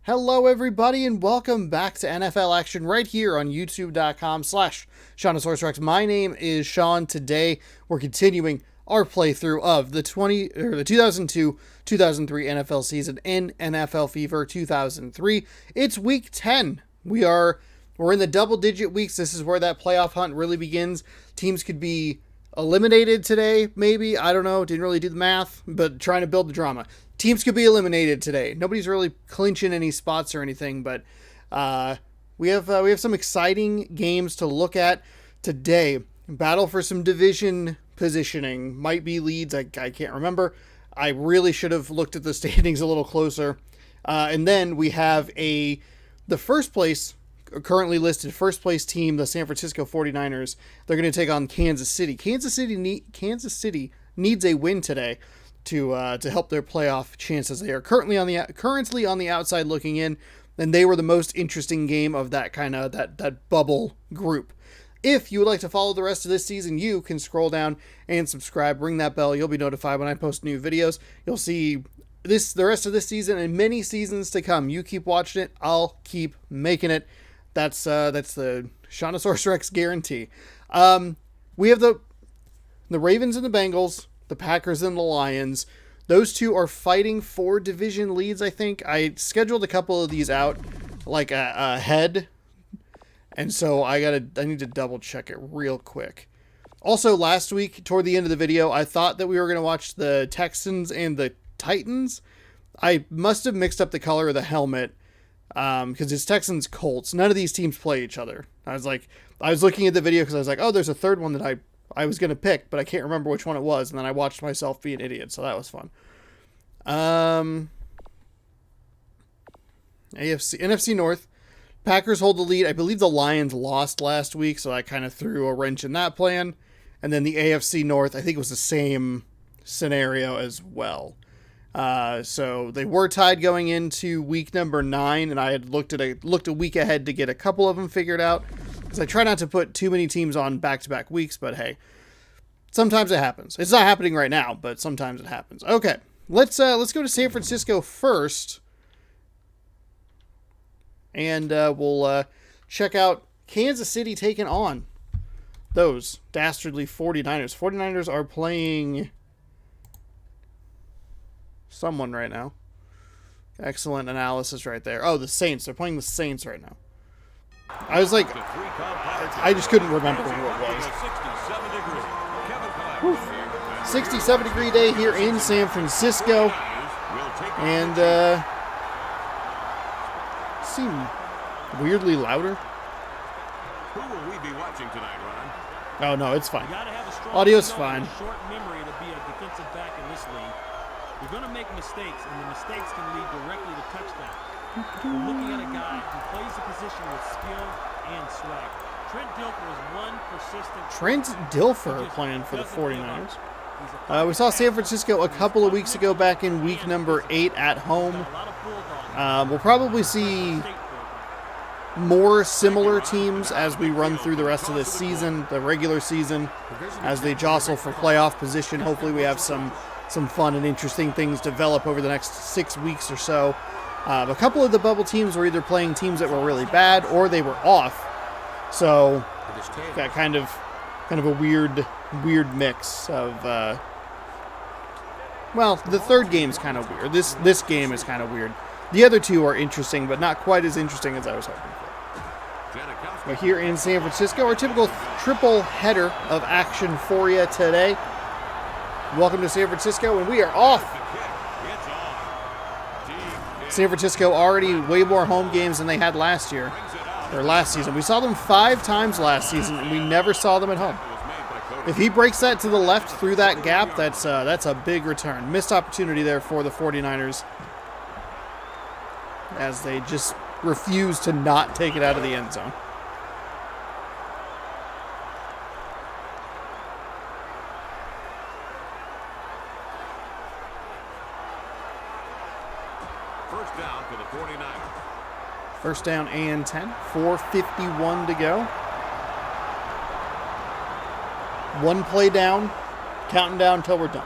Hello, everybody, and welcome back to NFL Action right here on youtube.com/SeanSourceRex. My name is Sean. Today, we're continuing our playthrough of the 2002-2003 NFL season in NFL Fever 2003. It's week 10. We're in the double-digit weeks. This is where that playoff hunt really begins. Teams could be eliminated today, maybe. I don't know. Didn't really do the math, but trying to build the drama. Teams could be eliminated today. Nobody's really clinching any spots or anything, but we have some exciting games to look at today. Battle for some division positioning. Might be leads. I can't remember. I really should have looked at the standings a little closer. And then we have the first place, currently listed first place team, the San Francisco 49ers. They're going to take on Kansas City. Kansas City needs a win today to help their playoff chances. They are currently on the outside looking in, and they were the most interesting game of that kind of that bubble group. If you would like to follow the rest of this season, you can scroll down and subscribe, ring that bell. You'll be notified when I post new videos. You'll see the rest of this season and many seasons to come. You keep watching it, I'll keep making it. That's the Shaunosaurus Rex guarantee. We have the Ravens and the Bengals, the Packers and the Lions. Those two are fighting for division leads, I think. I scheduled a couple of these out like ahead, and so I need to double check it real quick. Also, last week, toward the end of the video, I thought that we were going to watch the Texans and the Titans. I must have mixed up the color of the helmet, because it's Texans Colts. None of these teams play each other. I was looking at the video because I was like, oh, there's a third one that I was going to pick, but I can't remember which one it was. And then I watched myself be an idiot. So that was fun. NFC North, Packers hold the lead. I believe the Lions lost last week, so that kind of threw a wrench in that plan. And then the AFC North, I think it was the same scenario as well. So they were tied going into week number 9, and I had looked a week ahead to get a couple of them figured out, because I try not to put too many teams on back-to-back weeks, but hey, sometimes it happens. It's not happening right now, but sometimes it happens. Okay, let's go to San Francisco first, and we'll check out Kansas City taking on those dastardly 49ers. 49ers are playing someone right now. Excellent analysis right there. Oh, the Saints. They're playing the Saints right now. I was like, I just couldn't remember who it was. 67-degree day here in San Francisco. And seem weirdly louder. Who will we be watching tonight, Ron? Oh, no, it's fine. Audio's fine. Short memory to be a defensive back in this league. You're going to make mistakes, and the mistakes can lead directly to touchdowns. We're looking at a guy who plays the position with skill and swag. Trent Dilfer is one persistent... Trent Dilfer playing for the 49ers. We saw San Francisco a couple of weeks ago back in week number 8 at home. We'll probably see more similar teams as we run through the rest of this season, the regular season, as they jostle for playoff position. Hopefully we have some fun and interesting things develop over the next 6 weeks or so. A couple of the bubble teams were either playing teams that were really bad or they were off. So got kind of a weird mix of well, the third game's kind of weird. This game is kind of weird. The other two are interesting, but not quite as interesting as I was hoping for. But here in San Francisco, our typical triple header of action for you today. Welcome to San Francisco, and we are off. San Francisco already way more home games than they had last season. We saw them 5 times last season, and we never saw them at home. If he breaks that to the left through that gap, that's a big return. Missed opportunity there for the 49ers, as they just refuse to not take it out of the end zone. First down for the 49ers. First down and 10. 4:51 to go. One play down. Counting down until we're done.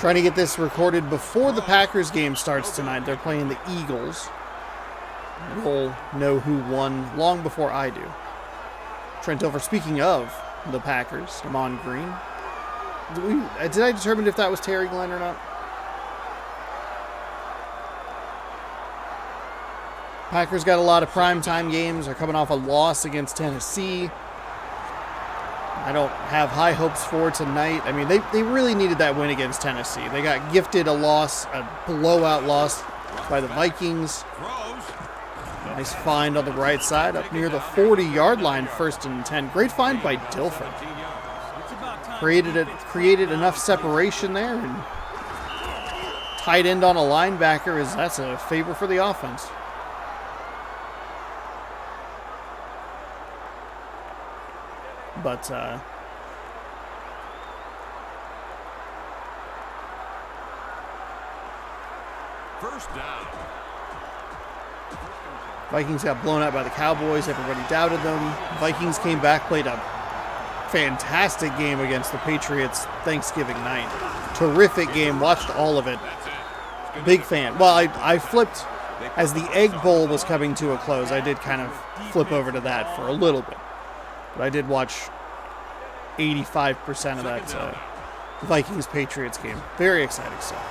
Trying to get this recorded before the Packers game starts tonight. They're playing the Eagles. will know who won long before I do. Trent Dilfer, speaking of the Packers, I'm on green. Did I determine if that was Terry Glenn or not? Packers got a lot of primetime games. They're coming off a loss against Tennessee. I don't have high hopes for tonight. I mean, they really needed that win against Tennessee. They got gifted a blowout loss by the Vikings. Nice find on the right side up near the 40-yard line, 1st and 10. Great find by Dilfer. Created enough separation there, and tight end on a linebacker that's a favor for the offense. But first down. Vikings got blown out by the Cowboys. Everybody doubted them. Vikings came back, played a fantastic game against the Patriots Thanksgiving night. Terrific game. Watched all of it. Big fan. Well, I flipped as the Egg Bowl was coming to a close. I did kind of flip over to that for a little bit. But I did watch 85% of that Vikings-Patriots game. Very exciting stuff.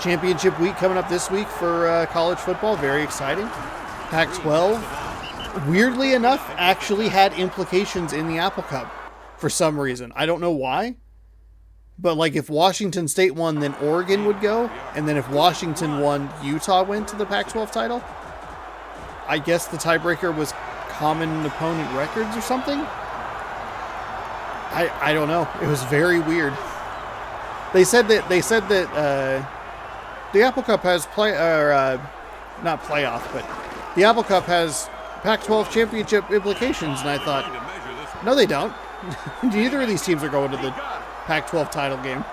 Championship week coming up this week for college football. Very exciting. Pac-12, weirdly enough, actually had implications in the Apple Cup for some reason. I don't know why. But like if Washington State won, then Oregon would go. And then if Washington won, Utah went to the Pac-12 title. I guess the tiebreaker was common opponent records or something. I don't know. It was very weird. They said that the Apple Cup has not playoff, but the Apple Cup has Pac-12 championship implications, and I thought, no, they don't. Neither of these teams are going to the Pac-12 title game.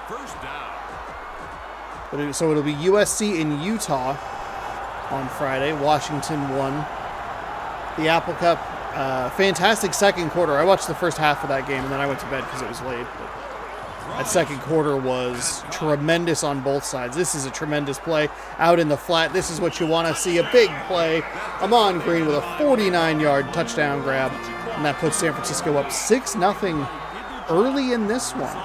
First down. So it'll be USC and Utah on Friday. Washington won the Apple Cup. Fantastic second quarter. I watched the first half of that game, and then I went to bed because it was late. But that second quarter was tremendous on both sides. This is a tremendous play out in the flat. This is what you want to see, a big play. Amon Green with a 49-yard touchdown grab, and that puts San Francisco up 6-0 early in this one.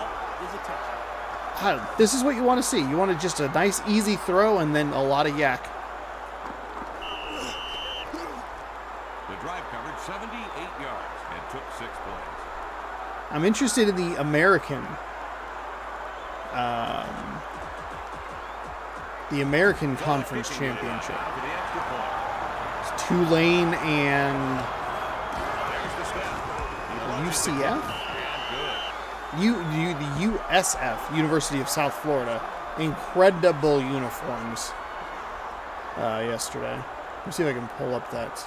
This is what you want to see. You want just a nice, easy throw and then a lot of yak. The drive covered 78 yards and took 6 plays. I'm interested in the American Conference Championship. It's Tulane and UCF? The USF, University of South Florida. Incredible uniforms yesterday. Let me see if I can pull up that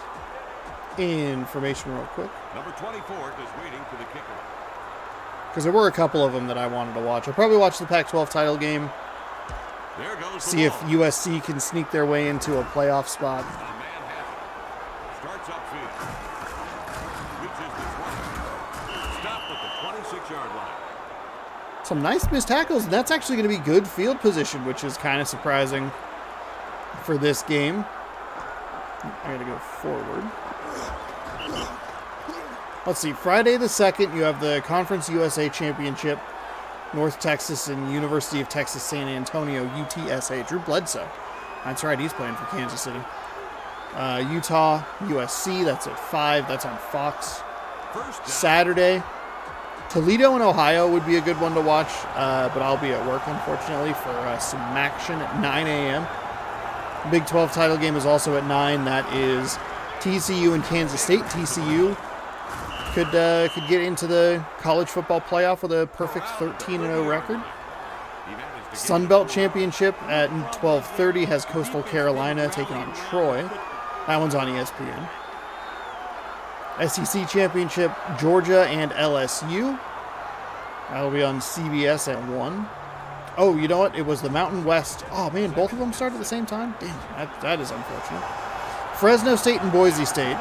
information real quick. Number 24 is waiting for the kicker. Because there were a couple of them that I wanted to watch. I'll probably watch the Pac-12 title game. There goes See if USC can sneak their way into a playoff spot. Starts upfield. Reaches the 20. Stopped at the 26-yard line. Some nice missed tackles, and that's actually going to be good field position, which is kind of surprising for this game. I got to go forward. Let's see. Friday the 2nd, you have the Conference USA Championship. North Texas and University of Texas San Antonio, UTSA. Drew Bledsoe. That's right, he's playing for Kansas City. Utah, USC, that's at 5. That's on Fox. Saturday, Toledo and Ohio would be a good one to watch, but I'll be at work, unfortunately, for some action at 9 a.m. Big 12 title game is also at 9. That is TCU and Kansas State. TCU could get into the college football playoff with a perfect 13-0 record. Sun Belt Championship at 12:30 has Coastal Carolina taking on Troy. That one's on ESPN. SEC Championship, Georgia and LSU. That'll be on CBS at 1. Oh, you know what? It was the Mountain West. Oh, man, both of them started at the same time? Damn, that is unfortunate. Fresno State and Boise State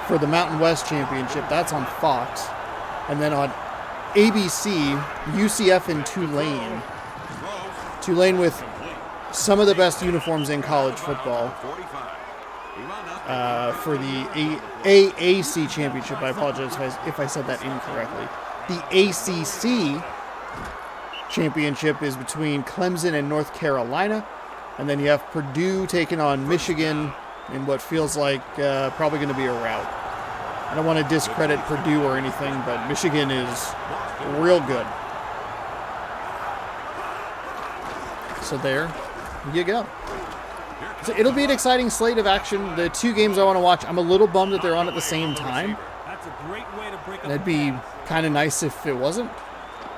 for the Mountain West Championship. That's on Fox. And then on ABC, UCF and Tulane. Tulane with some of the best uniforms in college football. For the AAC championship. I apologize if I said that incorrectly. The ACC championship is between Clemson and North Carolina. And then you have Purdue taking on Michigan in what feels like probably going to be a rout. I don't want to discredit Purdue or anything, but Michigan is real good. So there you go. So it'll be an exciting slate of action. The two games I want to watch, I'm a little bummed that they're on at the same time. That'd be kind of nice if it wasn't.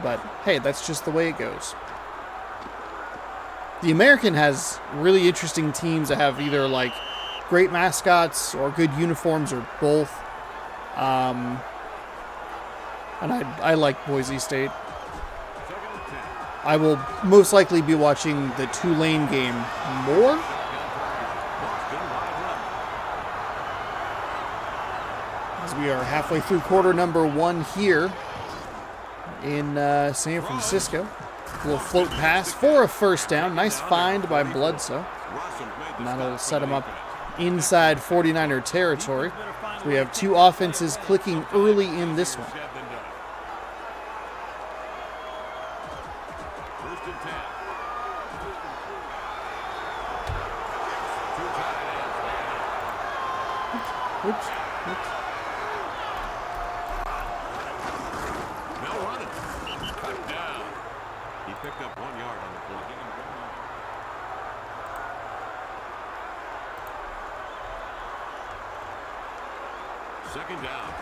But hey, that's just the way it goes. The American has really interesting teams that have either like great mascots or good uniforms or both. And I like Boise State. I will most likely be watching the Tulane game more. As we are halfway through quarter number 1 here in San Francisco. A little float pass for a first down. Nice find by Bledsoe. And that'll set him up inside 49er territory. So we have two offenses clicking early in this one. Oops. No running. Cut down. He picked up 1 yard on the play. Second down.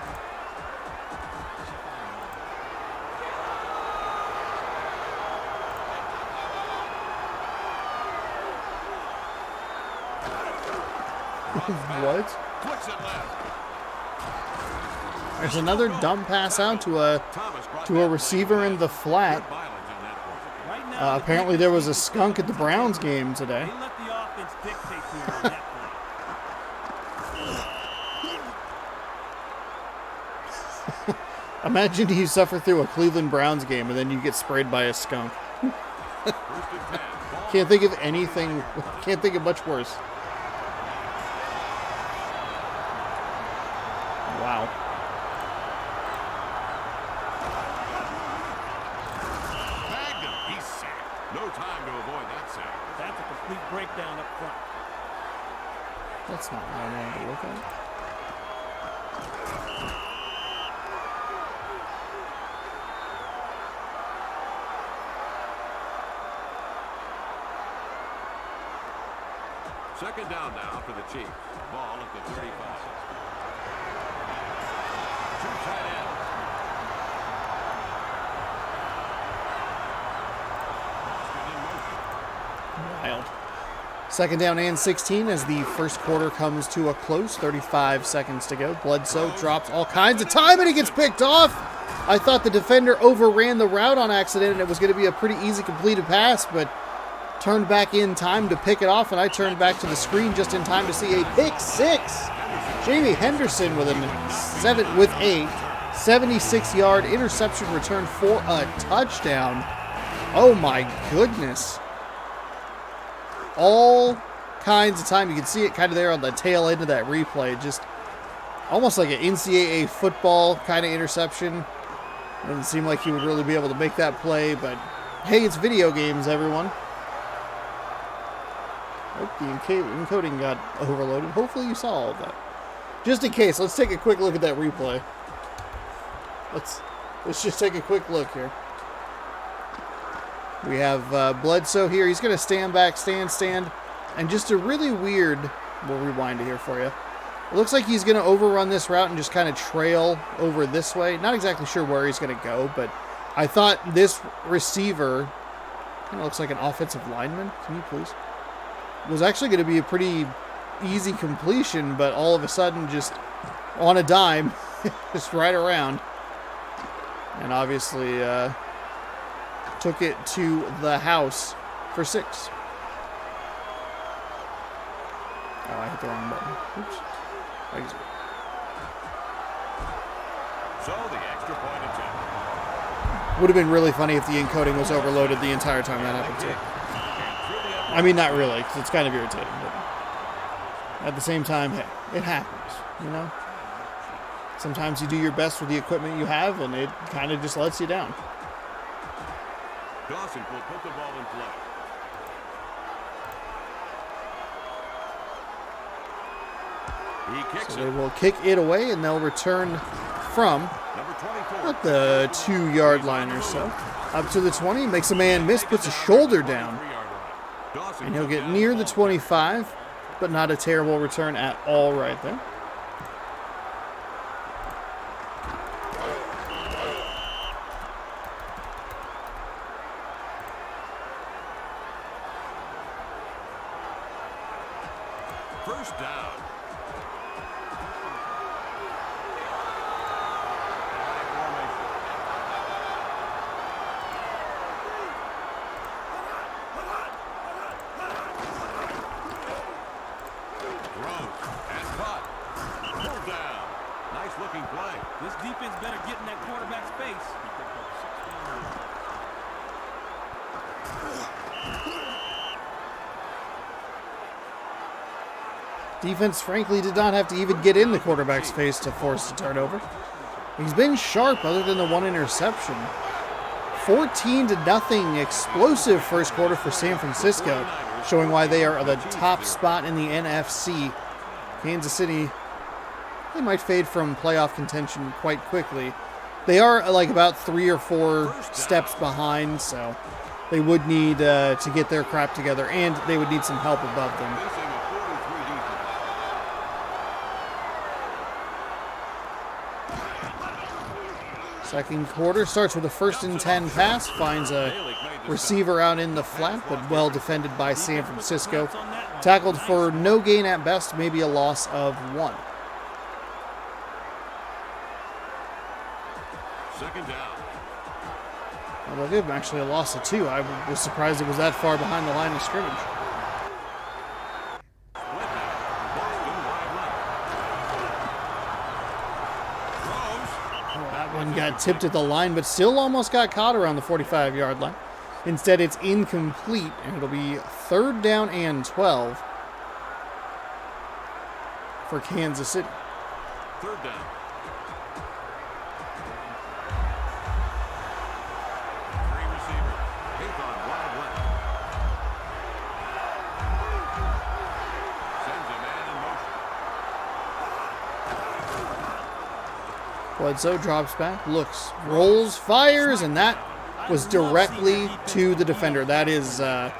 What? Flicks it left. There's another dumb pass out to a receiver in the flat. Apparently there was a skunk at the Browns game today. They let the offense dictate to him on that play. Imagine you suffer through a Cleveland Browns game and then you get sprayed by a skunk. Can't think of anything, can't think of much worse. Wow. Bagged him. He's sacked. No time to avoid that sack. That's a complete breakdown up front. That's not what I wanted to look at. Second down now for the Chiefs. Ball at the 35. Two tight ends. Wild. Second down and 16 as the first quarter comes to a close. 35 seconds to go. Bledsoe drops all kinds of time and he gets picked off. I thought the defender overran the route on accident and it was going to be a pretty easy completed pass, but turned back in time to pick it off, and I turned back to the screen just in time to see a pick six. Jamie Henderson with a 76-yard interception return for a touchdown. Oh my goodness. All kinds of time. You can see it kind of there on the tail end of that replay. Just almost like an NCAA football kind of interception. Doesn't seem like he would really be able to make that play, but hey, it's video games, everyone. Oh, the encoding got overloaded. Hopefully you saw all of that. Just in case, let's take a quick look at that replay. Let's just take a quick look here. We have Bledsoe here. He's going to stand back, stand. And just a really weird... We'll rewind it here for you. It looks like he's going to overrun this route and just kind of trail over this way. Not exactly sure where he's going to go, but I thought this receiver... kind of looks like an offensive lineman. Can you please... was actually going to be a pretty easy completion, but all of a sudden just on a dime, just right around. And obviously took it to the house for 6. Oh, I hit the wrong button. Oops. So the extra point attempt. Would have been really funny if the encoding was overloaded the entire time that happened too. I mean, not really, because it's kind of irritating, but at the same time, hey, it happens, you know? Sometimes you do your best with the equipment you have, and it kind of just lets you down. Dawson will put the ball in play. He kicks So it. they will kick it away, and they'll return from Number 24. about the 2-yard line or so. Up to the 20, makes a man miss, puts a shoulder down. 3-yard line. Dawson And he'll comes get down near the the ball. 25, but not a terrible return at all right there. First down. Throws and caught. Pulled down. Nice looking play. This defense better get in that quarterback's face. Defense, frankly, did not have to even get in the quarterback's face to force the turnover. He's been sharp other than the one interception. 14-0 explosive first quarter for San Francisco, showing why they are the top spot in the NFC. Kansas City, they might fade from playoff contention quite quickly. They are like about 3 or 4 steps behind, so they would need to get their crap together, and they would need some help above them. Facing a 43 defense. Second quarter starts with a 1st and 10 pass, finds a receiver out in the flat, but well defended by San Francisco. Tackled for no gain at best, maybe a loss of 1. Second down. Although they've actually a loss of 2. I was surprised it was that far behind the line of scrimmage. Split now. Boston wide left. Throws. That one got tipped at the line, but still almost got caught around the 45-yard line. Instead, it's incomplete, and it'll be 3rd down and 12 for Kansas City. Third down. Three receivers. Haythorne wide left. Sends a man in motion. Bledsoe drops back, looks, rolls, fires, and that was directly to the defender. That is a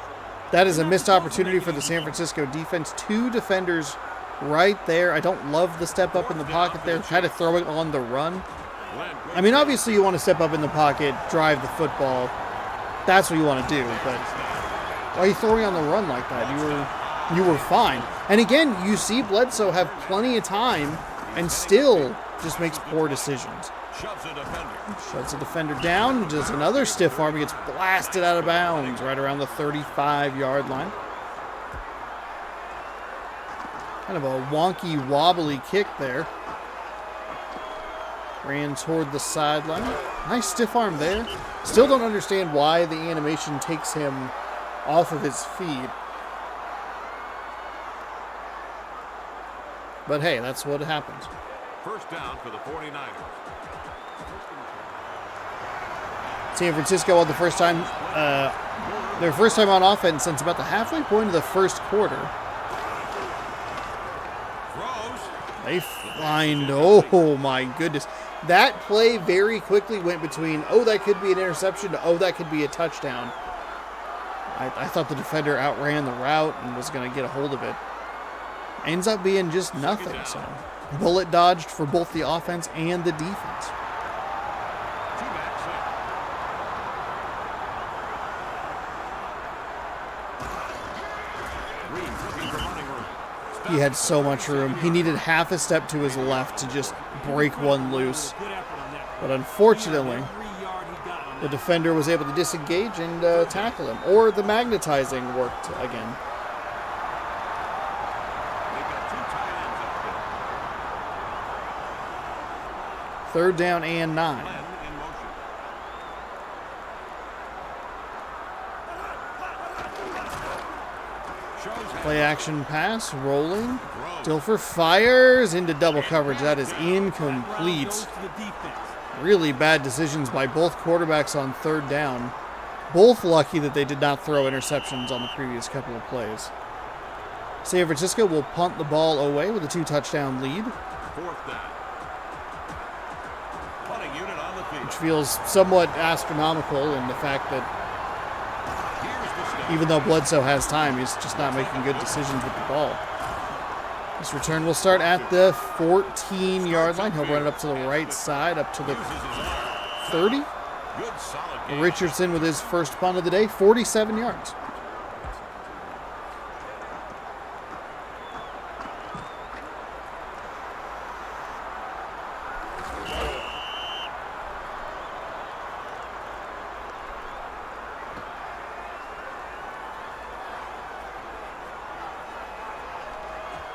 missed opportunity for the San Francisco defense. 2 defenders right there. I don't love the step up in the pocket there, kind of throwing on the run. I mean, obviously you want to step up in the pocket, drive the football. That's what you want to do, but why are you throwing on the run like that? You were fine. And again, you see Bledsoe have plenty of time and still just makes poor decisions. Shoves a defender. Shuts the defender down, does another stiff arm, he gets blasted out of bounds right around the 35-yard line. Kind of a wonky, wobbly kick there. Ran toward the sideline. Nice stiff arm there. Still don't understand why the animation takes him off of his feet. But hey, that's what happens. First down for the 49ers. San Francisco on the first time, their first time on offense since about the halfway point of the first quarter. Throws. They find, oh my goodness. That play very quickly went between, oh, that could be an interception, to, oh, that could be a touchdown. I thought the defender outran the route and was going to get a hold of it. Ends up being just nothing. So bullet dodged for both the offense and the defense. Two-back set. Reeves looking for running room. He had so much room. He needed half a step to his left to just break one loose. Good effort on that. But unfortunately, Every yard he got on the that. defender was able to disengage and tackle him. Or the magnetizing worked again. They've got 2 tight ends up there. 3rd down and 9. Glenn in motion. Play action pass, rolling. Dilfer fires into double coverage. That is incomplete. Really bad decisions by both quarterbacks on third down. Both lucky that they did not throw interceptions on the previous couple of plays. San Francisco will punt the ball away with a 2-touchdown lead, Fourth down. Punting unit on the field. which feels somewhat astronomical in the fact that Here's the snap. even though Bledsoe has time, he's just not making good decisions with the ball. This return will start at the 14-yard line. He'll run it up to the right side, up to the Uses his arm. 30. Good solid game. Richardson with his first punt of the day, 47 yards.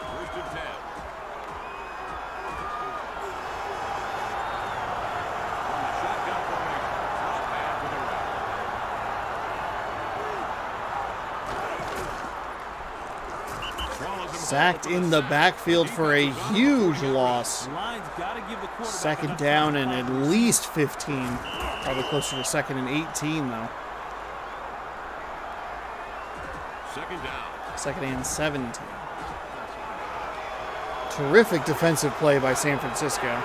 First and 10. From the shotgun formation. Off man to the right. Swallows him Sacked whole in for the sack. backfield for a huge loss. Line's gotta give the quarterback Second enough down time and to at find least 15. Probably closer to second and 18, though. Second down. Second and 17. Terrific defensive play by San Francisco.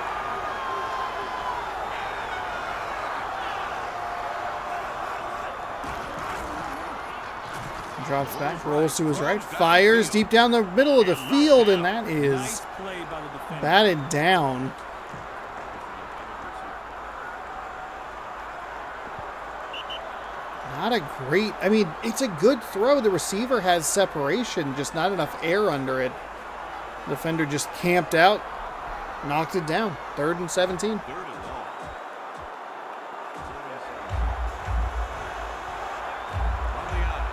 Drops back, rolls to his right, fires deep down the middle of the field, and that is nice play by the defender. batted down. Not a great, I mean, it's a good throw. The receiver has separation, just not enough air under it. The defender just camped out, knocked it down. 3rd and 17. Third and long. From the eye.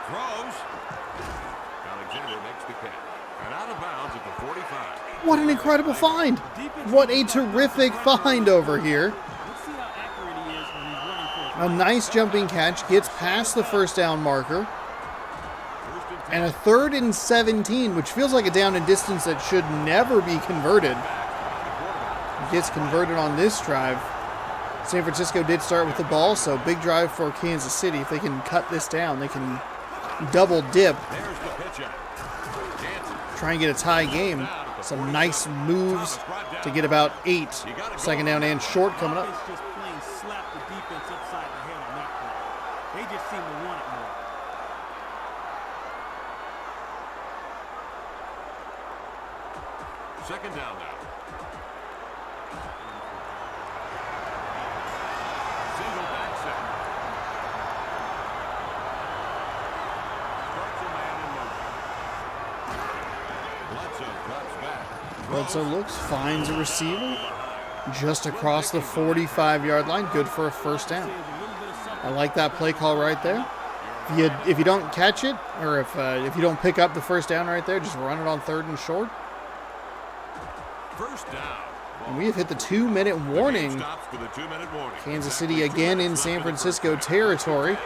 Throws. Alexander makes the catch. And out of bounds at the 45. What an incredible find. What a terrific find over here. Let's see how accurate he is when he's running for A nice jumping catch, gets past the first down marker. First and 10. And a 3rd and 17, which feels like a down and distance that should never be converted. Gets converted on this drive. San Francisco did start with the ball, so big drive for Kansas City. If they can cut this down, they can double dip, There's the pitch out. Jansen. try and get a tie game. Some nice moves to get about 8. Second down and short coming up. Offense just plain slapped the defense upside the head on that play. They just seem to want it more. Second down now. Single back set. Starts a man in motion. Bledsoe drops back. Bledsoe looks, finds a receiver just across the 45-yard line. Good for a first down. I like that play call right there. If you don't catch it, or if you don't pick up the first down right there, just run it on 3rd and short. First down. And we have hit the 2-minute warning. Stops for the 2-minute warning. Kansas City again in San Francisco territory.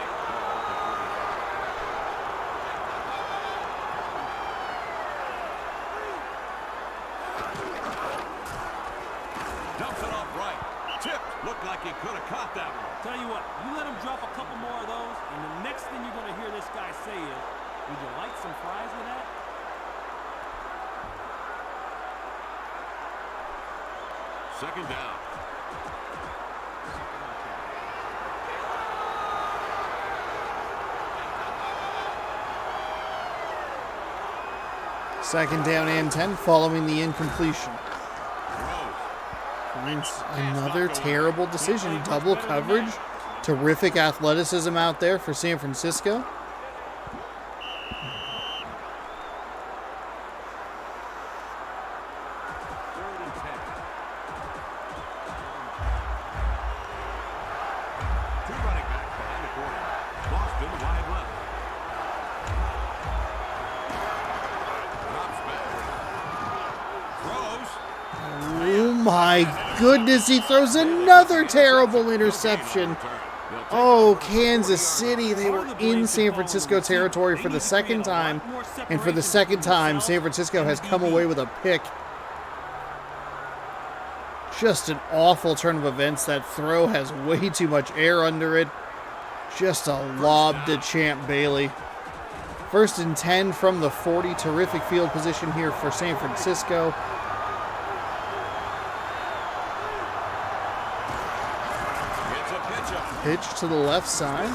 Dumps it off right. Tipped. Looked like he could have caught that one. Tell you what, you let him drop a couple more of those, and the next thing you're going to hear this guy say is, would you like some fries with that? Second down. Second down and 10 following the incompletion. Throws. Finds another terrible decision. Double coverage. Terrific athleticism out there for San Francisco. Third and 10. Two running backs behind the quarterback. Boston wide left. Drops back. Throws. Oh my goodness, he throws another terrible interception. Oh, Kansas City, they were in San Francisco territory for the second time. And for the second time, San Francisco has come away with a pick. Just an awful turn of events. That throw has way too much air under it. Just a lob to Champ Bailey. 1st and 10 from the 40. Terrific field position here for San Francisco. Pitch to the left side.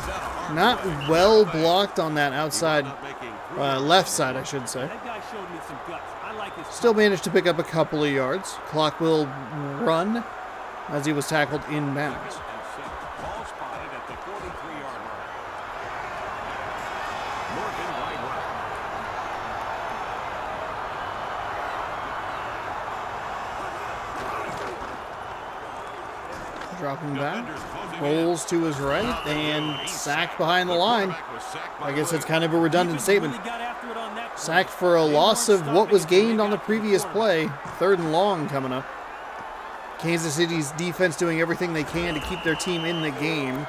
Not well blocked on that outside, left side, I should say. Still managed to pick up a couple of yards. Clock will run as he was tackled inbounds. Dropping back, rolls to his right, and sacked behind the line. I guess it's kind of a redundant statement. Sacked for a loss of what was gained on the previous play. 3rd and long coming up. Kansas City's defense doing everything they can to keep their team in the game.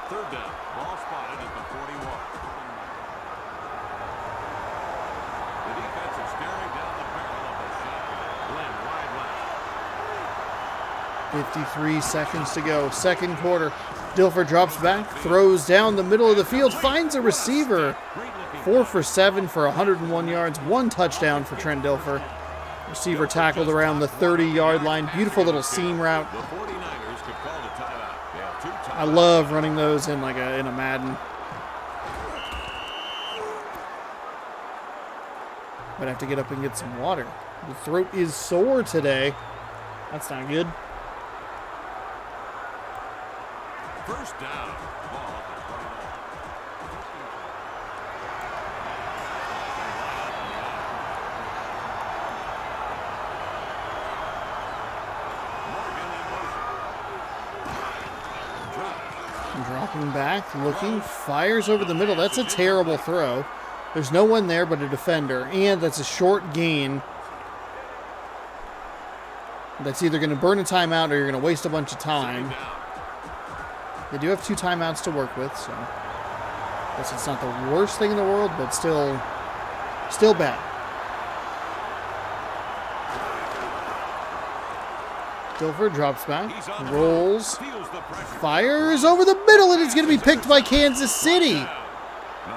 Third down. Ball spotted at the 41. The defense is staring down the barrel of the shotgun. Glenn wide left. 53 seconds to go. Second quarter. Dilfer drops back, throws down the middle of the field, finds a receiver. 4 for 7 for 101 yards. 1 touchdown for Trent Dilfer. Receiver tackled around the 30-yard line. Beautiful little seam route. The 49ers could call the timeout. They have 2 timeouts. I love running those in in a Madden. Might have to get up and get some water. The throat is sore today. That's not good. First down. Ball at the 29. Dropping back, looking, fires over the middle. That's a terrible throw. There's no one there but a defender, and that's a short gain. That's either going to burn a timeout or you're going to waste a bunch of time. They do have 2 timeouts to work with, so I guess it's not the worst thing in the world, but still bad. Dilfer drops back, rolls, fires over the middle, and it's going to be picked by Kansas City.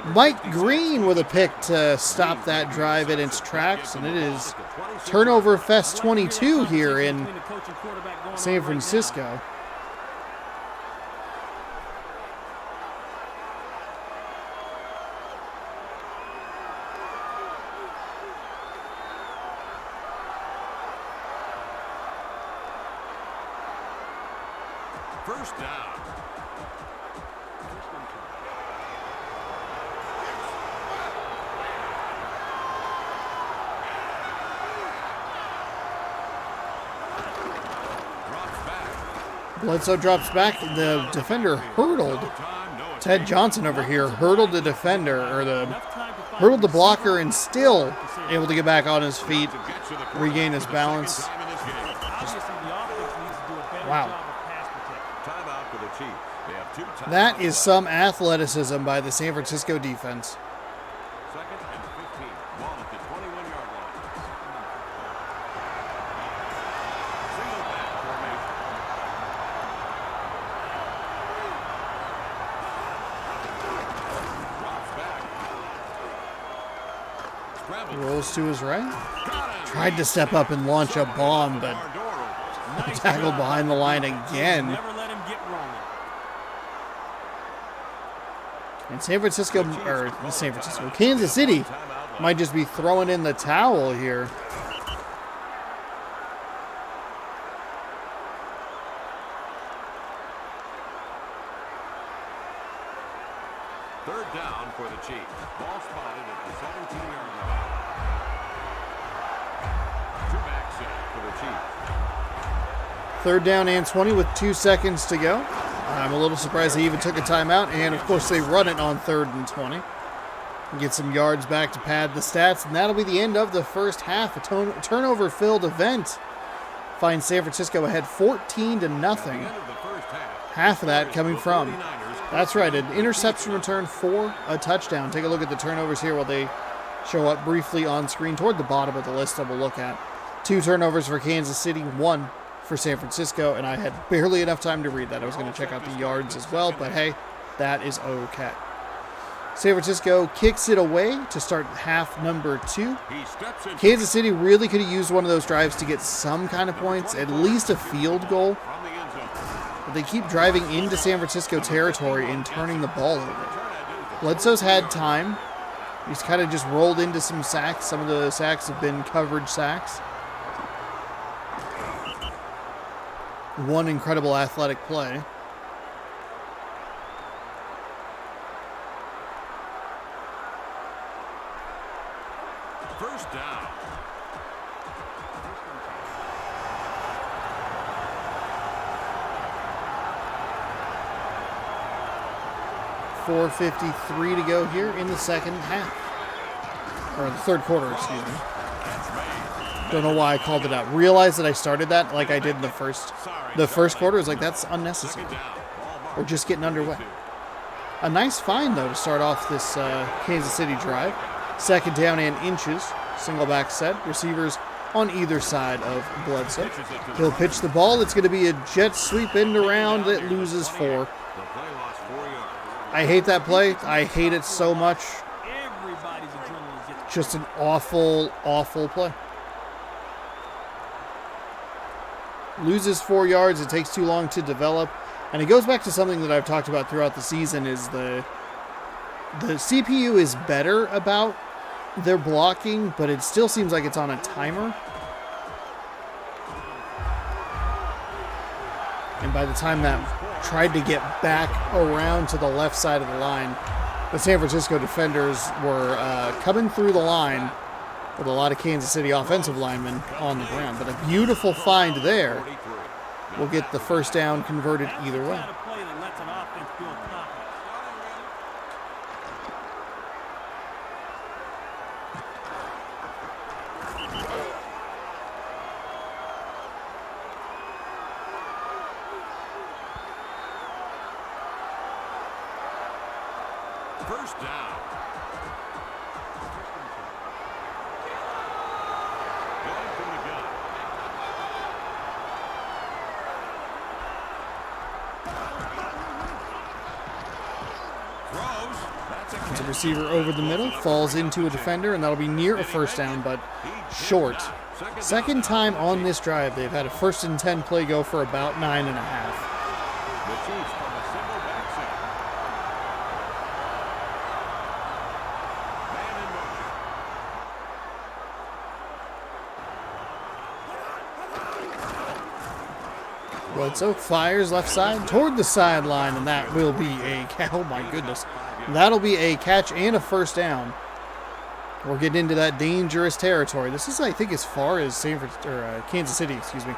Mike Green with a pick to stop that drive in its tracks, and it is turnover fest 22 here in San Francisco. First down. Bledsoe drops back. The defender hurdled. Ted Johnson over here hurdled the defender, hurdled the blocker, and still able to get back on his feet, regain his balance. Wow. That is some athleticism by the San Francisco defense. Second and 15. Ball at the 21-yard line. Single back formation. Drops back. Rolls to his right. Tried to step up and launch a bomb, but tackled behind the line again. And Kansas City might just be throwing in the towel here. Third down for the Chiefs. Ball spotted at the 17-yard line. 2-back set for the Chiefs. Third down and 20 with 2 seconds to go. I'm a little surprised they even took a timeout, and of course they run it on 3rd and 20. Get some yards back to pad the stats, and that'll be the end of the first half. A turnover-filled event finds San Francisco ahead 14-0. Half of that coming from, that's right, an interception return for a touchdown. Take a look at the turnovers here while they show up briefly on screen toward the bottom of the list that we'll look at. 2 turnovers for Kansas City, 1 for San Francisco, and I had barely enough time to read that. I was going to check out the yards as well, but hey, that is okay. San Francisco kicks it away to start half number 2. Kansas City really could have used one of those drives to get some kind of points, at least a field goal. But they keep driving into San Francisco territory and turning the ball over. Bledsoe's had time. He's kind of just rolled into some sacks. Some of the sacks have been coverage sacks. One incredible athletic play. First down. 4:53 to go here in the second half. Or the third quarter, excuse me. Don't know why I called it out. Realized that I started that like I did in the first quarter. Is like, that's unnecessary. We're just getting underway. A nice find, though, to start off this Kansas City drive. Second down and inches. Single back set. Receivers on either side of Bledsoe. He'll pitch the ball. It's going to be a jet sweep end around that loses 4. I hate that play. I hate it so much. Just an awful, awful play. Loses 4 yards. It takes too long to develop. And it goes back to something that I've talked about throughout the season is the CPU is better about their blocking, but it still seems like it's on a timer. And by the time that tried to get back around to the left side of the line, the San Francisco defenders were coming through the line with a lot of Kansas City offensive linemen on the ground. But a beautiful find there will get the first down converted either way. First down. Going from the gun. Throws. It's a receiver over the middle, falls into a defender, and that'll be near a first down, but short. Second time on this drive, they've had a 1st and 10 play go for about 9.5. The Chiefs from a single back set. Man in motion. Bledsoe fires left side toward the sideline, and that will be a, oh my goodness, that'll be a catch and a first down. We're getting into that dangerous territory. This is, I think, as far as Kansas City, excuse me,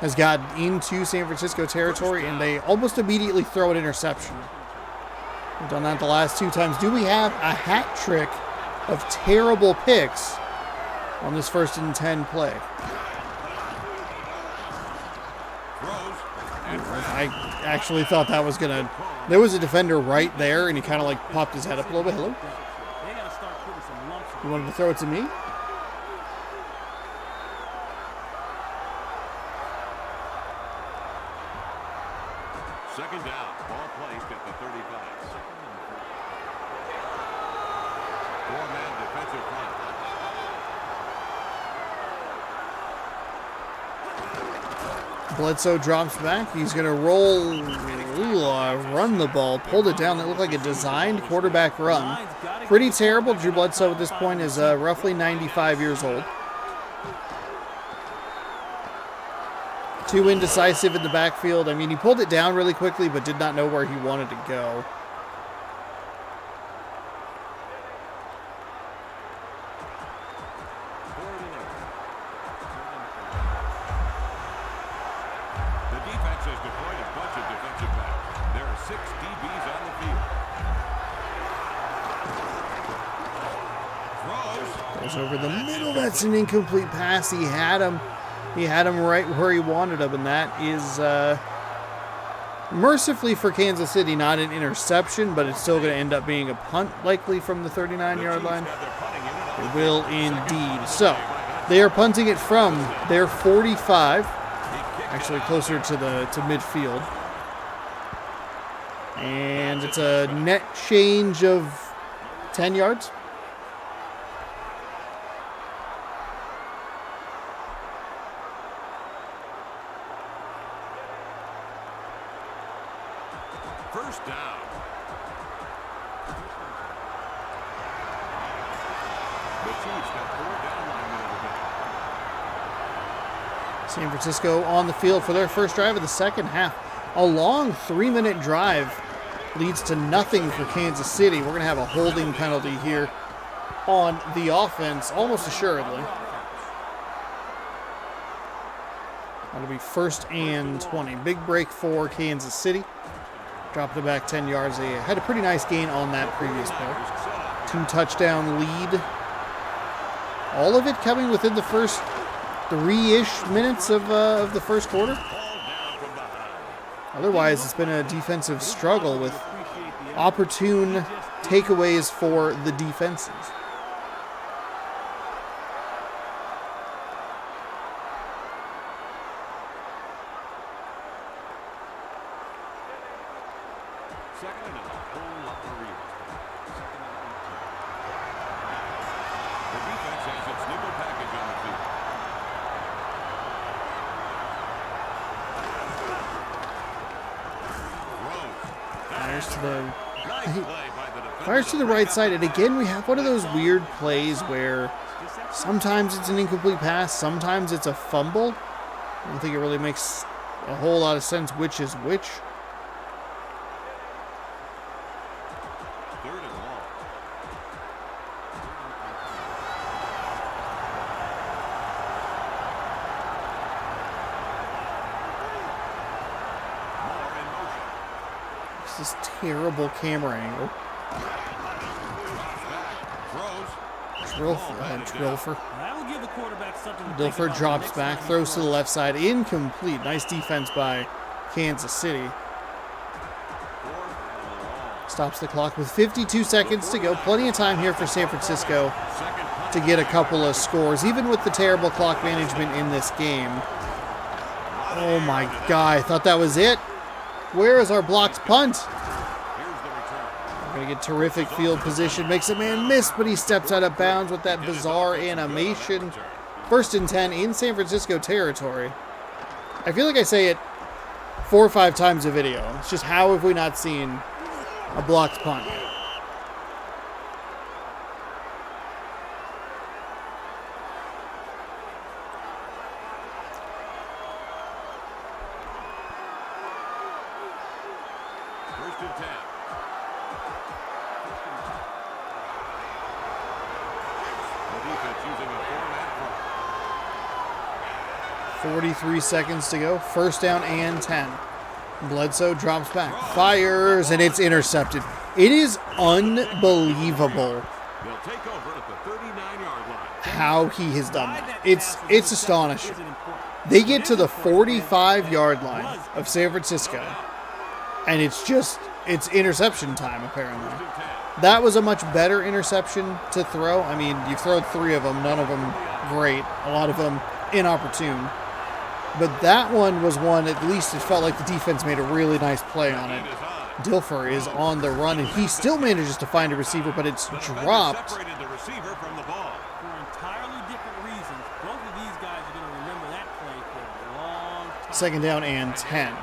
has gotten into San Francisco territory, and they almost immediately throw an interception. We've done that the last 2 times. Do we have a hat trick of terrible picks on this 1st and 10 play? I actually thought that was going to... There was a defender right there, and he kind of like popped his head up a little bit. Hello? You wanted to throw it to me? Second down. Ball placed at the 35. 4-man defensive front. Bledsoe drops back. He's going to roll, run the ball, pulled it down. That looked like a designed quarterback run. Pretty terrible. Drew Bledsoe at this point is roughly 95 years old. Too indecisive in the backfield. I mean, he pulled it down really quickly, but did not know where he wanted to go. Goes over the middle. That's an incomplete pass. He had him. He had him right where he wanted him, and that is mercifully for Kansas City not an interception, but it's still going to end up being a punt, likely from the 39-yard line. It will indeed. So they are punting it from their 45, actually closer to midfield. And it's a net change of 10 yards. First down. The Chiefs got 4 down linemen in the game. San Francisco on the field for their first drive of the second half. A long 3-minute drive leads to nothing for Kansas City. We're going to have a holding penalty here on the offense, almost assuredly. That'll be 1st and 20. Big break for Kansas City. Dropped it back 10 yards. They had a pretty nice gain on that previous play. 2-touchdown lead. All of it coming within the first 3-ish minutes of the first quarter. Otherwise, it's been a defensive struggle with opportune takeaways for the defenses. Second and a whole lot of real. The defense has its nickel package on the field. Fires to the right side, and again we have one of those weird plays where sometimes it's an incomplete pass, sometimes it's a fumble. I don't think it really makes a whole lot of sense which is which. Third and long. Moore in motion. This is terrible camera angle. Trilfer. That'll give the quarterback something to think Dilfer about drops next back, time he throws to the throws. left side, incomplete. Nice defense by Kansas City. Stops the clock with 52 seconds to go. Plenty of time here for San Francisco to get a couple of scores, even with the terrible clock management in this game. Oh my God, I thought that was it. Where is our blocked punt? We're going to get terrific field position. Makes a man miss, but he steps out of bounds with that bizarre animation. 1st and 10 in San Francisco territory. I feel like I say it 4 or 5 times a video. It's just, how have we not seen a blocked punt yet? First and 10. The defense using a 4-man front. 43 seconds to go. 1st down and 10. Bledsoe drops back, fires, and it's intercepted. It is unbelievable They'll take over at the 39-yard line. how he has done that. It's astonishing. They get to the 45-yard line of San Francisco, and it's interception time, apparently. That was a much better interception to throw. I mean, you throw 3 of them, none of them great, a lot of them inopportune. But that one was one, at least it felt like the defense made a really nice play on it. Dilfer is on the run, and he still manages to find a receiver, but it's dropped. Separated the receiver from the ball. For entirely different reasons, both of these guys are going to remember that play for a long time. 2nd down and 10.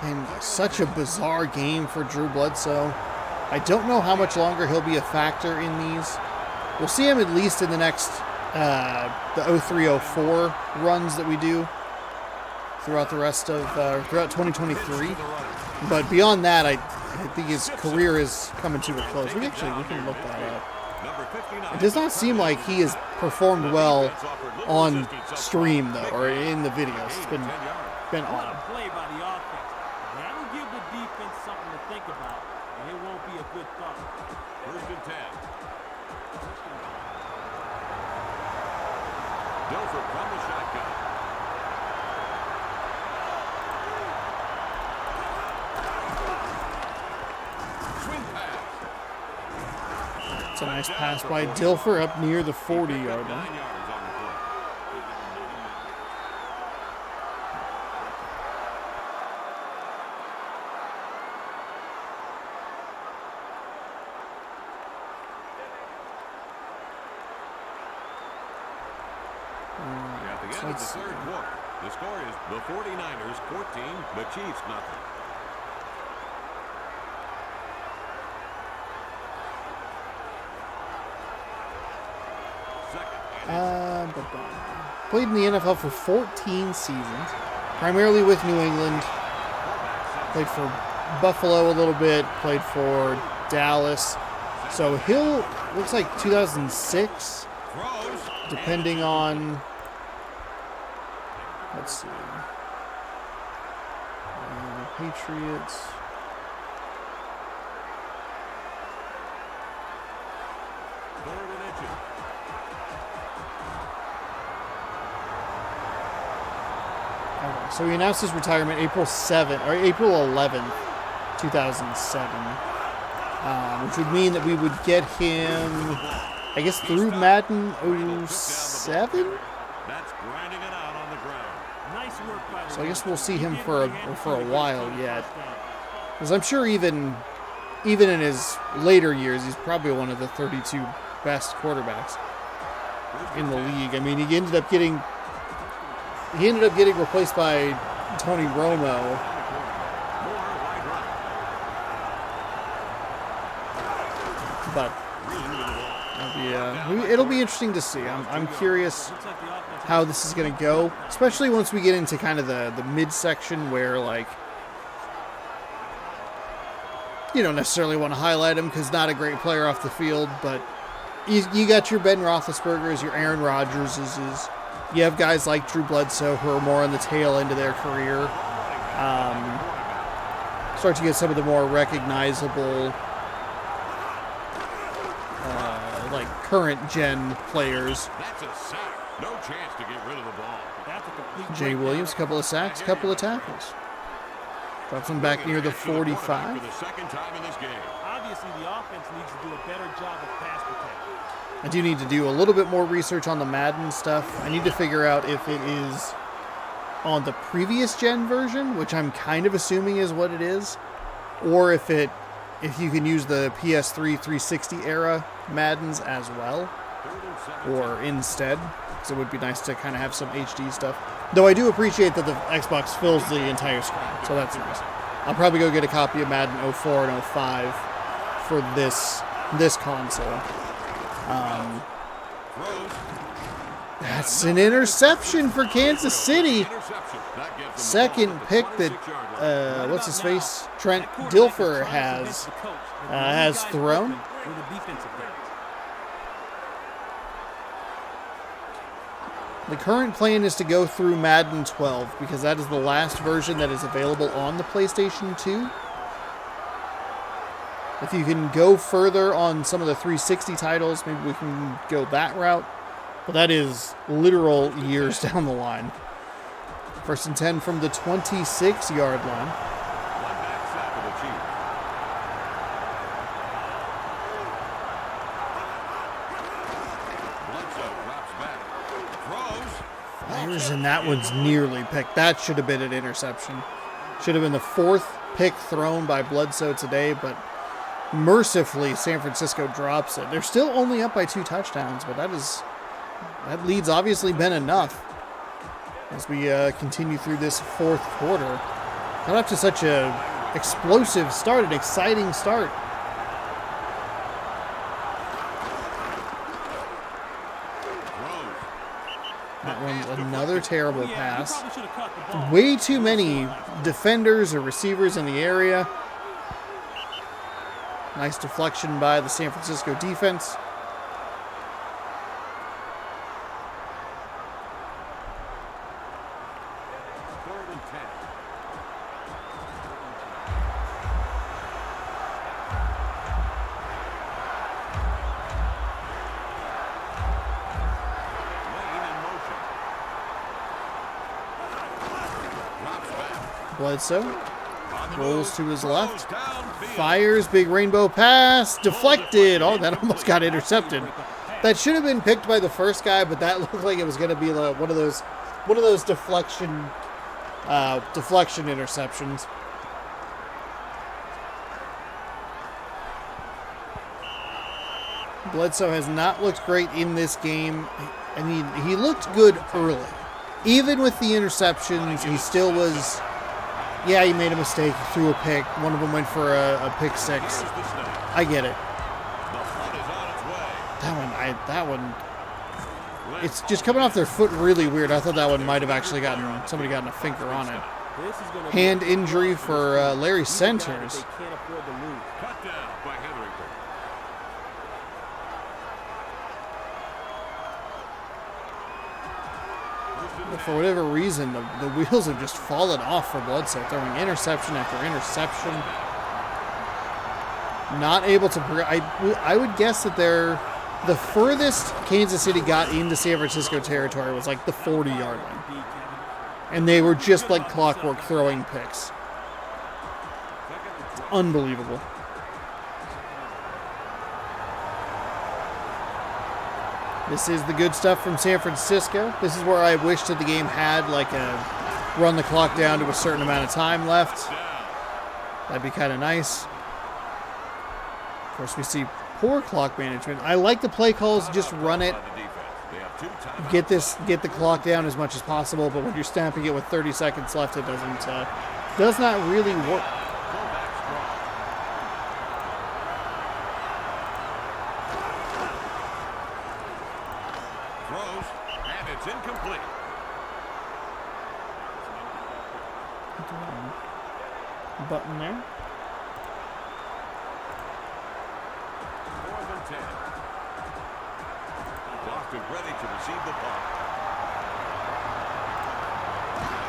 And such a bizarre game for Drew Bledsoe. I don't know how much longer he'll be a factor in these. We'll see him at least in the next, the 03-04 runs that we do throughout the rest of, throughout 2023. But beyond that, I think his career is coming to a close. We can look that up. It does not seem like he has performed well on stream, though, or in the videos. It's been What odd. a play by the offense. That'll give the defense something to think about, and it won't be a good thought. First and 10. Dilfer from the shotgun. Swing pass. It's a nice pass by Dilfer up near the 40-yard 9 line. yards on the play. At the end of the let's see. third quarter, the score is the 49ers 14, the Chiefs nothing. Second and Played in the NFL for 14 seasons, primarily with New England. Played for Buffalo a little bit, played for Dallas. So he'll, looks like 2006, throws. depending on, let's see, Patriots. Third and inches. Okay, so he announced his retirement April 11th, 2007, which would mean that we would get him, I guess, through Madden 07? That's grinding it out on the ground. Nice work by the So I guess we'll defense. see him He for a did bring for a it while for the yet, touchdown. because I'm sure even in his later years, he's probably one of the 32 best quarterbacks in the league. I mean, he ended up getting replaced by Tony Romo. More wide right. But it'll be interesting to see. I'm curious Looks like the offense how this is going to go, especially once we get into kind of the midsection where, like, you don't necessarily want to highlight him because not a great player off the field, but you got your Ben Roethlisbergers, your Aaron Rodgerses. You have guys like Drew Bledsoe who are more on the tail end of their career. Start to get some of the more recognizable, like, current gen players. That's a sack. No chance to get rid of the ball. That's a complete Jay breakdown. Williams, couple of sacks, couple of tackles. Drops him back near the Extra quarterback 45. For the second time in this game. Obviously, the offense needs to do a better job of pass protection. I do need to do a little bit more research on the Madden stuff. I need to figure out if it is on the previous gen version, which I'm kind of assuming is what it is, or if you can use the PS3 360 era Maddens as well, Third and 17. or instead, because it would be nice to kind of have some HD stuff. Though I do appreciate that the Xbox fills the entire screen, so that's nice. I'll probably go get a copy of Madden 04 and 05 for this console. Throws. That's an interception for Kansas City. Interception. That gives them the ball Second at the pick that 26-yard line. what's his face, Trent That quarterback is Dilfer trying to has convince the coach that the has guys thrown. open were the defensive guys. The current plan is to go through Madden 12 because that is the last version that is available on the PlayStation 2. If you can go further on some of the 360 titles, maybe we can go that route. But that is literal years down the line. First and 10 from the 26-yard line. One back sack of the Chiefs. Bledsoe drops back. Throws. Fires, and that one's nearly picked. That should have been an interception. Should have been the fourth pick thrown by Bledsoe today, but mercifully San Francisco drops it. They're still only up by 2 touchdowns, but that lead's obviously been enough as we continue through this fourth quarter. Got off to such a explosive start, an exciting start. Throws. That one's another terrible Yeah, he pass. probably should have caught the ball. Way too many defenders or receivers in the area. Nice deflection by the San Francisco defense. Third and 10. Bledsoe On the rolls move, to his throws left. downfield. Fires, big rainbow pass, deflected. Oh, that almost got intercepted. That should have been picked by the first guy, but that looked like it was going to be like one of those deflection interceptions. Bledsoe has not looked great in this game. I mean, he looked good early. Even with the interceptions, he still was... Yeah, he made a mistake. He threw a pick. One of them went for a pick six. Here's the snap. I get it. The punt is on its way. That one... It's just coming off their foot really weird. I thought that one might have actually somebody gotten a finger on it. This is gonna be Hand injury for Larry He's a guy that Centers. They can't afford to lose. Cut down by Hetherington. For whatever reason, the wheels have just fallen off for Bledsoe, throwing interception after interception. Not able to... I would guess that the furthest Kansas City got into San Francisco territory was like the 40-yard line. And they were just like clockwork throwing picks. It's unbelievable. This is the good stuff from San Francisco. This is where I wish that the game had like a run the clock down to a certain amount of time left. That'd be kind of nice. Of course, we see poor clock management. I like the play calls, just run it. Get the clock down as much as possible, but when you're stamping it with 30 seconds left, it does not really work. Throws, and it's incomplete. Button there. 4th and 10. Boston ready to receive the punt.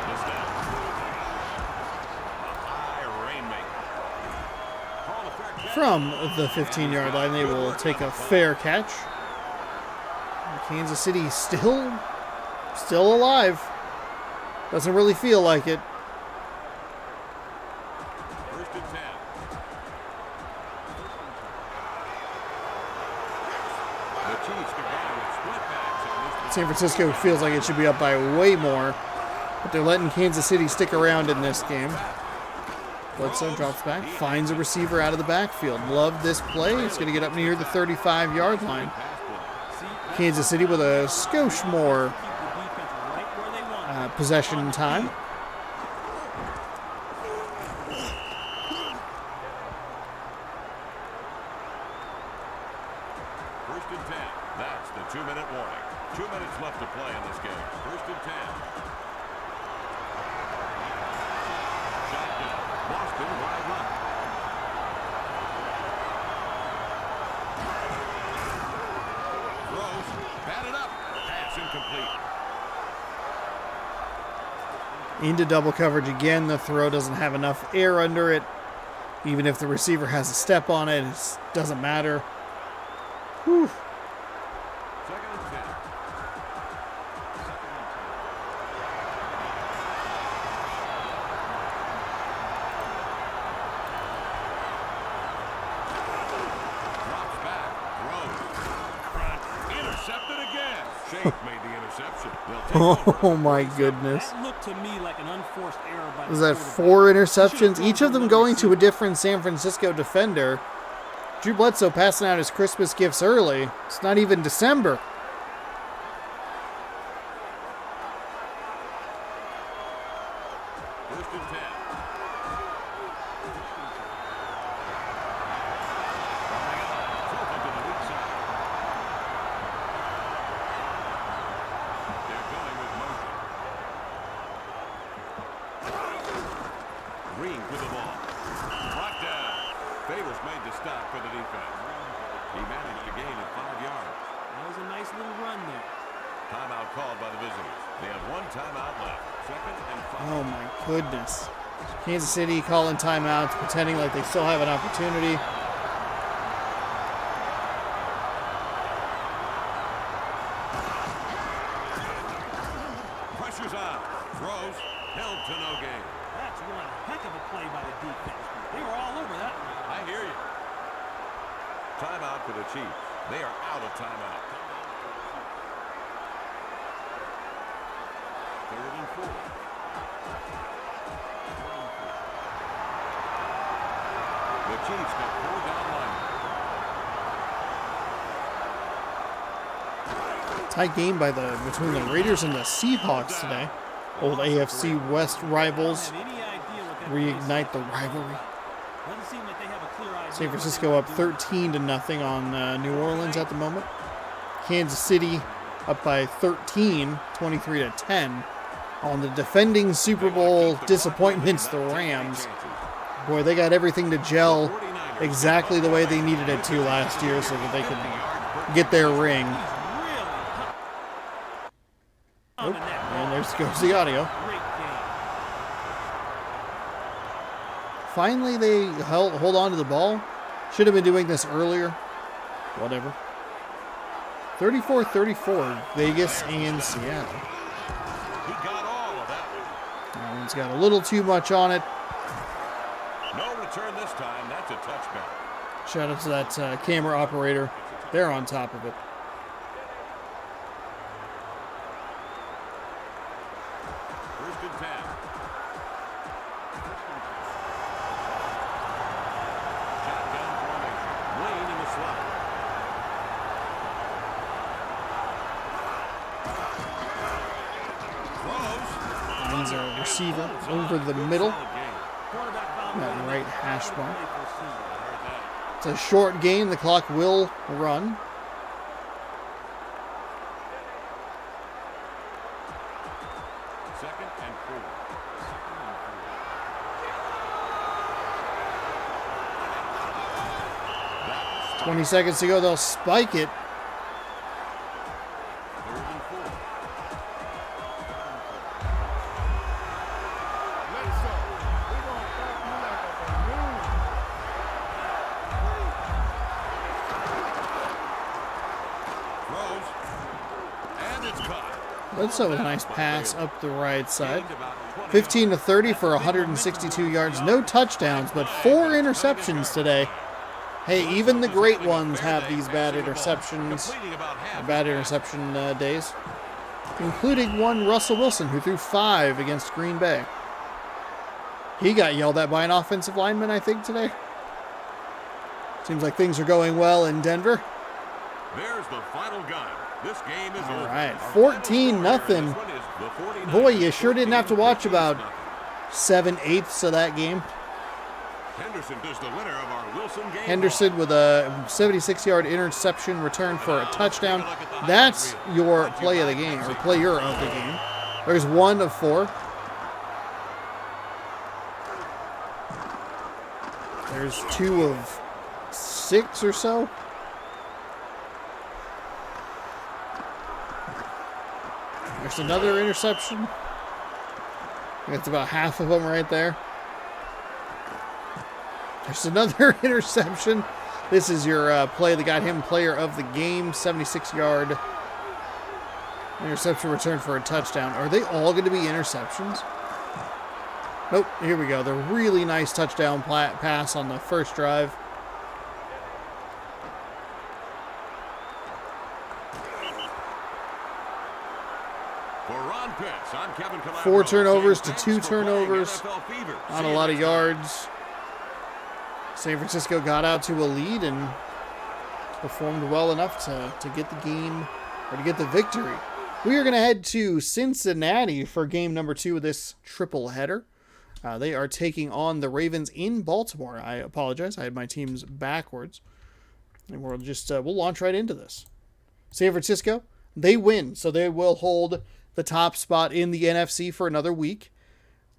The snap. A high rainmaker. Call a fair catch. From the 15-yard line, they will take a fair catch. Kansas City still alive. Doesn't really feel like it. 1st and 10. The Chiefs combine with split backs on this. San Francisco feels like it should be up by way more, but they're letting Kansas City stick around in this game. Bledsoe drops back, finds a receiver out of the backfield. Love this play. It's going to get up near the 35-yard line. Kansas City with a skosh more possession time. First and 10. That's the 2-minute warning. 2 minutes left to play in this game. 1st and 10. Shotgun. Boston wide left. Throws. Batted up. Pass incomplete. Into double coverage again. The throw doesn't have enough air under it. Even if the receiver has a step on it, it doesn't matter. Whew. 2nd and 10. Drops back. Throws. Intercepted again. Shake made the interception. They'll take over. Oh my goodness. That looked to me like an unforced error by Was the that quarterback. 4 interceptions? Each of them going to a different San Francisco defender. Drew Bledsoe passing out his Christmas gifts early. It's not even December. First and 10. Tilted to the weak side. They're going with motion. Green with the ball. Brought down. Favors made the stop for the defense. He managed to gain it 5 yards. That was a nice little run there. Timeout called by the visitors. They have 1 timeout left. 2nd and 5. Oh my goodness. Kansas City calling timeouts, pretending like they still have an opportunity. Pressure's on. Throws. Held to no gain. That's one heck of a play by the defense. They were all over that one. I hear you. Timeout for the Chiefs. They are out of timeout. 3rd and 4. The Chiefs got 4 down linemen. Tight game between the Raiders and the Seahawks today. Old AFC West rivals Have any idea what that reignite the rivalry. doesn't seem like they have a clear idea. San Francisco up 13-0 on New Orleans at the moment. Kansas City up by 13, 23-10 on the defending Super Bowl disappointments, the Rams. Boy, they got everything to gel exactly the way they needed it to last year so that they could get their ring. Oh, and there goes the audio. Great game. Finally, they hold on to the ball. Should have been doing this earlier. Whatever. 34-34, Vegas and Seattle. He got all of that one. That one's got a little too much on it. No return this time. That's a touchback. Shout out to that camera operator. They're on top of it. First and 10. Shotgun formation. Lane in the slot. Throws. Finds a receiver over the middle. Solid game. Quarterback found That one. right hash mark. Play for a season. Heard that. It's a short game. The clock will run. Second and 4. 20 seconds to go. They'll spike it. 3rd and 4. Throws. And it's caught. Bledsoe with a nice pass up the right side. Gained about 15-30 for 162 yards. No touchdowns, but 4 interceptions today. Hey, even the great ones have these bad interceptions, completing about half. bad interception days, including one Russell Wilson who threw 5 against Green Bay. He got yelled at by an offensive lineman, I think, today. Seems like things are going well in Denver. There's the final gun. This game is All over. right, Our 14-0. final score here in this one is the 49ers Boy, you sure didn't have to watch 14-0. about 7/8 of that game. Henderson is the winner of our Wilson game. Henderson with a 76-yard interception return for a touchdown. That's your play of the game, or player of the game. There's 1 of 4. There's 2 of 6 or so. There's another interception. That's about half of them right there. There's another interception. This is your play that got him player of the game. 76-yard interception return for a touchdown. Are they all going to be interceptions? Nope. Here we go. The really nice touchdown pass on the first drive. For Ron Pitts, I'm Kevin Calabro. 4 turnovers to Thanks 2 for playing turnovers. NFL Fever. Not See a you lot of next time. yards. San Francisco got out to a lead and performed well enough to get the game, or to get the victory. We are going to head to Cincinnati for game number 2 of this triple header. They are taking on the Ravens in Baltimore. I apologize. I had my teams backwards. And we'll launch right into this. San Francisco, they win, so they will hold the top spot in the NFC for another week.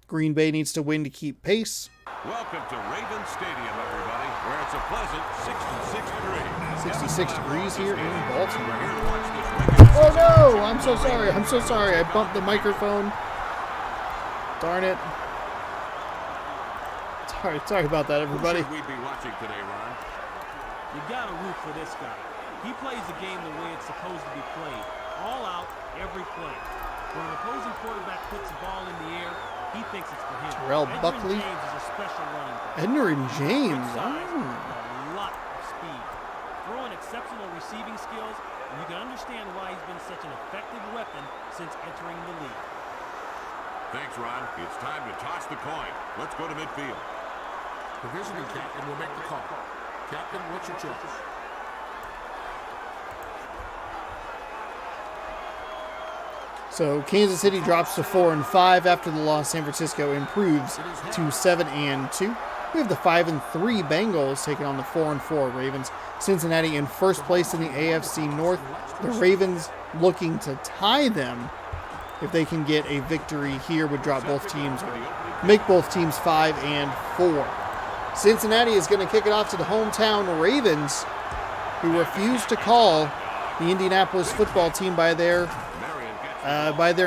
Green Bay needs to win to keep pace. Welcome to Raven Stadium, everybody, where it's a pleasant 66 degrees. 66 degrees here in We're Baltimore. here to watch this regular Oh season. no! I'm so sorry. I'm so sorry. I bumped the microphone. Darn it. Sorry about that, everybody. Who should we be watching today, Ron? You gotta root for this guy. He plays the game the way it's supposed to be played. All out, every play. When an opposing quarterback puts the ball in the air, He thinks it's for him. Terrell Edgerrin Buckley. James is a special running back. Edgerrin James. Big size, Oh. a lot of speed. Throwing exceptional receiving skills, and you can understand why he's been such an effective weapon since entering the league. Thanks, Ron. It's time to toss the coin. Let's go to midfield. The visiting captain will make the call. Captain, what's your choice? So Kansas City drops to 4-5 after the loss. San Francisco improves to 7-2. We have the 5-3 Bengals taking on the 4-4 Ravens. Cincinnati in first place in the AFC North. The Ravens looking to tie them. If they can get a victory here, would drop both teams, make both teams 5-4. Cincinnati is going to kick it off to the hometown Ravens, who refuse to call the Indianapolis football team by their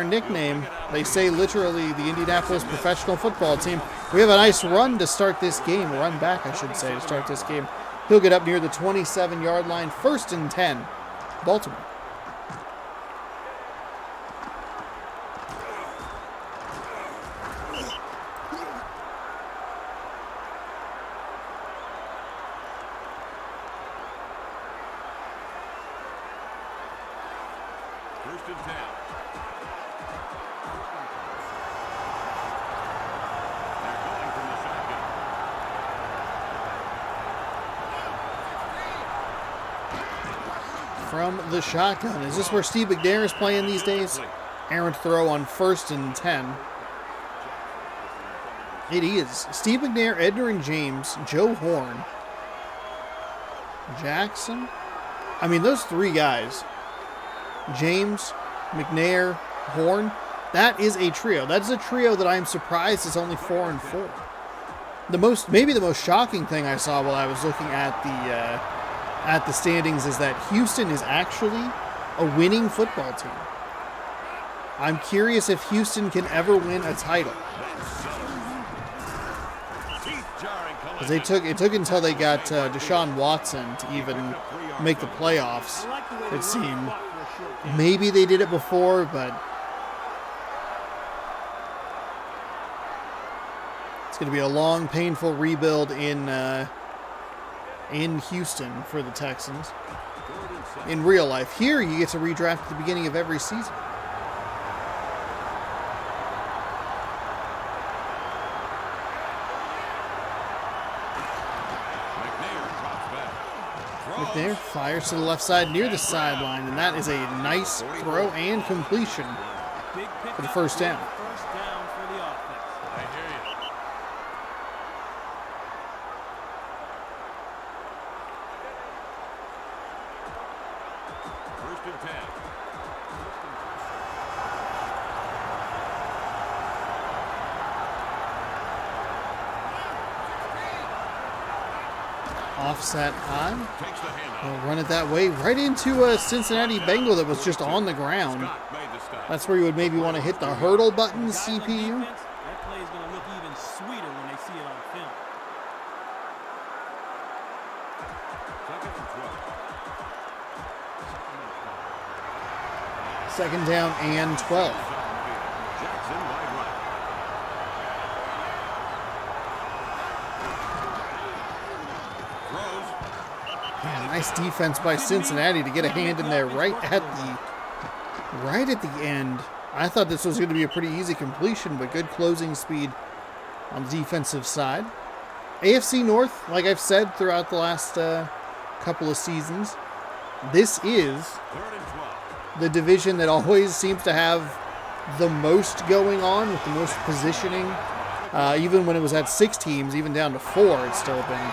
nickname. They say literally the Indianapolis professional football team. We have a nice run to start this game. Run back, I should say, to start this game. He'll get up near the 27-yard line. 1st and 10. Baltimore. First and 10. They're going from the shotgun. From the shotgun. Is this where Steve McNair is playing these days? Errant throw on 1st and 10. It is. Steve McNair, Edgerrin James, Joe Horn, Jackson. I mean, those three guys, James, McNair, Horn, that is a trio. That is a trio that I am surprised is only 4-4. Maybe the most shocking thing I saw while I was looking at the standings is that Houston is actually a winning football team. I'm curious if Houston can ever win a title. Because it took until they got Deshaun Watson to even make the playoffs, it seemed. Maybe they did it before, but it's going to be a long, painful rebuild in Houston for the Texans. In real life. Here, you get to redraft at the beginning of every season. McNair fires to the left side near the sideline, and that is a nice throw and completion for the first down. First down for the offense. I hear you. First and 10. Offset high. Takes the handoff. We'll run it that way right into a Cincinnati Bengal that was just on the ground. Scott made the stop. That's where you would maybe want to hit the hurdle button, Guys on CPU. defense, that play is going to look even sweeter when they see it on film. Second and 12. Second down and 12. Jackson wide right. Throws. Yeah, nice defense by Cincinnati to get a hand in there right at the end. I thought this was going to be a pretty easy completion, but good closing speed on the defensive side. AFC North, like I've said throughout the last couple of seasons, this is Third and 12. the division that always seems to have the most going on with the most positioning. Even when it was at 6 teams, even down to 4, it's still been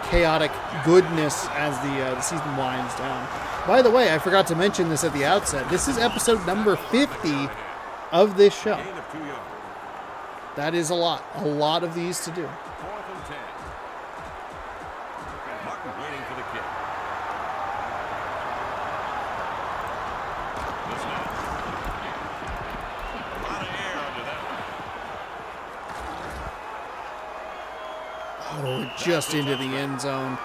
chaotic goodness as the season winds down. By the way, I forgot to mention this at the outset. This is episode number 50 of this show. Gain of 2 yards. That is a lot of these to do. 4th and 10. Martin waiting for the kick. The snap. A lot of air under that one. Oh, just into the end zone.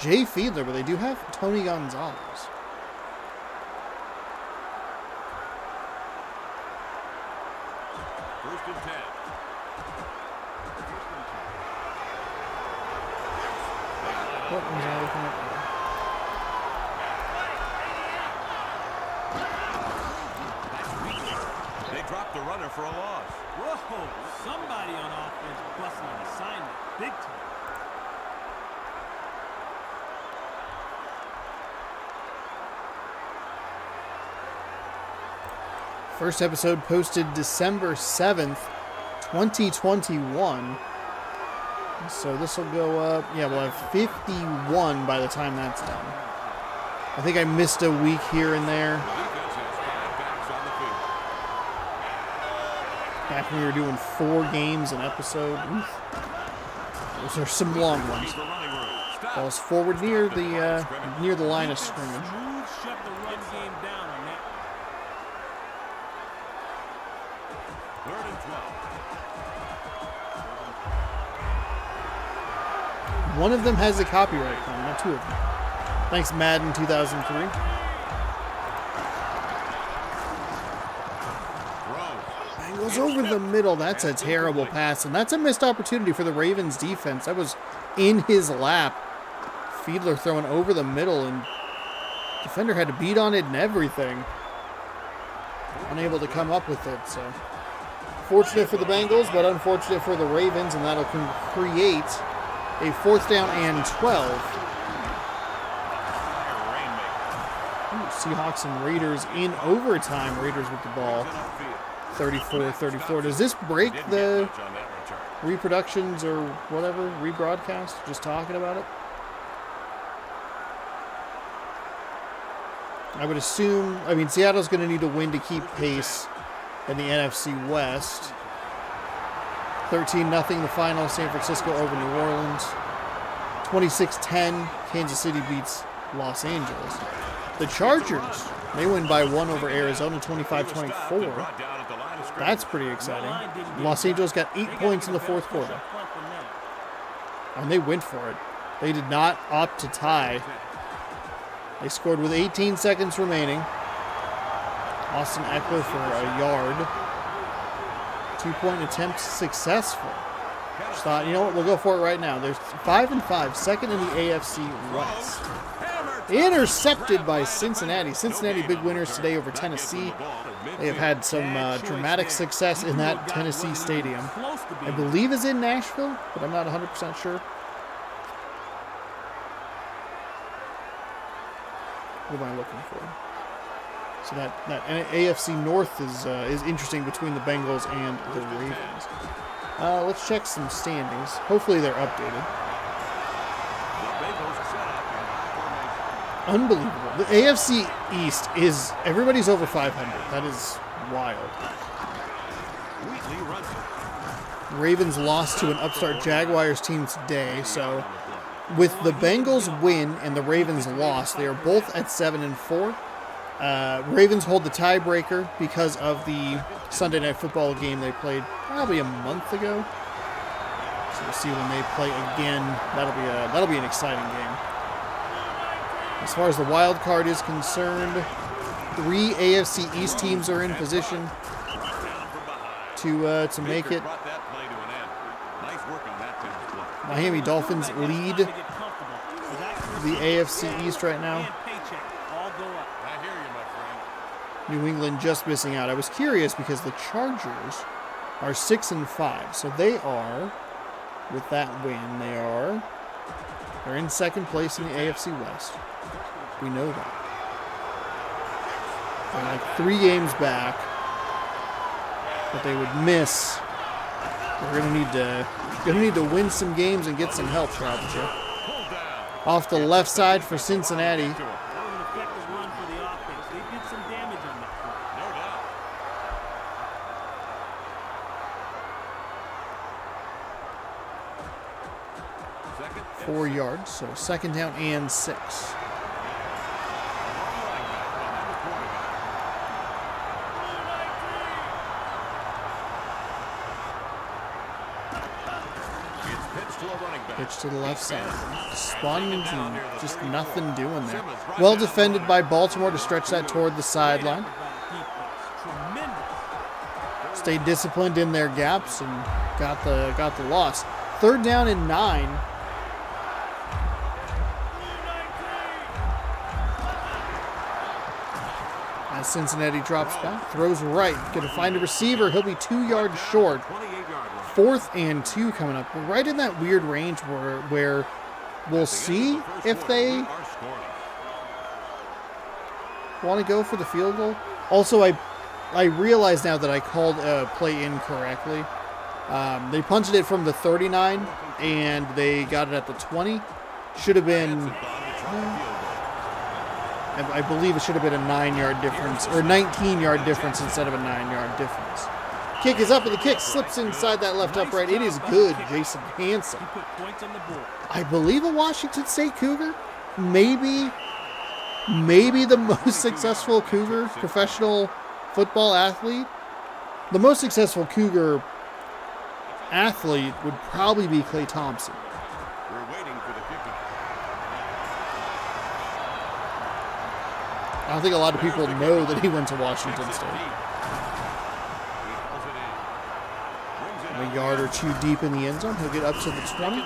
Jay Fiedler, but they do have Tony Gonzalez. First and 10. What was I looking at? They dropped the runner for a loss. Whoa, somebody on offense busting an assignment. Big time. First episode posted December 7th, 2021. So this will go up. Yeah, we'll have 51 by the time that's done. I think I missed a week here and there. The defense has 5 backs on the field. Back when we were doing 4 games an episode. Oof. Those are some long ones. For running room. Stop. Balls forward near the line of scrimmage. Smooth shut the run game down on that. 3rd and 12. One of them has a copyright claim, not 2 of them. Thanks, Madden 2003. Bengals over the middle. That's a terrible pass, and that's a missed opportunity for the Ravens defense. That was in his lap. Fiedler throwing over the middle, and defender had to beat on it and everything. Unable to come up with it, so fortunate for the Bengals, but unfortunate for the Ravens, and that'll create a 4th down and 12. Ooh, Seahawks and Raiders in overtime. Raiders with the ball. 34-34. Does this break the reproductions or whatever, rebroadcast? Just talking about it? I would assume, I mean, Seattle's going to need to win to keep pace in the NFC West. 13-0 the final, San Francisco over New Orleans. 26-10, Kansas City beats Los Angeles. The Chargers, they win by 1 over Arizona, 25-24. That's pretty exciting. Los Angeles got 8 points in the 4th quarter. And they went for it. They did not opt to tie. They scored with 18 seconds remaining. Austin Eckler for a yard. 2-point attempt successful. Just thought, you know what, we'll go for it right now. There's 5-5, second in the AFC West. Intercepted by Cincinnati. Cincinnati big winners today over Tennessee. They have had some dramatic success in that Tennessee stadium. I believe is in Nashville, but I'm not 100% sure. What am I looking for? So that AFC North is interesting between the Bengals and the Ravens. Let's check some standings. Hopefully they're updated. Unbelievable. The AFC East is, everybody's over 500. That is wild. Ravens lost to an upstart Jaguars team today, so with the Bengals win and the Ravens loss, they are both at 7-4. Ravens hold the tiebreaker because of the Sunday Night Football game they played probably a month ago. So we'll see when they play again. That'll be an exciting game. As far as the wild card is concerned, 3 AFC East teams are in position to make it. Miami Dolphins lead the AFC East right now. New England just missing out. I was curious because the Chargers are 6-5, so they are, with that win, they're in 2nd place in the AFC West. We know that. They're like 3 games back, but they would miss. They're gonna need to win some games and get some help, probably. Off the left side for Cincinnati. 4 yards, so 2nd down and 6. It's pitched to Pitch to the left side. Spun and just nothing doing there. Well defended by Baltimore to stretch that toward the sideline. Stayed disciplined in their gaps and got the loss. 3rd down and 9. As Cincinnati drops back, throws right, gonna find a receiver. He'll be 2 yards short. 4th and 2 coming up. We're right in that weird range where we'll see if they want to go for the field goal. Also, I realize now that I called a play incorrectly. They punted it from the 39 and they got it at the 20. Should have been, I believe it should have been a 9-yard difference, or 19-yard difference instead of a 9-yard difference. Kick is up, and the kick slips inside that left upright. It is good, Jason Hanson. I believe a Washington State Cougar, maybe the most successful Cougar professional football athlete. The most successful Cougar athlete would probably be Klay Thompson. We're waiting for the kickoff. I don't think a lot of people know that he went to Washington State. A yard or two deep in the end zone. He'll get up to the 20.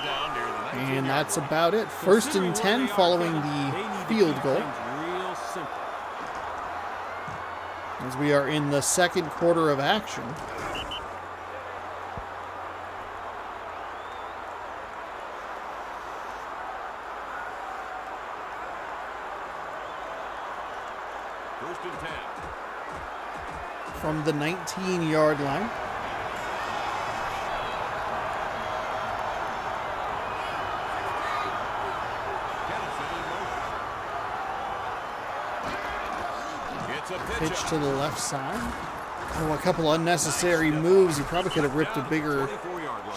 And that's about it. 1st and 10 following the field goal. As we are in the 2nd quarter of action. From the 19-yard line. Pitch to the left side. Oh, a couple unnecessary moves. He probably could have ripped a bigger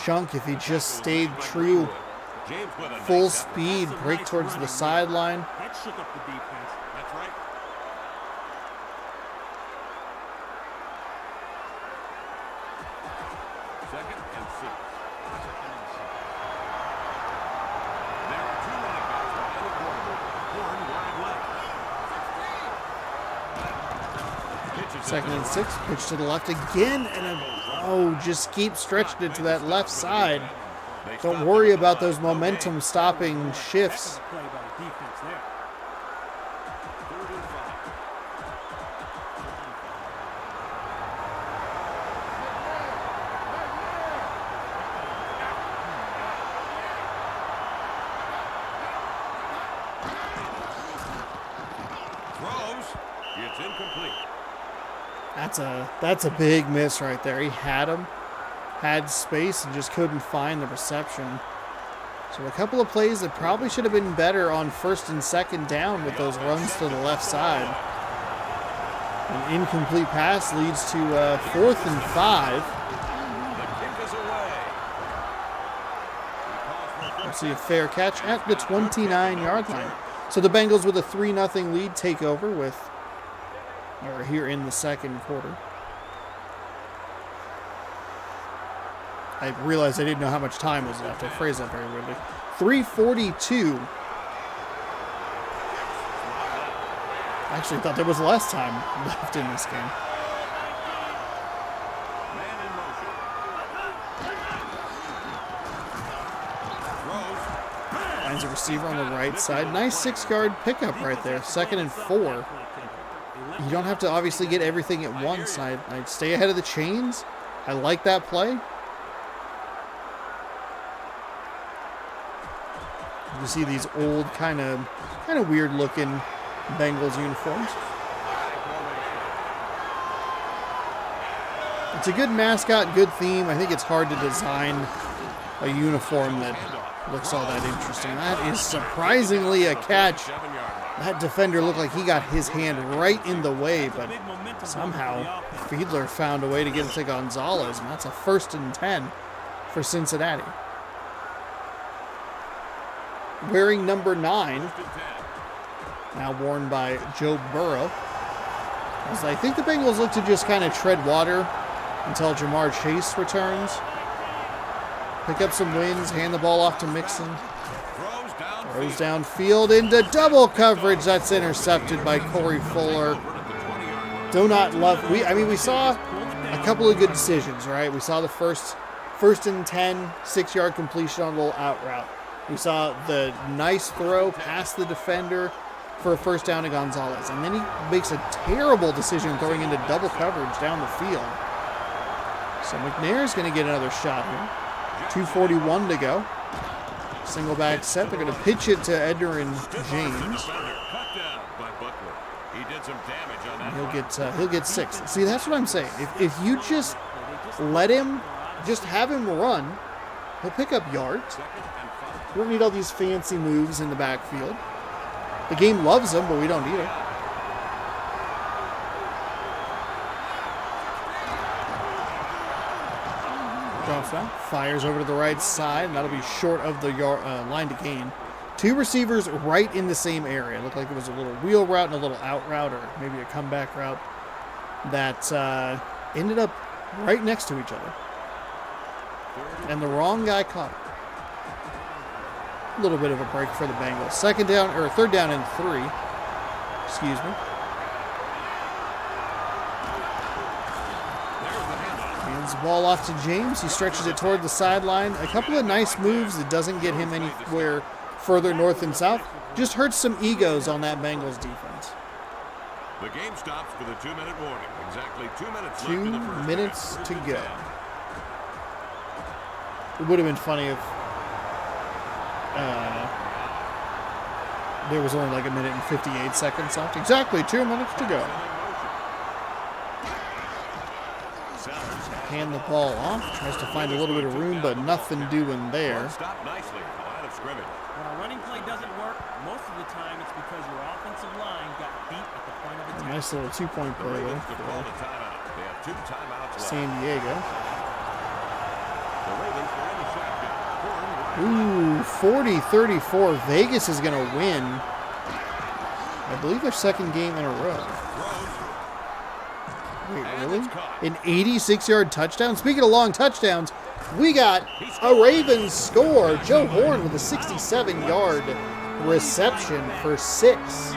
chunk if he just stayed true. Full speed, break towards the sideline. That shook up the defense. That's right. Second and 6. There are 2 running backs behind the quarterback. One wide left. 2nd and 6. Pitch to the left again. And just keep stretching it to that left side. Don't worry about those momentum stopping shifts. Play by the defense there. 3rd and 5. Throws. It's incomplete. That's a big miss right there. He had him, had space, and just couldn't find the reception. So a couple of plays that probably should have been better on 1st and 2nd down with those runs to the left side. An incomplete pass leads to 4th and 5. The kick is away. We'll see a fair catch at the 29-yard line. So the Bengals with a 3-0 lead take over here in the 2nd quarter. I realized I didn't know how much time was left. I phrased that very weirdly. 3:42. I actually thought there was less time left in this game. Man in motion. Throws. Finds a receiver on the right side. Nice 6-yard pickup right there. 2nd and 4. You don't have to obviously get everything at once. I'd stay ahead of the chains. I like that play. You see these old kind of weird looking Bengals uniforms. It's a good mascot, good theme. I think it's hard to design a uniform that looks all that interesting. That is surprisingly a catch. That defender looked like he got his hand right in the way, but somehow Fiedler found a way to get it to Gonzalez, and that's a 1st and 10 for Cincinnati. Wearing number 9, now worn by Joe Burrow. As I think the Bengals look to just kind of tread water until Jamar Chase returns. pick up some wins, hand the ball off to Mixon. Throws Throws downfield into double coverage. That's intercepted by Corey Fuller. Do not love. We saw a couple of good decisions, right? We saw the first and 10, 6-yard completion on a little out route. We saw the nice throw past the defender for a first down to Gonzalez. And then he makes a terrible decision throwing into double coverage down the field. So McNair's going to get another shot here. 2:41 to go. Single back set. They're going to pitch it to Edner and James. He'll get 6. See, that's what I'm saying. If you just let him, just have him run, he'll pick up yards. We don't need all these fancy moves in the backfield. The game loves him, but we don't need it. Drops back, fires over to the right side, and that'll be short of the line to gain. 2 receivers right in the same area. It looked like it was a little wheel route and a little out route, or maybe a comeback route that ended up right next to each other. And the wrong guy caught it. A little bit of a break for the Bengals. Third down and 3. Excuse me. Hands the ball off to James. He stretches it toward the sideline. A couple of nice moves. It doesn't get him anywhere further north and south. Just hurts some egos on that Bengals defense. The game stops for the 2-minute warning. Exactly 2 minutes left 2 in the first minutes half. to go. It would have been funny if there was only like 1 minute and 58 seconds left. Exactly 2 minutes to go. Hand the ball off. Tries to find a little bit of room, but nothing doing there. Stop nicely at the line of scrimmage. When a running play doesn't work, most of the time it's because your offensive line got beat at the point of attack. Nice little 2-point play there To call the timeout. They have 2 timeouts left. San Diego. The Ravens are in the shotgun. Ooh, 40-34. Vegas is going to win. I believe their second game in a row. Wait, really? An 86-yard touchdown? Speaking of long touchdowns, we got a Ravens score. Joe Horn with a 67-yard reception for 6.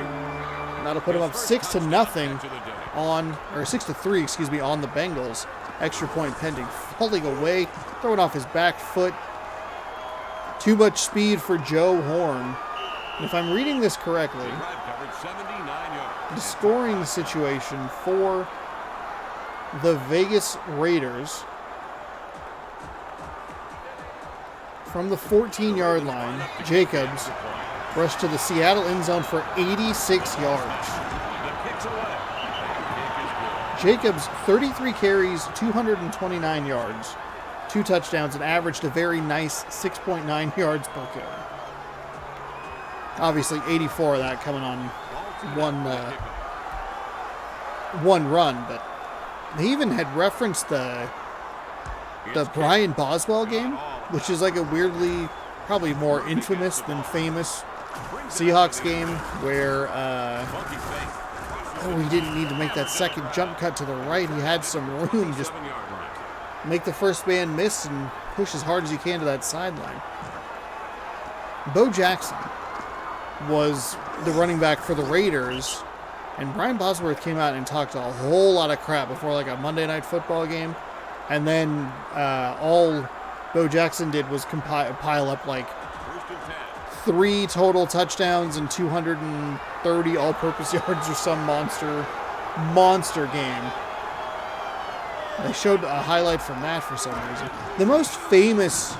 That'll put him up 6-0 on, or 6-3, excuse me, on the Bengals. Extra point pending. Falling away, throwing off his back foot. Too much speed for Joe Horn. And if I'm reading this correctly, the scoring situation for the Vegas Raiders from the 14-yard line, Jacobs rushed to the Seattle end zone for 86 yards. Jacobs, 33 carries, 229 yards, 2 touchdowns, and averaged a very nice 6.9 yards per carry. Obviously, 84 of that coming on one run, but they even had referenced the Brian Boswell game, which is like a weirdly, probably more infamous than famous Seahawks game where he didn't need to make that second jump cut to the right. He had some room, just make the first man miss and push as hard as you can to that sideline. Bo Jackson was the running back for the Raiders, and Brian Bosworth came out and talked a whole lot of crap before like a Monday Night Football game, and then all Bo Jackson did was pile up like 3 total touchdowns and 230 all-purpose yards or some monster game. They showed a highlight from that for some reason. The most famous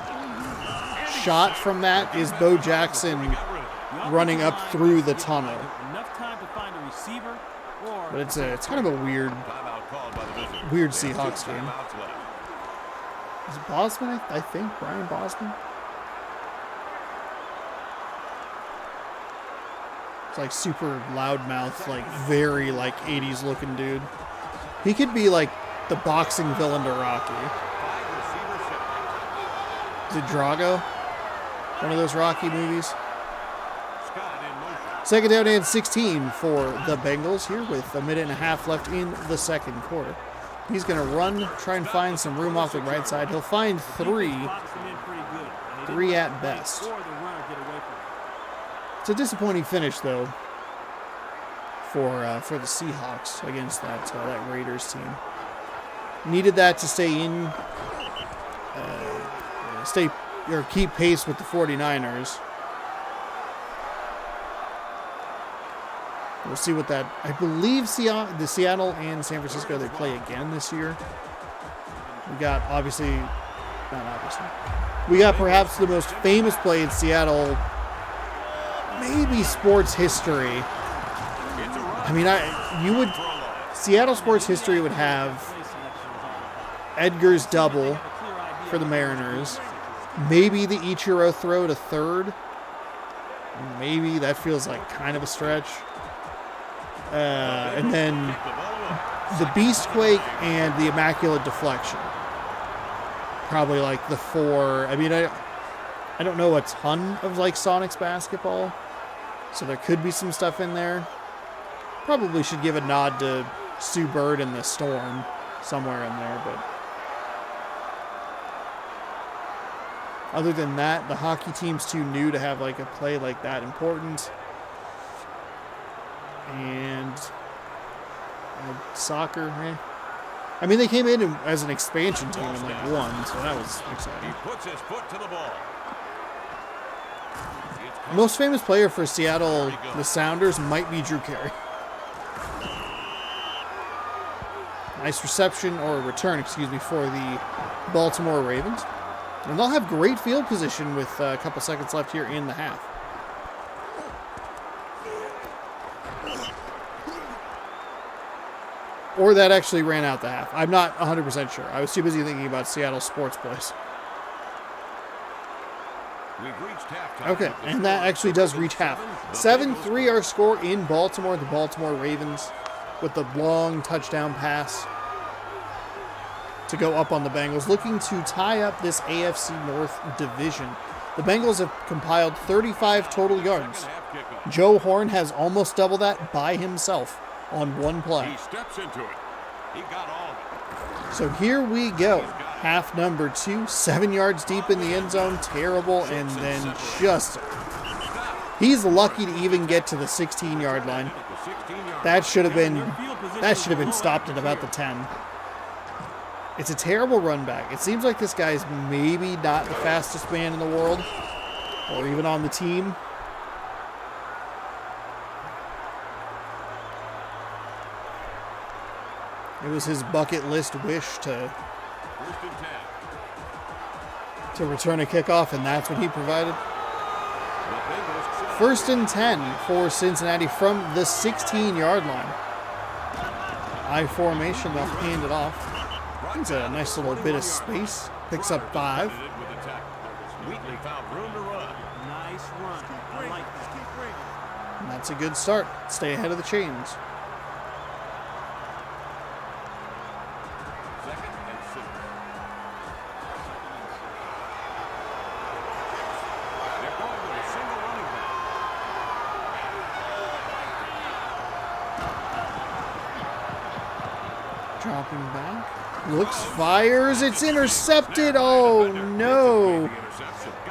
shot from that is Bo Jackson running up through the tunnel. But it's kind of a weird Seahawks game. Is it Bosman? I think Brian Bosman. It's like super loudmouth, like very like 80s looking dude. He could be like the boxing villain to Rocky. Is it Drago? One of those Rocky movies. Second down and 16 for the Bengals here with 1.5 minutes left in the second quarter. He's going to run, try and find some room off the right side. He'll find 3 3 at best. Or the runner get away from it. It's a disappointing finish, though, for the Seahawks against that Raiders team. Needed that to stay in, keep pace with the 49ers. We'll see what that. I believe the Seattle and San Francisco, they play again this year. We got we got perhaps the most famous play in Seattle, maybe sports history. I mean, Seattle sports history would have Edgar's double for the Mariners, maybe the Ichiro throw to third. Maybe that feels like kind of a stretch. And then the Beastquake and the Immaculate Deflection. Probably like the 4. I mean, I don't know a ton of like Sonics basketball, so there could be some stuff in there. Probably should give a nod to Sue Bird and the Storm somewhere in there, but other than that, the hockey team's too new to have like a play like that important. And soccer, I mean, they came in as an expansion team and like won, so that was exciting. He puts his foot to the ball. Most famous player for Seattle, the Sounders, might be Drew Carey. Nice reception, or return, excuse me, for the Baltimore Ravens. And they'll have great field position with a couple seconds left here in the half. Or that actually ran out the half. I'm not 100% sure. I was too busy thinking about Seattle sports plays. Okay, and that actually does reach half. 7-3 our score in Baltimore. The Baltimore Ravens with the long touchdown pass to go up on the Bengals, looking to tie up this AFC North division. The Bengals have compiled 35 total yards. Joe Horn has almost double that by himself on one play. He steps into it. He got all of it. So here we go. Half number 2, 7 yards deep in the end zone. Terrible, and then just... He's lucky to even get to the 16-yard line. That should have been stopped at about the 10. It's a terrible run back. It seems like this guy's maybe not the fastest man in the world, or even on the team. It was his bucket list wish to return a kickoff, and that's what he provided. 1st and 10 for Cincinnati from the 16-yard line. I formation, they'll hand it off. It's a nice little bit of space. Picks up 5. Nice run. I like that. And that's a good start. Stay ahead of the chains. Dropping back. Looks, fires. It's intercepted. Oh, no.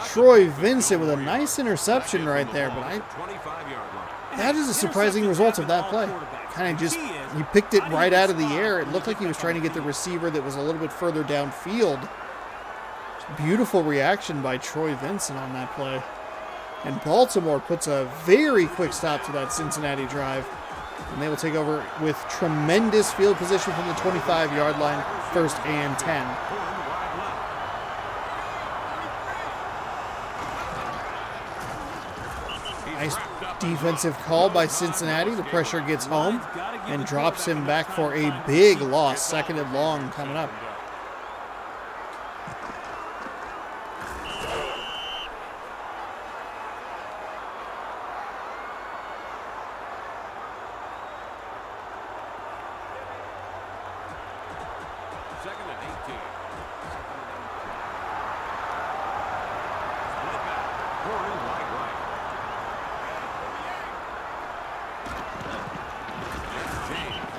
Troy Vincent with a nice interception right there. But that is a surprising result of that play. Kind of just, he picked it right out of the air. It looked like he was trying to get the receiver that was a little bit further downfield. Beautiful reaction by Troy Vincent on that play. And Baltimore puts a very quick stop to that Cincinnati drive. And they will take over with tremendous field position from the 25-yard line, 1st and 10. Nice defensive call by Cincinnati. The pressure gets home and drops him back for a big loss. 2nd and long coming up.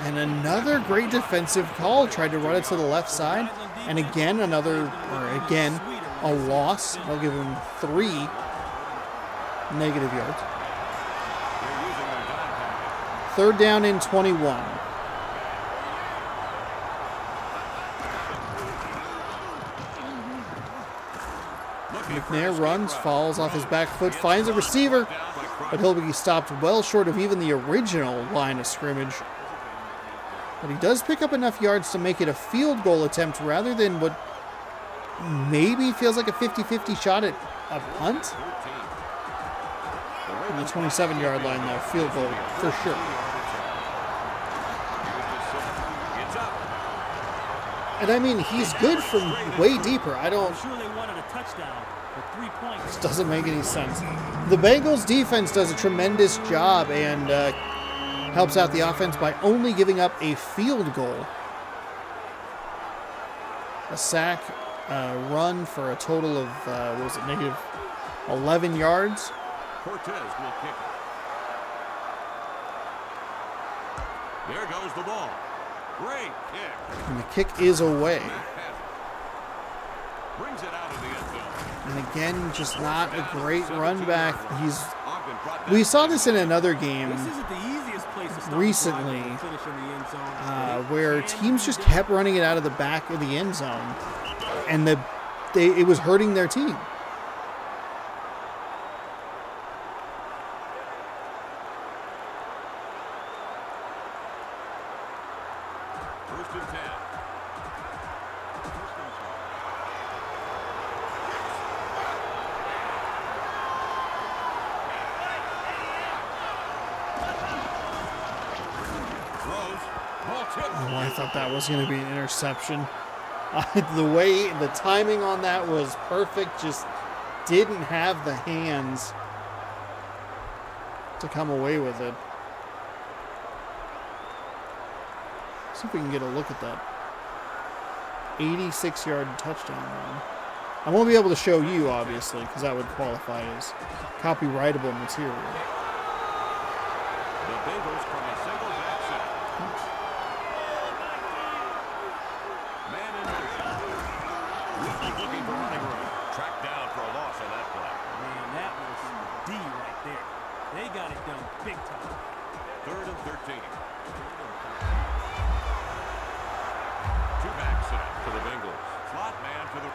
And another great defensive call. Tried to run it to the left side. And again, a loss. They'll give him 3 negative yards. They're using their dime package. 3rd down and 21. McNair runs, falls off his back foot, finds a receiver, but he'll be stopped well short of even the original line of scrimmage. But he does pick up enough yards to make it a field goal attempt rather than what maybe feels like a 50-50 shot at a punt. On the 27-yard line, though, field goal for sure. And I mean, he's good from way deeper. I don't... I'm sure they wanted a touchdown for 3 points. This doesn't make any sense. The Bengals defense does a tremendous job and helps out the offense by only giving up a field goal. A sack, run for a total of, what was it, negative 11 yards. Cortez will kick it. There goes the ball. Great kick. And the kick is away. Brings it out of the end zone. And again, just not a great run back. We saw this in another game This isn't the easiest place to start recently, and finish in the end zone. where teams just kept running it out of the back of the end zone, and it was hurting their team. First and 10. Throws. Ball tipped. Oh, I thought that was going to be an interception. The timing on that was perfect. Just didn't have the hands to come away with it. See if we can get a look at that 86-yard touchdown run. I won't be able to show you, obviously, because that would qualify as copyrightable material. The Bengals from a single back set. Man in motion. Looking for running room. Tracked down for a loss on that play. Man, that was D right there. They got it done big time. 3rd and 13. Two back set for the Bengals. Slot man for the...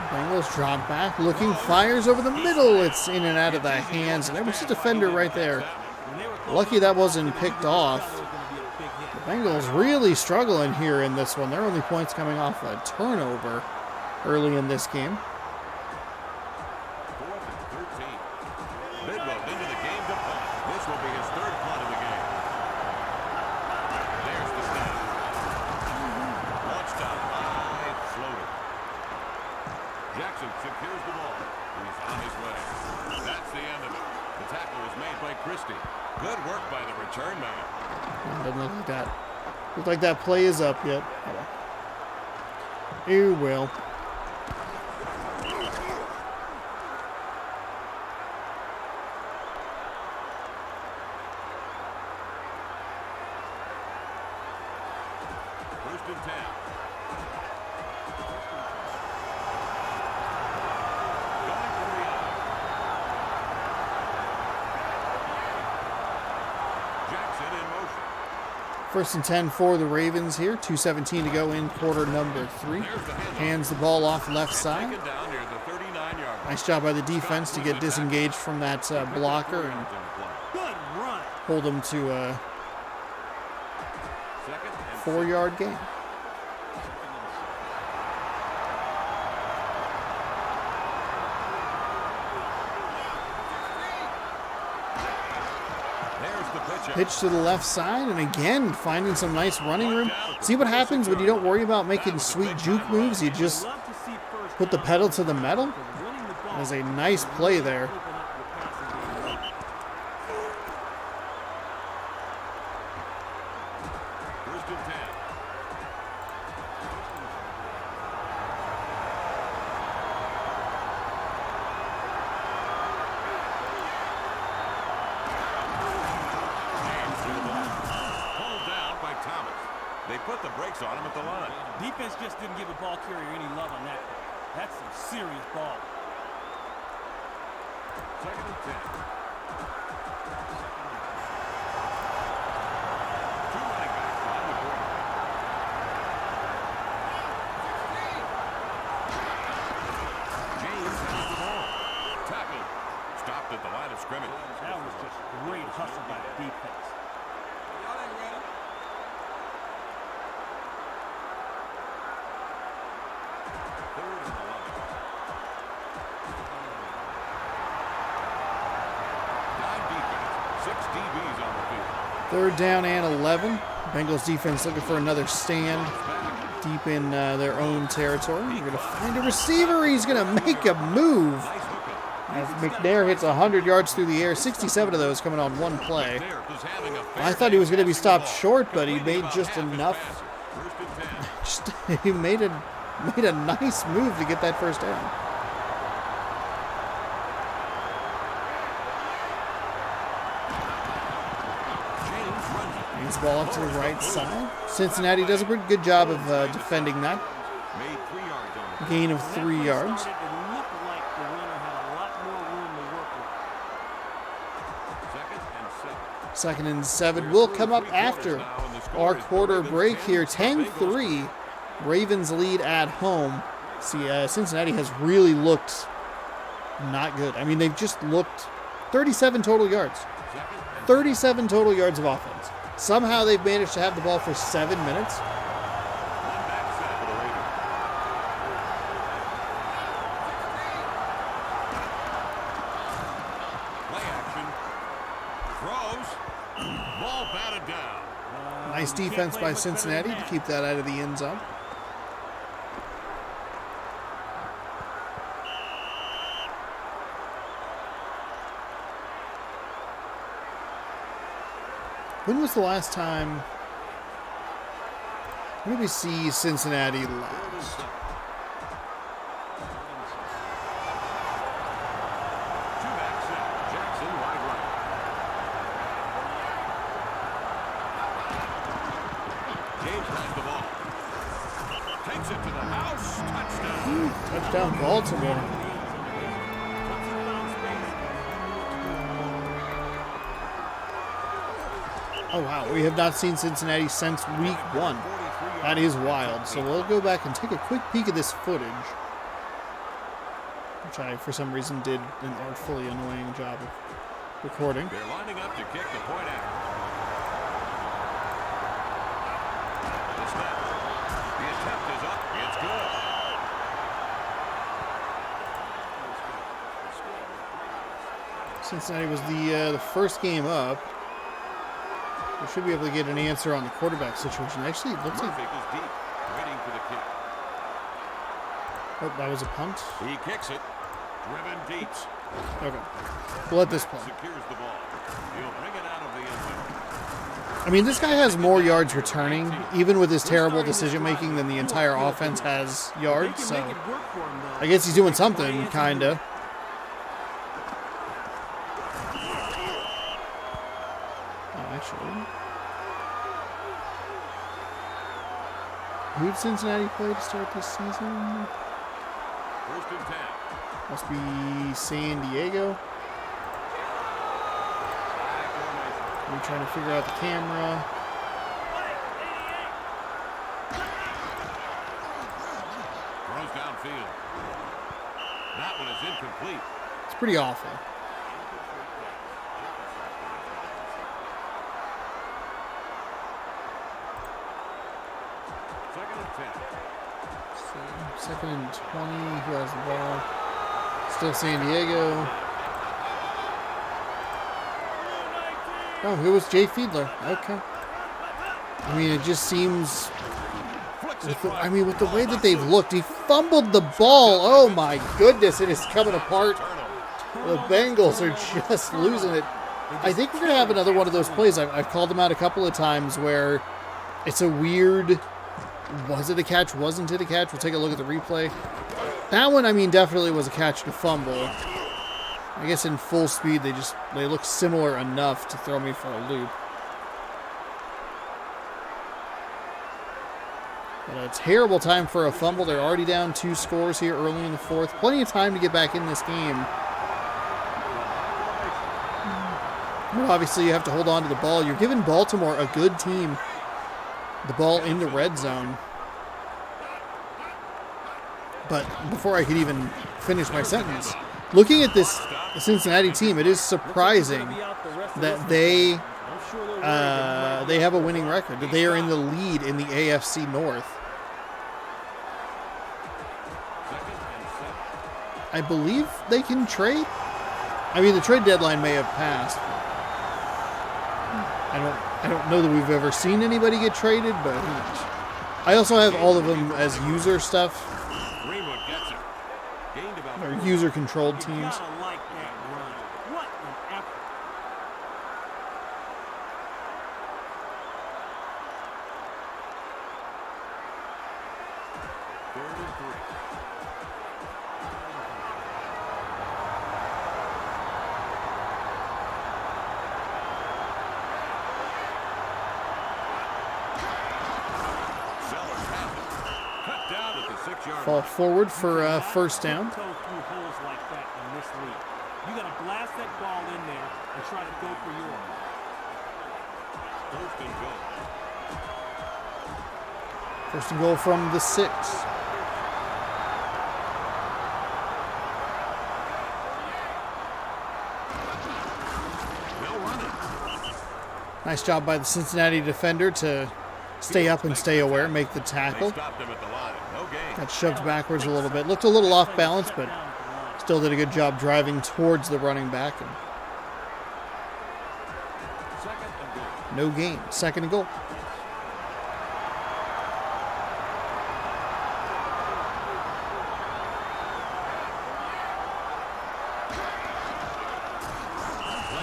Bengals drop back, looking, fires over the middle. It's in and out of the hands, and there was a defender right there. Lucky that wasn't picked off. The Bengals really struggling here in this one. Their only points coming off a turnover early in this game. 4th and 13. Bidwell into the game to punt. This will be his 3rd punt of the game. There's the snap. Launched out high, floater. Jackson secures the ball. He's on his way. That's the end of it. The tackle was made by Christie. Good work by the return man. Doesn't look like that. Look like that play is up yet. You will. First and 10. Going for the end. Jackson in motion. 1st and 10 for the Ravens here. 2:17 to go in quarter number 3. Hands the ball off left side. Taken down near the 39-yard line. Nice job by the defense to get disengaged from that blocker and Good run. hold him to a 2nd and 4-yard gain. There's the pitch. Pitch to the left side, and again, finding some nice running room. See what happens when you don't worry about making sweet juke moves. You just Love to see first put the pedal to the metal. winning the ball. That was a nice play there. Open up your passing game. First and 10. James with the ball. Pulled down by Thomas. They put the brakes on him at the line. Defense just didn't give a ball carrier any love on that play. That's some serious ball. Second and 10. Two running backs behind the quarterback. James has the ball. Tackled. Stopped at the line of scrimmage. That was just great hustle by the defense. Third and 11. Nine defense, 6 DBs on the field. Third down and 11. Bengals defense looking for another stand deep in their own territory. They're going to find a receiver. He's going to make a move. Nice hookup. As McNair hits 100 yards through the air, 67 of those coming on one play. McNair was having a fair I thought he was going to be day stopped passing the short, ball. but he Completed made about just half his enough. passes. First and 10. He made a nice move to get that first down. James runs it. Brings the ball up to the right side. Cincinnati does a pretty good job of defending that. Made 3 yards on it. Gain of When that 3 play yards. started, it looked like the runner had a lot more room to work with. Second and 7. Second and 7 will come up after our quarter break here. 10-3. Ravens lead at home. See, Cincinnati has really looked not good. I mean, they've just looked 37 total yards. 37 total yards of offense. Somehow they've managed to have the ball for 7 minutes. One back set for the Ravens. Play action. Throws. Ball batted down. Nice defense by Cincinnati to keep that out of the end zone. When was the last time? When did we see Cincinnati last? Two back set. Jackson wide right. James has the ball. Takes it to the house. Touchdown. Touchdown Baltimore. Oh wow, we have not seen Cincinnati since week 1. That is wild. So we'll go back and take a quick peek at this footage, which I, for some reason, did an artfully annoying job of recording. They're lining up to kick the point after. The snap. The attempt is up. It's good. Cincinnati was the first game up. We should be able to get an answer on the quarterback situation. Actually, it looks like Murphy is deep, waiting for the kick. oh, that was a punt. He kicks it. Driven deep. Okay, we'll let this play. Secures the ball. He'll bring it out of the end zone. I mean, this guy has more yards returning, even with his terrible decision making, than the entire offense has yards. So I guess he's doing something, kinda. Oh, actually, who did Cincinnati play to start this season? First and 10. Must be San Diego. I'm trying to figure out the camera. Throws downfield. That one is incomplete. It's pretty awful. Second and 10. So, second and 20. Who has the ball? Still San Diego. Oh, who was Jay Fiedler? Okay. I mean, it just seems. With the way that they've looked, he fumbled the ball. Oh my goodness, it is coming apart. The Bengals are just losing it. I think we're going to have another one of those plays. I've called them out a couple of times where it's a weird, was it a catch, wasn't it a catch? We'll take a look at the replay. That one, I mean, definitely was a catch and a fumble. I guess in full speed, they look similar enough to throw me for a loop. But a terrible time for a fumble. They're already down 2 scores here early in the fourth. Plenty of time to get back in this game. But obviously, you have to hold on to the ball. You're giving Baltimore, a good team, the ball in the red zone. But before I could even finish my sentence, looking at this Cincinnati team, it is surprising that they have a winning record, that they are in the lead in the AFC North. I believe they can trade. I mean, the trade deadline may have passed. I don't know that we've ever seen anybody get traded, but who knows. I also have all of them as user stuff, or user-controlled teams. Fall forward for first down. You got to blast that ball in there and try to go for yours. First and goal from the 6. Nice job by the Cincinnati defender to stay up and stay aware, make the tackle. Got shoved backwards a little bit. Looked a little off balance, but still did a good job driving towards the running back. And no gain. Second and goal.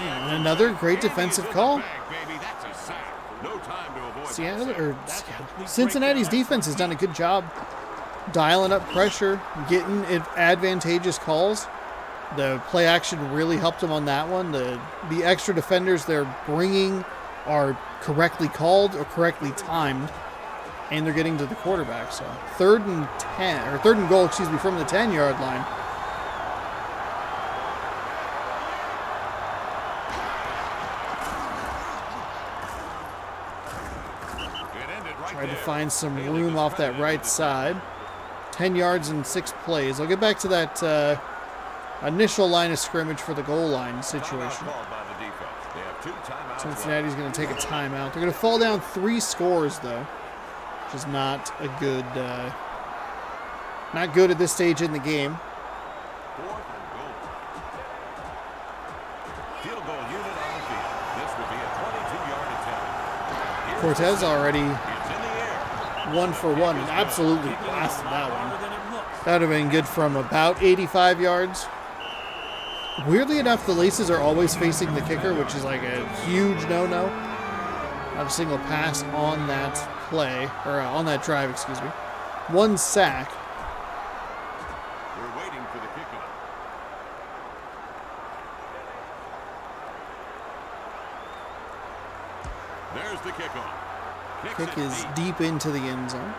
And another great defensive call. Cincinnati's defense has done a good job dialing up pressure, getting advantageous calls. The play action really helped them on that one. The extra defenders they're bringing are correctly called or correctly timed, and they're getting to the quarterback. So third and goal, from the 10-yard line. Tried to find some room off that right side. 10 yards and 6 plays. I'll get back to that initial line of scrimmage for the goal line situation. Cincinnati's going to take a timeout. They're going to fall down 3 scores, though, which is not a good, not good at this stage in the game. Cortez already 1 for 1 and absolutely blasted that one. That would have been good from about 85 yards. Weirdly enough, the Laces are always facing the kicker, which is like a huge no-no. Not a single pass on that play, or on that drive, excuse me. 1 sack. We're waiting for the kickoff. There's the kickoff. Kick is deep into the end zone.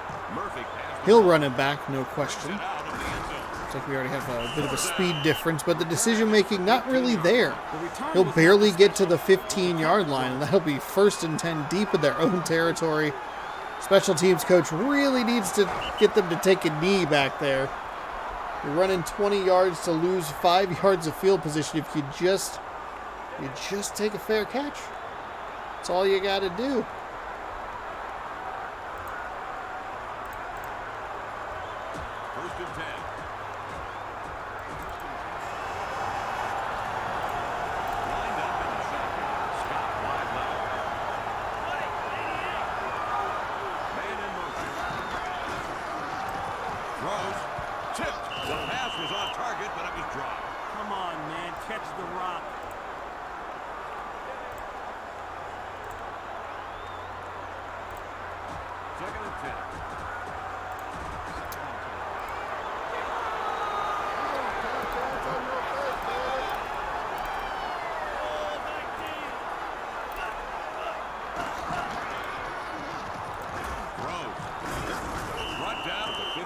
He'll run it back, no question. Looks like we already have a bit of a speed difference, but the decision-making not really there. He'll barely get to the 15-yard line, and that'll be 1st and 10 deep in their own territory. Special teams coach really needs to get them to take a knee back there. You're running 20 yards to lose 5 yards of field position if you just take a fair catch. That's all you got to do.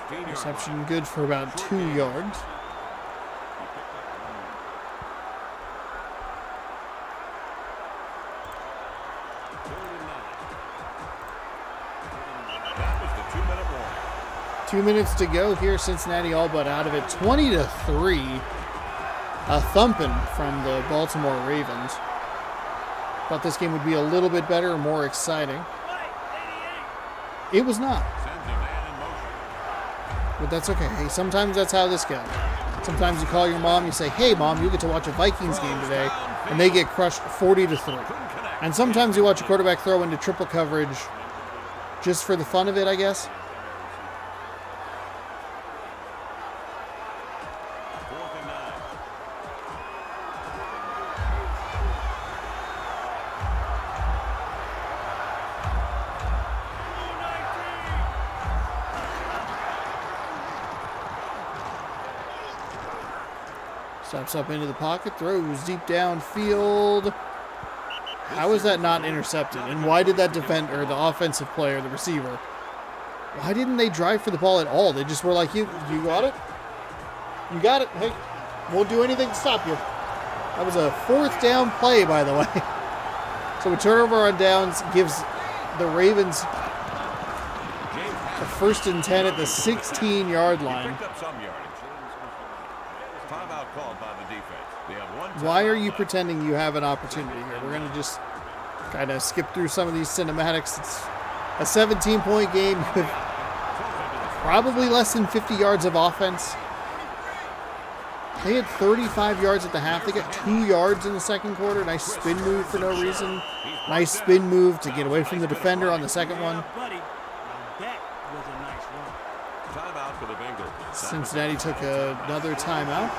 16-yard Reception good for about 2 yards. That was the 2-minute warning. 2 minutes to go here. Cincinnati all but out of it. 20-3. A thumping from the Baltimore Ravens. Thought this game would be a little bit better, more exciting. It was not. Sends a man in motion. But that's okay. Hey, sometimes that's how this goes. Sometimes you call your mom, you say, hey mom, you get to watch a Vikings game today, and they get crushed 40-3. And sometimes you watch a quarterback throw into triple coverage just for the fun of it, I guess. 4th and 9. Steps up into the pocket, throws deep downfield. How is that not intercepted? And why did that defend or the offensive player, the receiver, why didn't they drive for the ball at all? They just were like, you got it? You got it. Hey, won't do anything to stop you. That was a 4th down play, by the way. So a turnover on downs gives the Ravens a 1st and 10 at the 16-yard line. Picked up some yardage. Timeout called by the defense. They have one. Why are you pretending you have an opportunity here? We're going to just kind of skip through some of these cinematics. It's a 17-point game with probably less than 50 yards of offense. They had 35 yards at the half. They got 2 yards in the second quarter. Nice spin move for no reason. Nice spin move to get away from the defender on the second one. Buddy, that was a nice run. Timeout for the Bengals. Cincinnati took another timeout.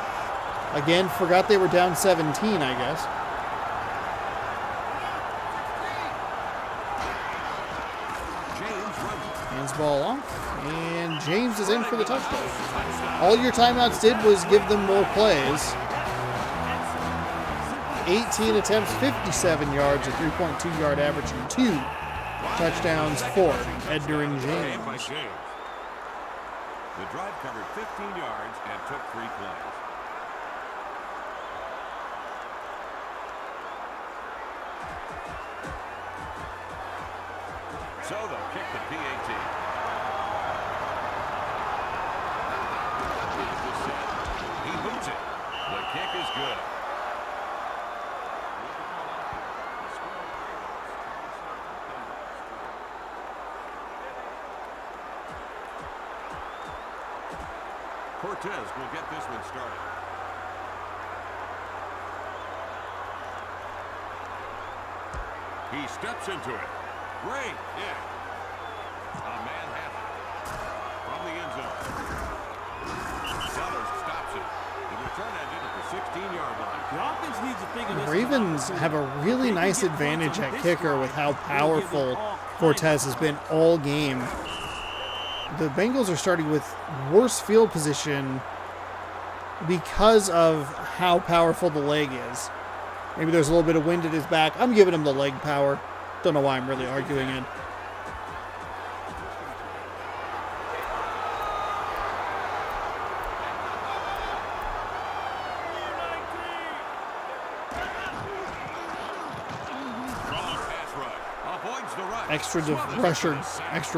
Again, forgot they were down 17, I guess. Hands the ball off, and James is in for the touchdown. All your timeouts did was give them more plays. 18 attempts, 57 yards, a 3.2 yard average, and 2 touchdowns for Edgar and James. The drive covered 15 yards and took 3 plays. So they'll kick the PAT. He boots it. The kick is good. Cortez will get this one started. He steps into it. Great kick. A Manhattan from the end zone. Sellers stops it. The return ended at the 16-yard line. The offense needs to think of The this. Ravens have a really nice advantage at kicker with how powerful Cortez has been all game. The Bengals are starting with worse field position because of how powerful the leg is. Maybe there's a little bit of wind at his back. I'm giving him the leg power. Don't know why I'm really arguing it. Extra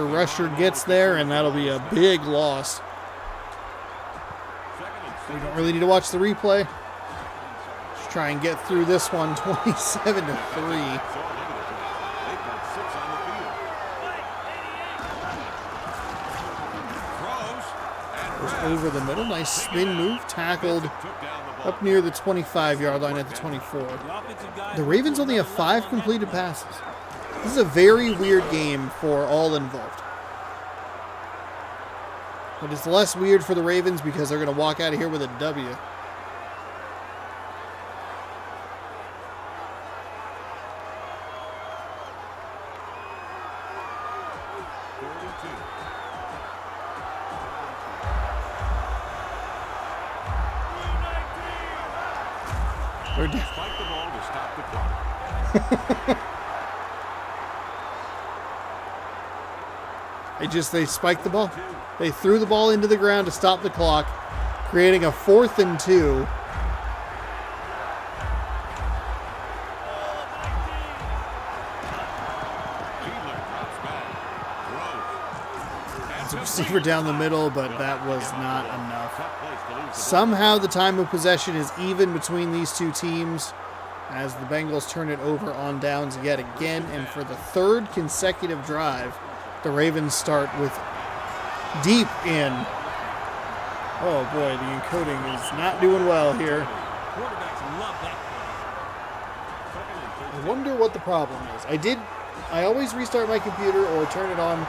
rusher gets there, and that'll be a big loss. We don't really need to watch the replay. Just try and get through this one, 27-3. Goes over the middle, nice spin move, tackled up near the 25-yard line at the 24. The Ravens only have 5 completed passes. This is a very weird game for all involved. But it's less weird for the Ravens because they're going to walk out of here with a W. Fight the ball to stop the clock. They spiked the ball. They threw the ball into the ground to stop the clock, creating a 4th and 2. It's a receiver down the middle, but that was not enough. Somehow the time of possession is even between these two teams as the Bengals turn it over on downs yet again. And for the 3rd consecutive drive, the Ravens start with deep in. Oh boy, the encoding is not doing well here. I wonder what the problem is. I always restart my computer or turn it on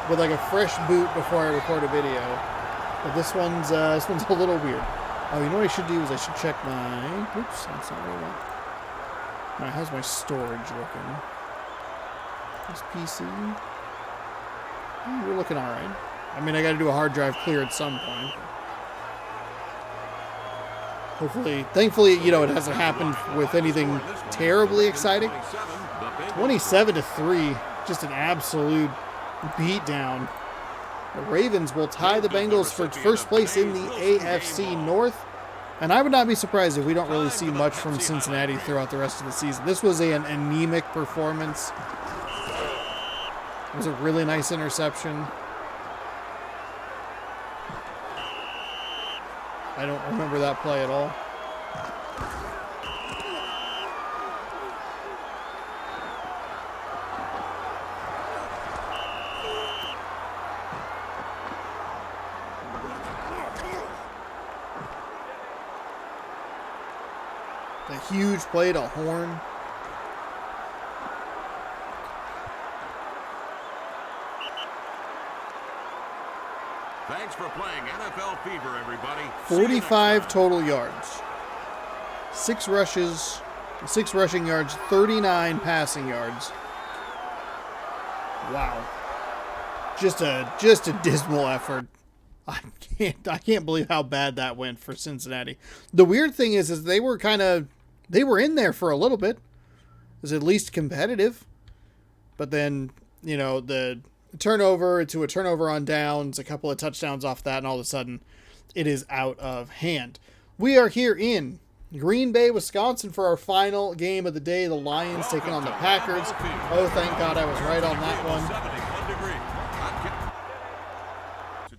with like a fresh boot before I record a video. But this one's a little weird. Oh, you know what I should do is I should check my. Oops, that's not what I want. How's my storage looking? This PC. We're looking all right. I mean, I got to do a hard drive clear at some point. Hopefully, thankfully, you know, it hasn't happened with anything terribly exciting. 27-3, just an absolute beatdown. The Ravens will tie the Bengals for first place in the AFC North. And I would not be surprised if we don't really see much from Cincinnati throughout the rest of the season. This was an anemic performance. It was a really nice interception. I don't remember that play at all. The huge play to Horn. Thanks for playing NFL Fever, everybody. 45 total yards. 6 rushes, 6 rushing yards, 39 passing yards. Wow. Just a dismal effort. I can't believe how bad that went for Cincinnati. The weird thing is they were in there for a little bit. It was at least competitive. But then, you know, the turnover to a turnover on downs, a couple of touchdowns off that, and all of a sudden it is out of hand. We are here in Green Bay, Wisconsin for our final game of the day. The Lions taking on the Packers. Oh, thank God I was right on that one.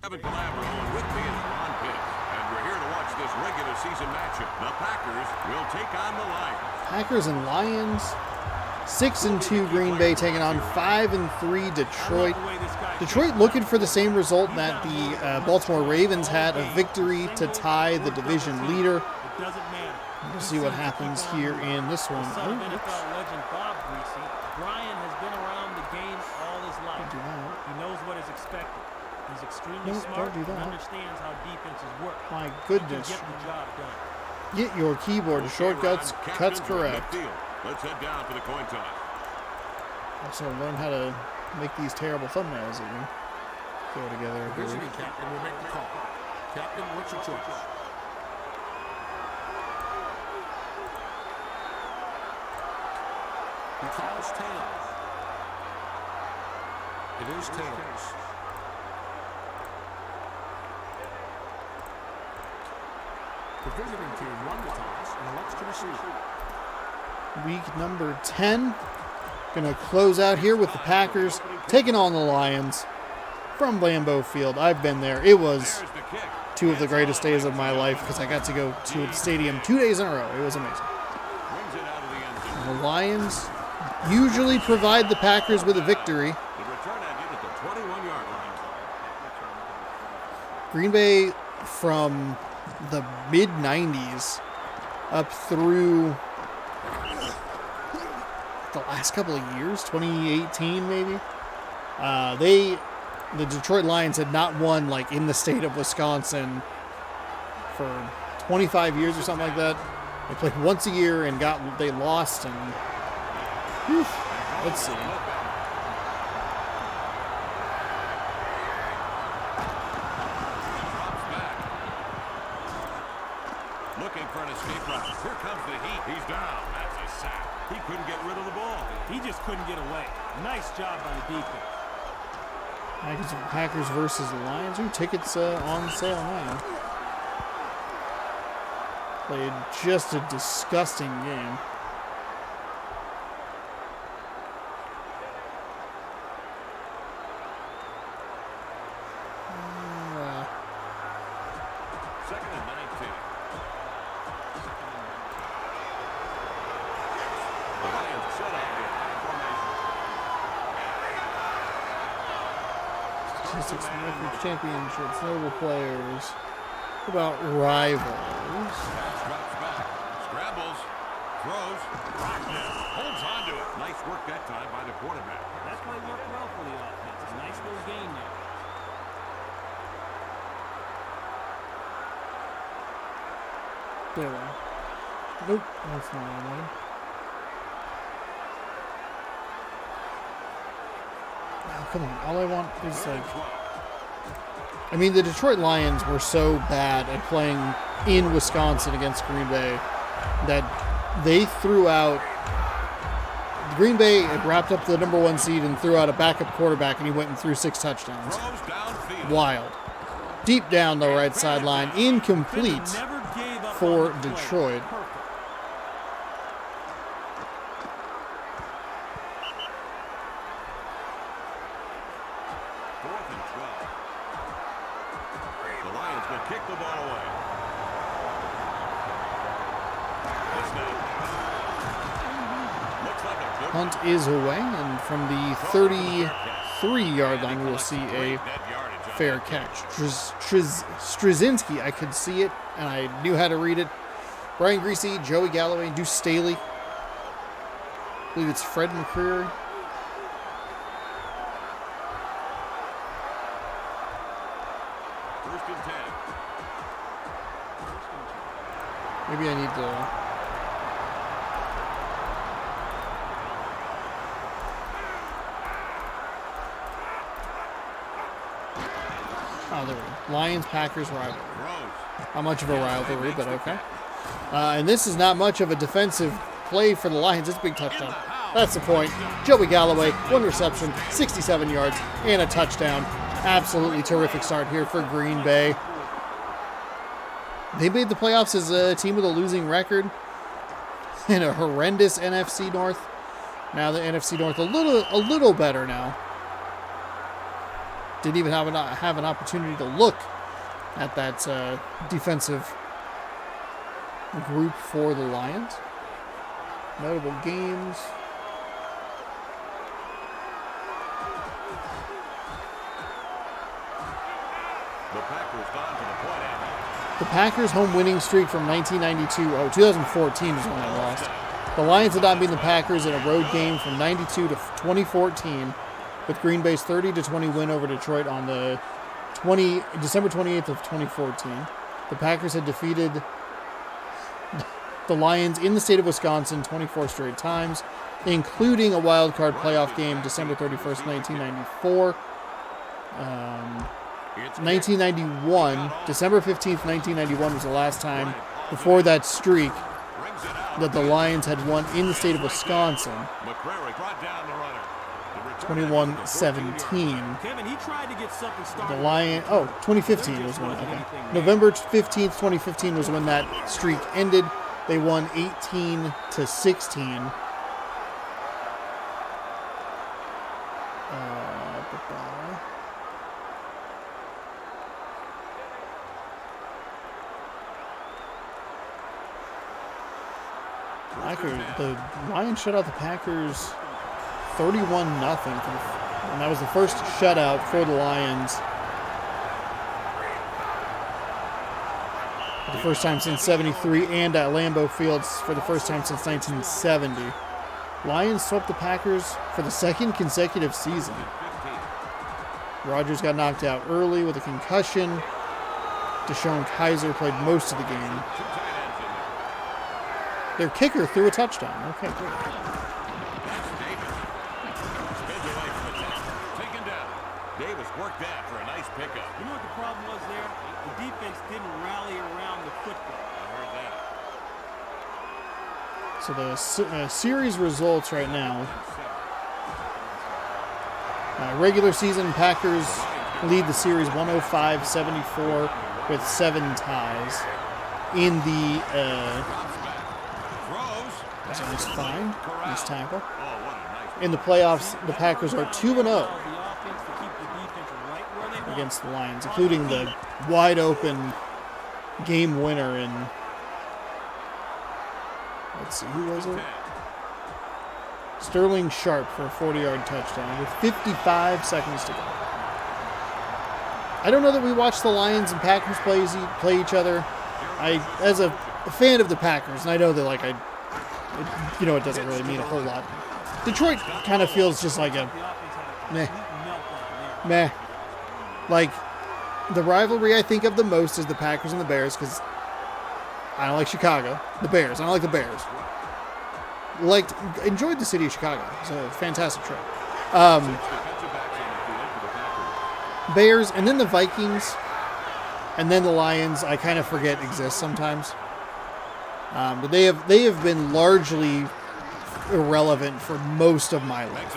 With me is Ron Pitts, and we're here to watch this regular season matchup. The Packers will take on the Lions. Packers and Lions. 6-2 Green Bay taking on 5-3 Detroit. Detroit looking for the same result that the Baltimore Ravens had, a victory to tie the division leader. We'll see what happens here in this one. Son of NFL legend Bob Greasy, Brian has been around the game all his life. He knows what is expected. He's extremely smart and understands how defenses work. My goodness. He can get the job done. Get your keyboard shortcuts cuts correct. Let's head down for the coin toss. Also learn how to make these terrible thumbnails that we go together. The visiting captain will make the call. Captain, what's your choice? He calls tails. It is tails. The visiting team won the toss and elects to receive. Week number 10. Going to close out here with the Packers taking on the Lions from Lambeau Field. I've been there. It was two of the greatest days of my life because I got to go to the stadium 2 days in a row. It was amazing. And the Lions usually provide the Packers with a victory. Green Bay from the mid-90s up through the last couple of years, 2018 maybe, the Detroit Lions had not won like in the state of Wisconsin for 25 years or something like that. They played once a year and they lost, and whew, let's see. Looking for an escape route. Here comes the heat. He's down. That's a sack. He couldn't get rid of the ball. He just couldn't get away. Nice job by the defense. Packers versus Lions. Ooh, tickets on sale now. Played just a disgusting game. Second and 19. The Lions set up in high formation. Statistics, records, championships, notable players. What about rivals? Pass drops back. Scrambles. Throws. Holds on to it. Nice work that time by the quarterback. That play worked well for the offense. A nice little gain there. There we go. Nope, that's not what I wanted. Oh, come on. All I want is like... I mean, the Detroit Lions were so bad at playing in Wisconsin against Green Bay that they threw out... Green Bay had wrapped up the number 1 seed and threw out a backup quarterback, and he went and threw 6 touchdowns. Throws downfield. Wild. Deep down the right sideline, incomplete for Detroit. Fourth and 12. The Lions will kick the ball away. This now. Looks like a good Hunt is away, and from the 33-yard line, we'll see a fair catch. Straczynski, I could see it, and I knew how to read it. Brian Greasy, Joey Galloway, Deuce Staley. I believe it's Fred McCreary. First and 10. Maybe I need to... Oh, there we go. Lions-Packers rivalry. Throws. Not much of a rivalry, but okay. And this is not much of a defensive play for the Lions. It's a big touchdown. That's the point. Joey Galloway, 1 reception, 67 yards, and a touchdown. Absolutely terrific start here for Green Bay. They made the playoffs as a team with a losing record in a horrendous NFC North. Now the NFC North a little better now. Didn't even have an opportunity to look at that defensive group for the Lions. Notable games. The Packers down to the point after. The Packers' home winning streak from 2014 is when they lost. The Lions had not beaten the Packers in a road game from 92 to 2014, with Green Bay's 30-20 win over Detroit on the December 28th of 2014. The Packers had defeated the Lions in the state of Wisconsin 24 straight times, including a wild card playoff game December 31st, 1994. 1991, December 15th, 1991 was the last time before that streak that the Lions had won in the state of Wisconsin. 21-17. Kevin, he tried to get something started. The Lion. Oh, 2015 was when. Okay. November 15th, 2015 was when that streak ended. They won 18-16. The Lions shut out the Packers 31-0, and that was the first shutout for the Lions. For the first time since '73, and at Lambeau Field for the first time since 1970. Lions swept the Packers for the second consecutive season. Rodgers got knocked out early with a concussion. Deshaun Kaiser played most of the game. Their kicker threw a touchdown. Okay, great. Davis worked that for a nice pickup. You know what the problem was there? The defense didn't rally around the football. I heard that. So the series results right now. Regular season, Packers lead the series 105-74 with 7 ties. In the that's a nice find, nice tackle. In the playoffs, the Packers are 2-0 against the Lions, including the wide open game winner in, let's see, who was it? Sterling Sharp for a 40-yard touchdown with 55 seconds to go. I don't know that we watched the Lions and Packers play each other. As a fan of the Packers, and I know that it doesn't really mean a whole lot. Detroit kind of feels just like a meh. Like, the rivalry I think of the most is the Packers and the Bears, because I don't like Chicago. The Bears. I don't like the Bears. Enjoyed the city of Chicago. It's a fantastic trip. Bears, and then the Vikings, and then the Lions. I kind of forget exist sometimes. But they have been largely irrelevant for most of my life.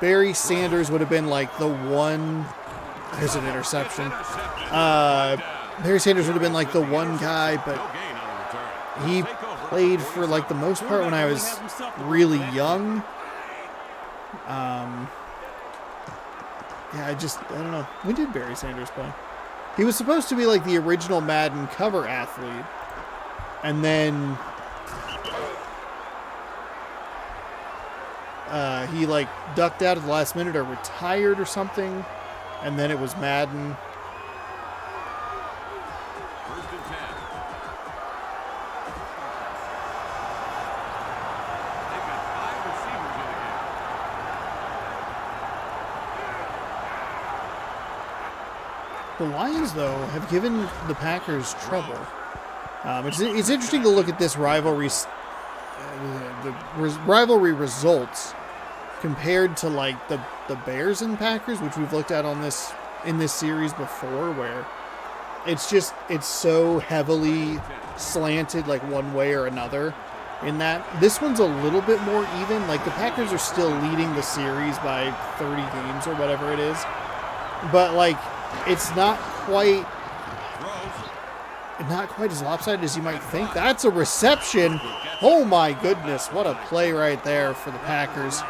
Barry Sanders would have been like the one. There's an interception. Barry Sanders would have been like the one guy, but he played for like the most part when I was really young. I don't know. When did Barry Sanders play? He was supposed to be like the original Madden cover athlete. And then he like ducked out at the last minute or retired or something. And then it was Madden. First and 10. They've got 5 receivers in the game. The Lions, though, have given the Packers trouble. It's interesting to look at this rivalry, rivalry results compared to like the Bears and Packers, which we've looked at in this series before, where it's so heavily slanted like one way or another. In that this one's a little bit more even. Like the Packers are still leading the series by 30 games or whatever it is, but like it's not quite as lopsided as you might think. That's a reception. Oh my goodness, what a play right there for the Packers.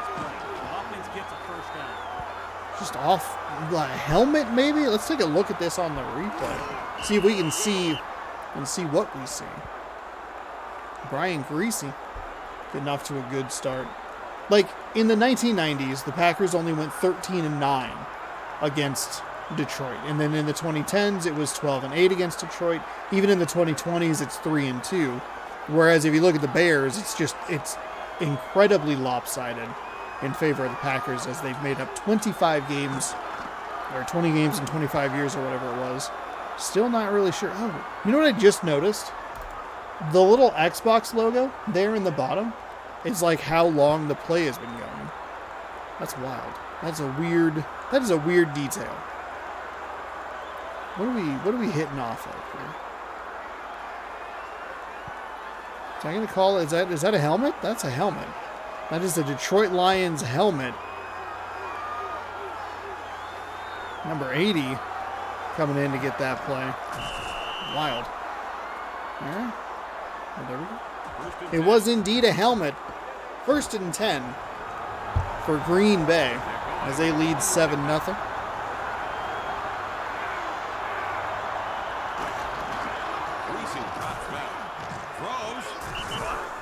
Just off the helmet, maybe? Let's take a look at this on the replay. See if we can see what we see. Brian Greasy getting off to a good start. Like, in the 1990s, the Packers only went 13-9 against Detroit. And then in the 2010s, it was 12-8 against Detroit. Even in the 2020s, it's 3-2. Whereas if you look at the Bears, it's incredibly lopsided in favor of the Packers, as they've made up 25 games, or 20 games in 25 years or whatever it was. Still not really sure. Oh, you know what I just noticed? The little Xbox logo there in the bottom is like how long the play has been going. That's wild. That is a weird detail. What are we hitting off of here? Is I gonna call it? Is that a helmet? That's a helmet. That is the Detroit Lions helmet. Number 80 coming in to get that play. Wild. All right. Well, there we go. It was indeed a helmet. 1st and 10 for Green Bay as they lead 7-0.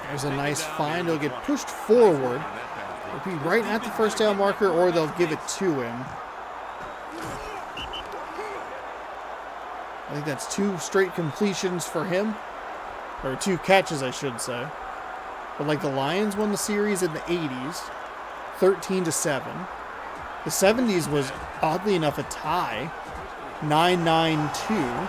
There's a nice find. He'll get pushed forward. It'll be right at the first down marker, or they'll give it to him. I think that's 2 straight completions for him. Or 2 catches, I should say. But like the Lions won the series in the 80s, 13-7. The 70s was, oddly enough, a tie, 9-9-2.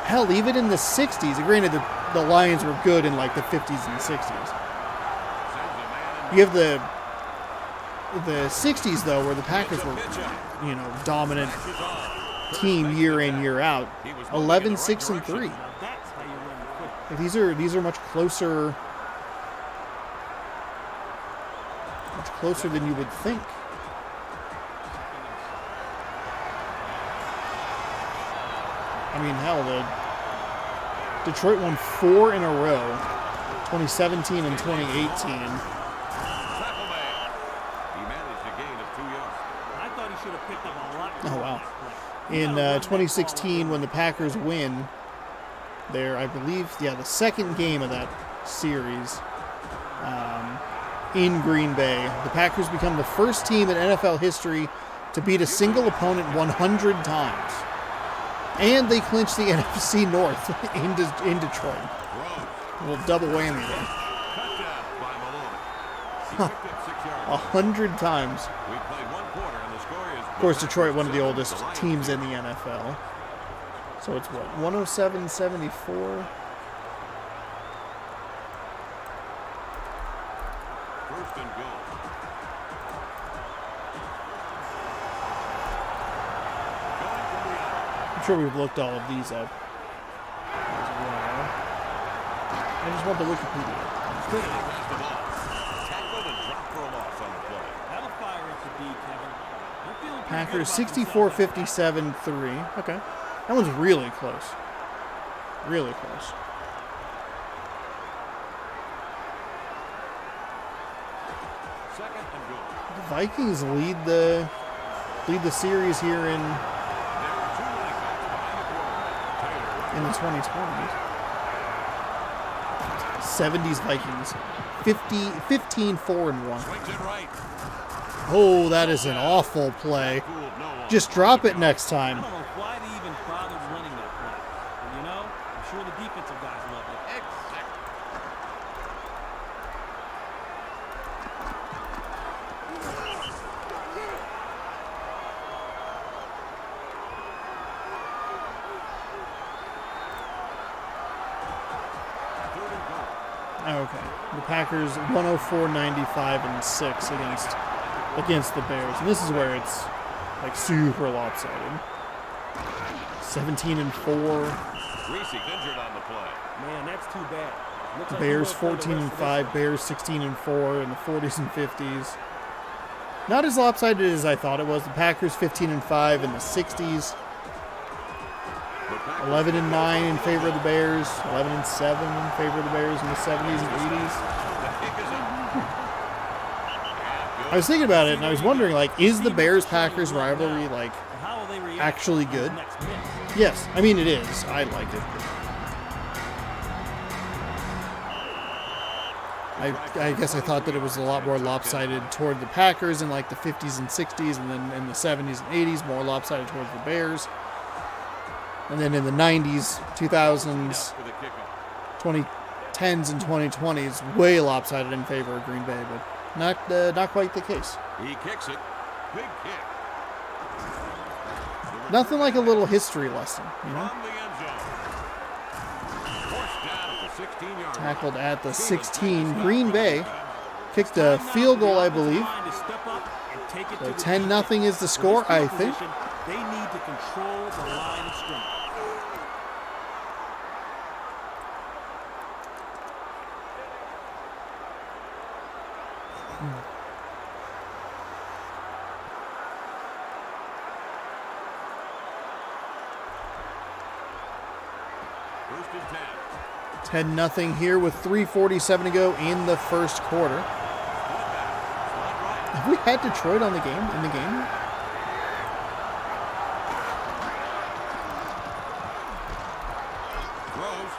Hell, even in the 60s, granted the Lions were good in like the 50s and 60s. You have the 60s, though, where the Packers were, dominant team year in, year out. 11-6-3. These are much closer closer than you would think. I mean, hell, Detroit won 4 in a row, 2017 and 2018. Tackle made. He managed a gain of 2 yards. I thought he should have picked up a lot more. Oh, wow. He In gotta run that 2016, ball when the Packers win their, I believe, the second game of that series in Green Bay, the Packers become the first team in NFL history to beat a single opponent 100 times. And they clinched the NFC North in Detroit. A little double whammy there. Touchdown by Malone. He picked up 6 yards. 100 times. We played 1 quarter, and the score is... Of course, Detroit, one of the oldest teams in the NFL. So it's what, 107-74? First and goal. Going from the out. I'm sure we've looked all of these up as well. I just want the Wikipedia. Quickly has the ball. Tackled and dropped for a loss on the play. That'll fire up the D, Kevin. They're feeling pretty Packers good about themselves. 64-57-3. Okay. That one's really close. Really close. Second and goal. The Vikings lead the series here in There are 2 running backs behind the quarterback. Taylor the 2020s. 70s Vikings. 15-4-1. swings it right. Oh, that is an awful play. Fooled no one. Just drop it next I time. don't know why they even bothered running that play. But you know, I'm sure the defensive guys love it. Exactly. Third and goal. Okay. The Packers 104-95-6 against the Bears. And this is where it's like super lopsided. 17-4. Reese injured on the play. Man, that's too bad. Looks The like he Bears won't play the rest of this 14-5, one. Bears 16-4 in the 40s and 50s. Not as lopsided as I thought it was. The Packers 15-5 in the 60s. The Packers 11-9 in favor of the Bears. 11-7 in favor of the Bears in the 70s and 80s. The kick is up. I was thinking about it, and I was wondering, like, is the Bears-Packers rivalry, like, How will they react actually on good? the next miss? yes. I mean, it is. I like it. I guess I thought that it was a lot more lopsided toward the Packers in, like, the 50s and 60s, and then in the 70s and 80s, more lopsided towards the Bears. And then in the 90s, 2000s, For the kickoff. 2010s, and 2020s, way lopsided in favor of Green Bay, but not quite the case. He kicks it. Big kick. Nothing like a little history lesson, you know? From the end zone. Forced down at the 16-yard line. Tackled at the 16. Green Bay kicked a field goal, I believe. Trying to step up and take it So to the 10-0 is the defense. score, For this I think. position, They need to control the line of scrimmage. First and 10. 10-0 here with 3:47 to go in the first quarter. Have we had Detroit in the game? Throws.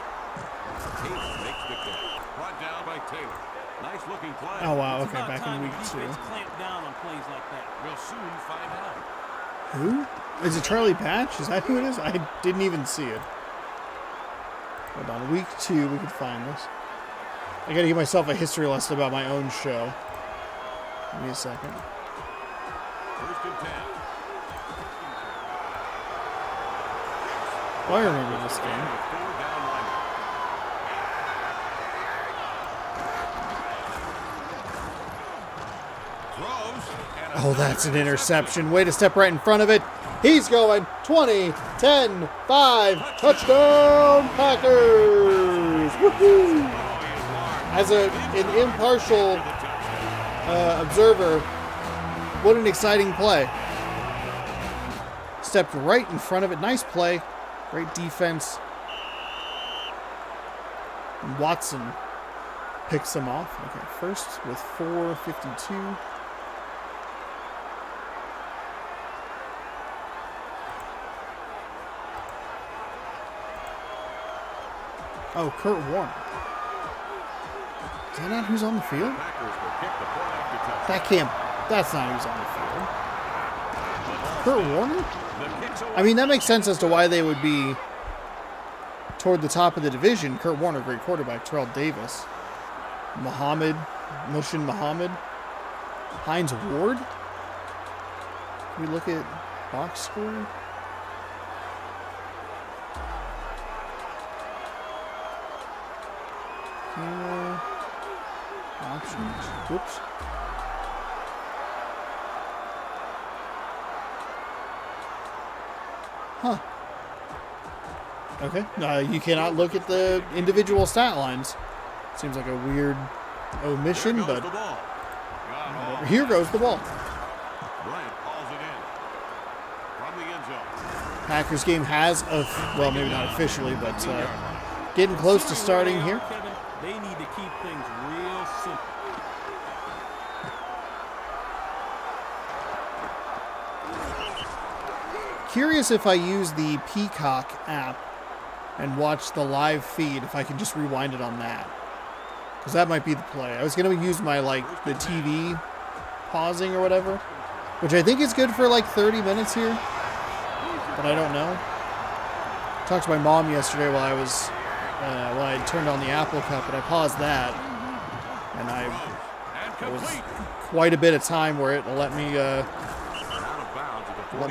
Taylor makes the catch. Brought down by Taylor. Nice looking play. Oh, wow. It's Okay, about back in time week the 2. defense clamp down on plays like that. We'll soon find out. Who? Is it Charlie Patch? Is that who it is? I didn't even see it. Hold on. Week 2, we could find this. I gotta give myself a history lesson about my own show. Give me a second. First and 10. Oh, I remember this game. Four down linemen. Throws. And Oh, that's an interception. Way to step right in front of it. He's going 20, 10, 5. Touchdown, Packers! Woohoo! As an impartial observer, what an exciting play. Stepped right in front of it. Nice play. Great defense. Watson picks him off. Okay, first with 4:52. Oh, Kurt Warner. Is that not who's on the field? That's not who's on the field. Kurt Warner? I mean, that makes sense as to why they would be toward the top of the division. Kurt Warner, great quarterback. Terrell Davis. Mushin Muhammad. Hines Ward. Can we look at box score? Options. Whoops. Huh. Okay. You cannot look at the individual stat lines. Seems like a weird omission, but here goes the ball. Bryant calls it in from the end zone. Packers game has, well, maybe not officially, but getting close to starting here. Kevin, they need to keep things real simple. Curious if I use the Peacock app and watch the live feed, if I can just rewind it on that. Because that might be the play. I was going to use my, the TV pausing or whatever, which I think is good for 30 minutes here, but I don't know. Talked to my mom yesterday while I turned on the Apple Cup, and I paused that, and it was quite a bit of time where it let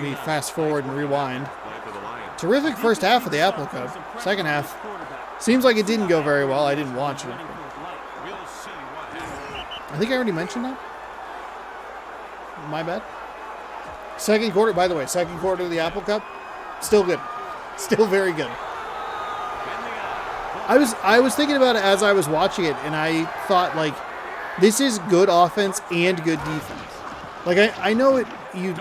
me fast forward and rewind. Terrific first half of the Apple Cup. Second half seems like it didn't go very well. I didn't watch it. I think I already mentioned that. My bad. Second quarter, by the way, second quarter of the Apple Cup, still good. Still very good. I was thinking about it as I was watching it, and I thought, this is good offense and good defense. I know you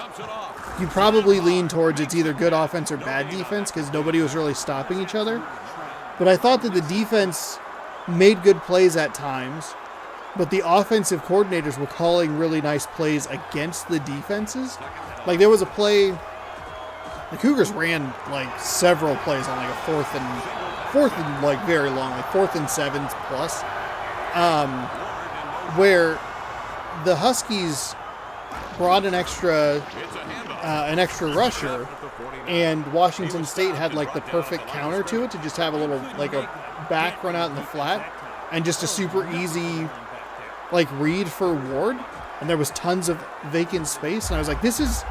probably lean towards it's either good offense or bad defense because nobody was really stopping each other. But I thought that the defense made good plays at times, but the offensive coordinators were calling really nice plays against the defenses. There was a play, the Cougars ran several plays on a fourth and very long, 4th and 7 plus, where the Huskies brought an extra rusher, and Washington State had the perfect counter to it, to just have a little a back run out in the flat and just a super easy read for Ward, and there was tons of vacant space, and I was like, this is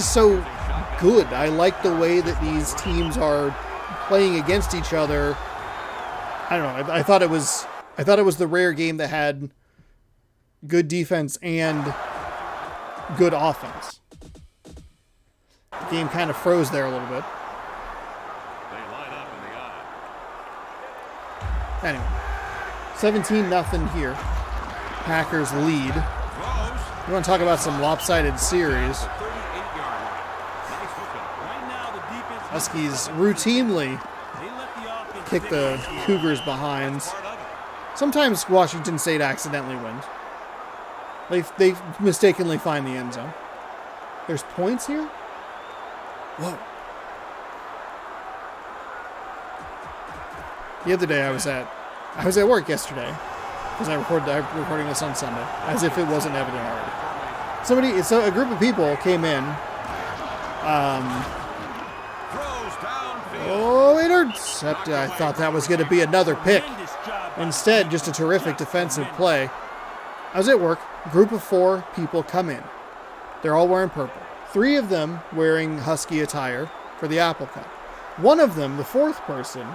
so good. I like the way that these teams are playing against each other. I don't know. I thought it was the rare game that had good defense and good offense. The game kind of froze there a little bit. They line up in the eye. Anyway, 17-0 here. Packers lead. You want to talk about some lopsided series? Huskies routinely kick the Cougars' behinds. Sometimes Washington State accidentally wins. They mistakenly find the end zone. There's points here? Whoa. The other day I was at work yesterday, because I'm recording this on Sunday, as if it wasn't evident already. A group of people came in. Intercepted. I thought that was going to be another pick. Instead, just a terrific defensive play. I was at work. A group of 4 people come in. They're all wearing purple. 3 of them wearing Husky attire for the Apple Cup. One of them, the 4th person,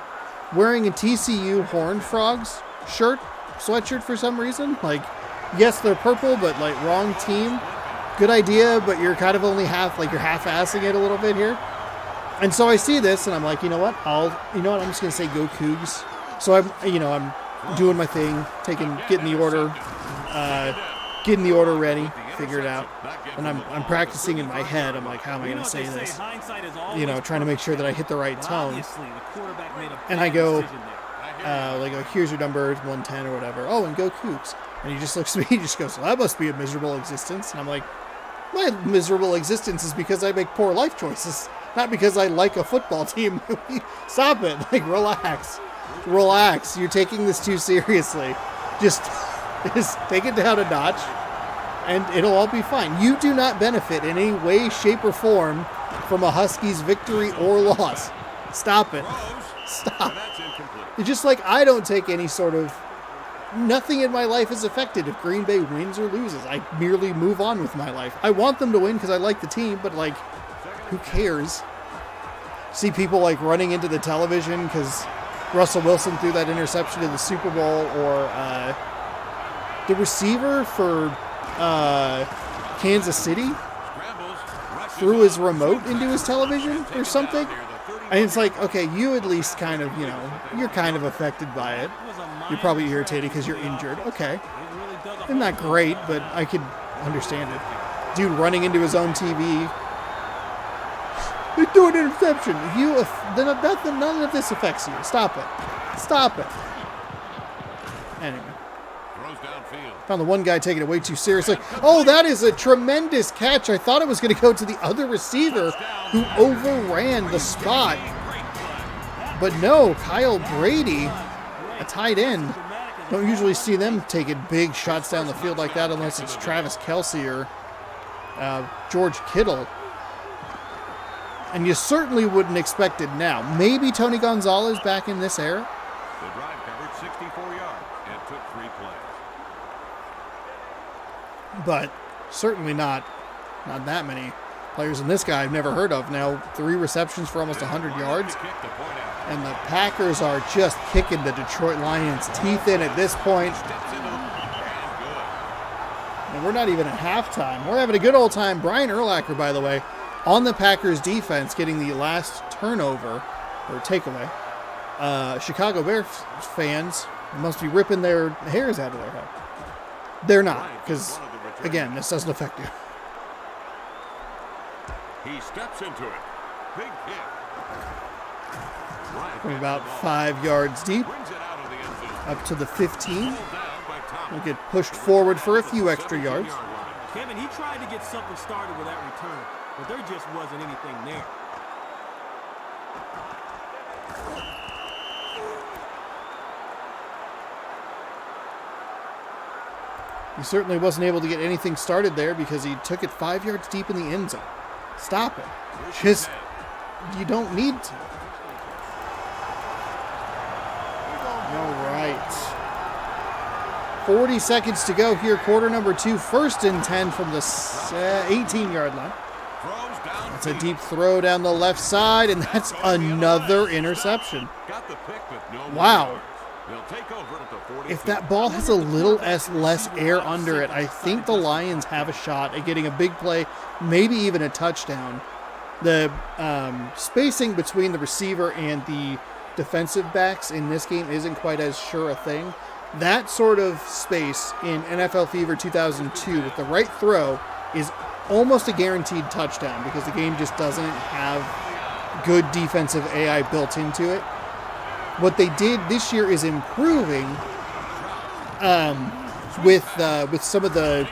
wearing a TCU Horned Frogs sweatshirt for some reason. Yes, they're purple, but wrong team. Good idea, but you're kind of only you're half-assing it a little bit here. And so I see this, and I'm like, you know what? I'm just going to say go Cougs. So I'm doing my thing, getting the order getting the order ready, figure it out. And I'm practicing in my head. I'm like, how am I going to say this? You know, trying to make sure that I hit the right tone. And I go, here's your number, 110 or whatever. Oh, and go Cougs. And he just looks at me, he just goes, well, that must be a miserable existence. And I'm like, my miserable existence is because I make poor life choices, not because I like a football team. Stop it. Like, relax. Relax. You're taking this too seriously. Just take it down a notch, and it'll all be fine. You do not benefit in any way, shape, or form from a Huskies victory or loss. Stop it. Stop. It's just like I don't take any sort of... Nothing in my life is affected if Green Bay wins or loses. I merely move on with my life. I want them to win because I like the team, but, like, who cares? See people, like, running into the television because Russell Wilson threw that interception in the Super Bowl, or the receiver for Kansas City threw his remote into his television or something. And it's like, okay, you at least kind of, you're kind of affected by it. You're probably irritated because you're injured. Okay. They're not great, but I could understand it. Dude running into his own TV. They threw an interception. None of this affects you. Stop it. Stop it. Anyway. Found the one guy taking it way too seriously. Oh, that is a tremendous catch. I thought it was going to go to the other receiver who overran the spot. But no, Kyle Brady, a tight end. Don't usually see them taking big shots down the field like that unless it's Travis Kelce or George Kittle. And you certainly wouldn't expect it now. Maybe Tony Gonzalez back in this era. The drive covered 64 yards and took 3 plays. But certainly not that many players. And this guy I've never heard of. Now 3 receptions for almost 100 yards. And the Packers are just kicking the Detroit Lions' teeth in at this point. And we're not even at halftime. We're having a good old time. Brian Urlacher, by the way, on the Packers defense, getting the last turnover or takeaway. Chicago Bears fans must be ripping their hairs out of their head. They're not, because, again, this doesn't affect you. He steps into it. Big hit. From about 5 yards deep, up to the 15. We'll get pushed forward for a few extra yards. Kevin, he tried to get something started with that return, but there just wasn't anything there. He certainly wasn't able to get anything started there because he took it 5 yards deep in the end zone. Stop it. Just, you don't need to. All right. 40 seconds to go here. Quarter number 2. 1st and 10 from the 18-yard line. That's a deep throw down the left side, and that's another interception. Wow. If that ball has a little less air under it, I think the Lions have a shot at getting a big play, maybe even a touchdown. The spacing between the receiver and the defensive backs in this game isn't quite as sure a thing. That sort of space in NFL Fever 2002 with the right throw is almost a guaranteed touchdown because the game just doesn't have good defensive AI built into it. What they did this year is improving with some of the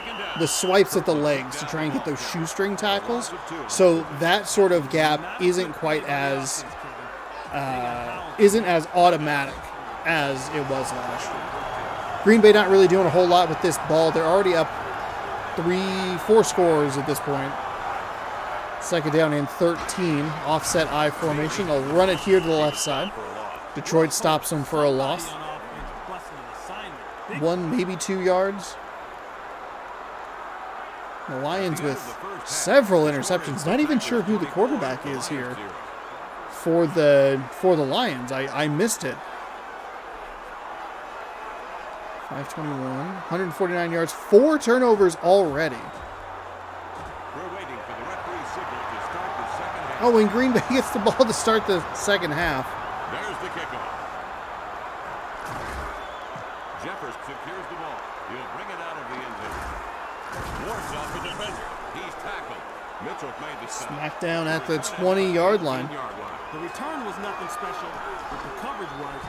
swipes at the legs to try and get those shoestring tackles. So that sort of gap isn't quite as automatic as it was last year. Green Bay not really doing a whole lot with this ball. They're already up 4 scores at this point. 2nd down and 13. Offset I formation. They'll run it here to the left side. Detroit stops them for a loss. 1, maybe 2 yards. The Lions with several interceptions. Not even sure who the quarterback is here for the Lions. I missed it. 521, 149 yards, 4 turnovers already. Oh, and Green Bay gets the ball to start the second half. There's the kickoff. Jeffers secures the ball. He'll bring it out of the end zone. Wards off the defender. He's tackled. Mitchell made the stop. Smack down at the 20-yard line. The return was nothing special, but the coverage was.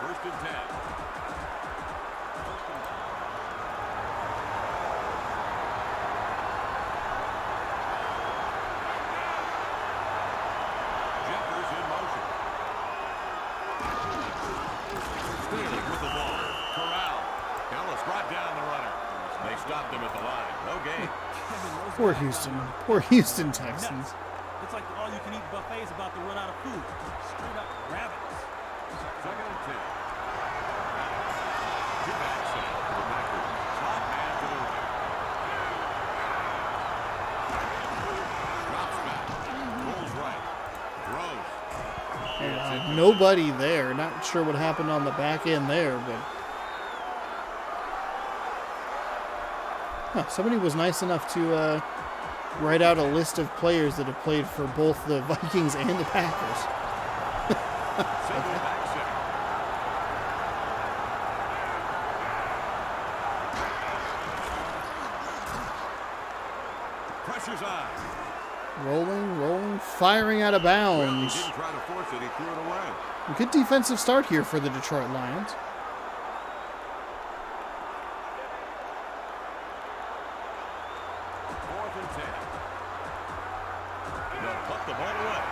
First and 10. Jeffers in motion. Staley with the ball. Corral. Ellis brought down the runner. They stopped him at the line. No gain. Poor Houston. Poor Houston Texans. It's like the all-you-can-eat buffet is about to run out of food. Straight up rabbits. Second and 10. Two back set for the Packers. Slot man to the right. Drops back. Rolls right. Throws. Nobody there. Not sure what happened on the back end there, but somebody was nice enough to write out a list of players that have played for both the Vikings and the Packers. Single back set. Pressure's on. Rolling, firing out of He bounds. didn't try to force it. He threw it away. A good defensive start here for the Detroit Lions. Fourth and 10. They'll put the ball away.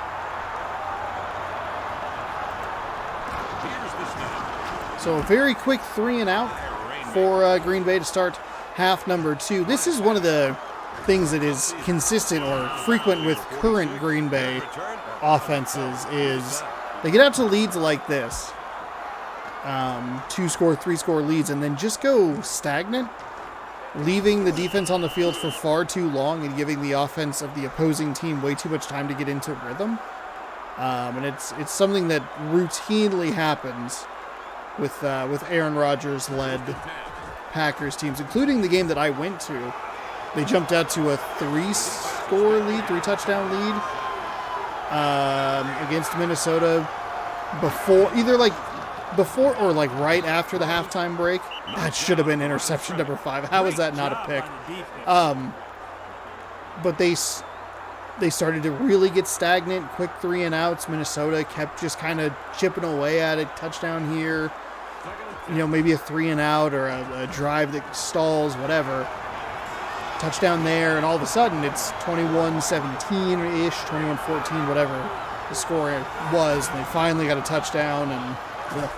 Here's the snap. So a very quick 3 and out for Green Bay to start half number 2. This is one of the things that is consistent or frequent with current Green Bay offenses is they get out to leads like this. 2-score, 3-score leads, and then just go stagnant, leaving the defense on the field for far too long and giving the offense of the opposing team way too much time to get into rhythm. And it's something that routinely happens with Aaron Rodgers-led Packers teams, including the game that I went to. They jumped out to a 3-score lead, 3-touchdown lead against Minnesota before or like right after the halftime break. That should have been interception number 5. How is that not a pick? But they started to really get stagnant, quick 3 and outs. Minnesota kept just kind of chipping away at it. Touchdown here, maybe a 3 and out or a drive that stalls, whatever. Touchdown there, and all of a sudden it's 21-17-ish, 21-14, whatever the score was. And they finally got a touchdown, and it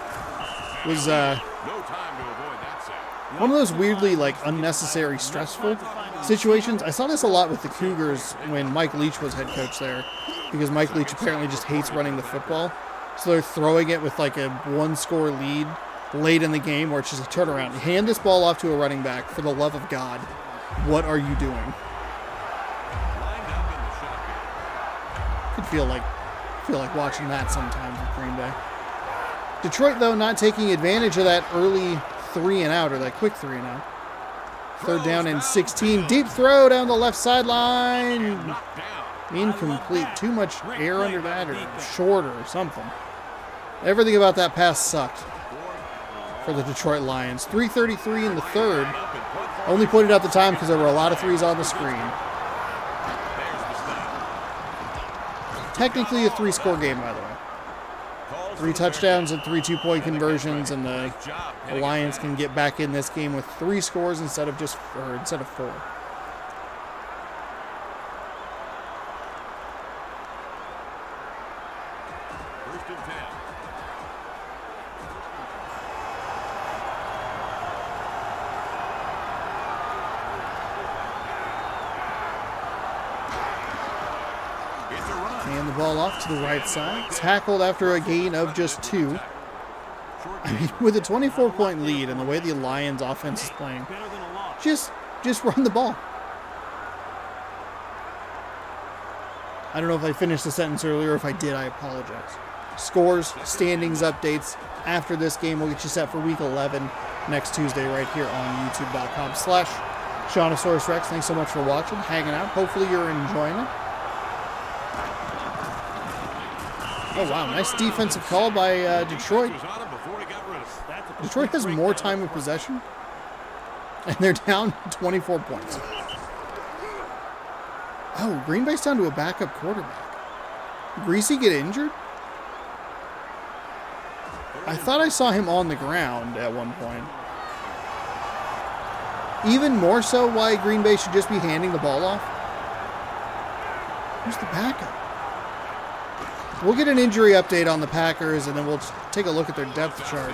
was No time to avoid that sack. one of those weirdly unnecessary stressful situations. I saw this a lot with the Cougars when Mike Leach was head coach there, because Mike Leach apparently just hates running the football. So they're throwing it with a 1-score lead late in the game where it's just a turnaround. Hand this ball off to a running back, for the love of God. What are you doing? Lined up in the shotgun. Could feel like watching that sometimes with Green Bay. Detroit, though, not taking advantage of that early 3 and out, or that quick 3 and out. Third down and 16. Deep throw down the left sideline. Knocked down. Incomplete. Too much air under that, or short, or something. Everything about that pass sucked for the Detroit Lions. 3:33 in the third. Only pointed out the time because there were a lot of threes on the screen. There's the snap. Technically a 3-score game, by the way. 3 touchdowns and 3 2-point conversions, and the Lions can get back in this game with 3 scores instead of 4. First and 10. It's a run. And the ball off to the right side. Tackled after a gain of just 2. I mean, with a 24-point lead and the way the Lions offense is playing, Better than a loss. just run the ball. I don't know if I finished the sentence earlier. If I did, I apologize. Scores, standings, updates after this game will get you set for Week 11. next Tuesday right here on youtube.com/Shawnosaurus Rex. Thanks so much for watching, hanging out. Hopefully you're enjoying it. Oh, wow. Nice defensive call by Detroit. Detroit has more time of possession, and they're down 24 points. Oh, Green Bay's down to a backup quarterback. Greasy get injured? I thought I saw him on the ground at one point. Even more so why Green Bay should just be handing the ball off. Who's the backup? We'll get an injury update on the Packers, and then we'll take a look at their depth chart.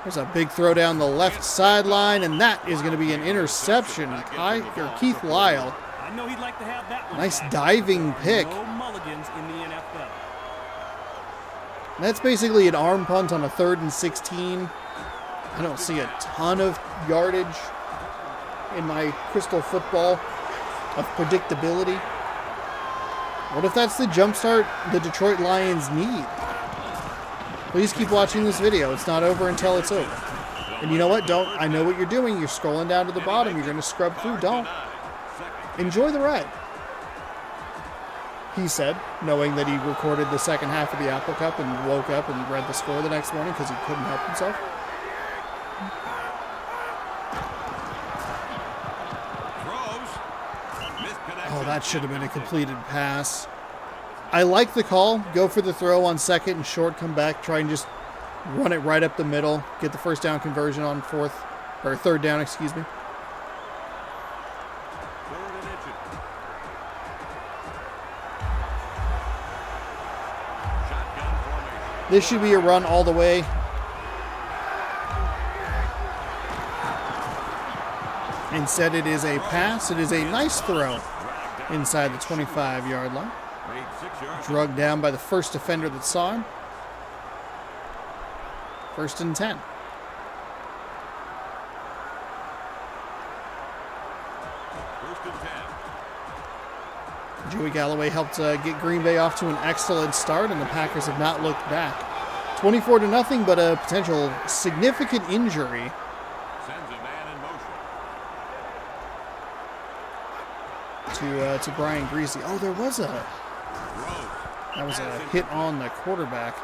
There's a big throw down the left sideline, and that is going to be an interception. Keith Lyle. I know he'd like to have that one. Nice diving pick. No mulligans in the NFL. That's basically an arm punt on a 3rd and 16. I don't see a ton of yardage in my crystal football of predictability. What if that's the jumpstart the Detroit Lions need? Please keep watching this video. It's not over until it's over. And you know what? I know what you're doing. You're scrolling down to the bottom. You're going to scrub through. Don't. Enjoy the ride. He said, knowing that he recorded the second half of the Apple Cup and woke up and read the score the next morning because he couldn't help himself. Oh, that should have been a completed pass. I like the call. Go for the throw on 2nd and short, come back, try and just run it right up the middle, get the first down conversion on 3rd down, excuse me. This should be a run all the way. Instead, it is a pass. It is a nice throw inside the 25-yard line. Drugged down by the first defender that saw him. 1st and 10. Joey Galloway helped get Green Bay off to an excellent start, and the Packers have not looked back. 24-0, but a potential significant injury. Sends a man in motion. To Brian Greasy. Oh, that was a hit on the quarterback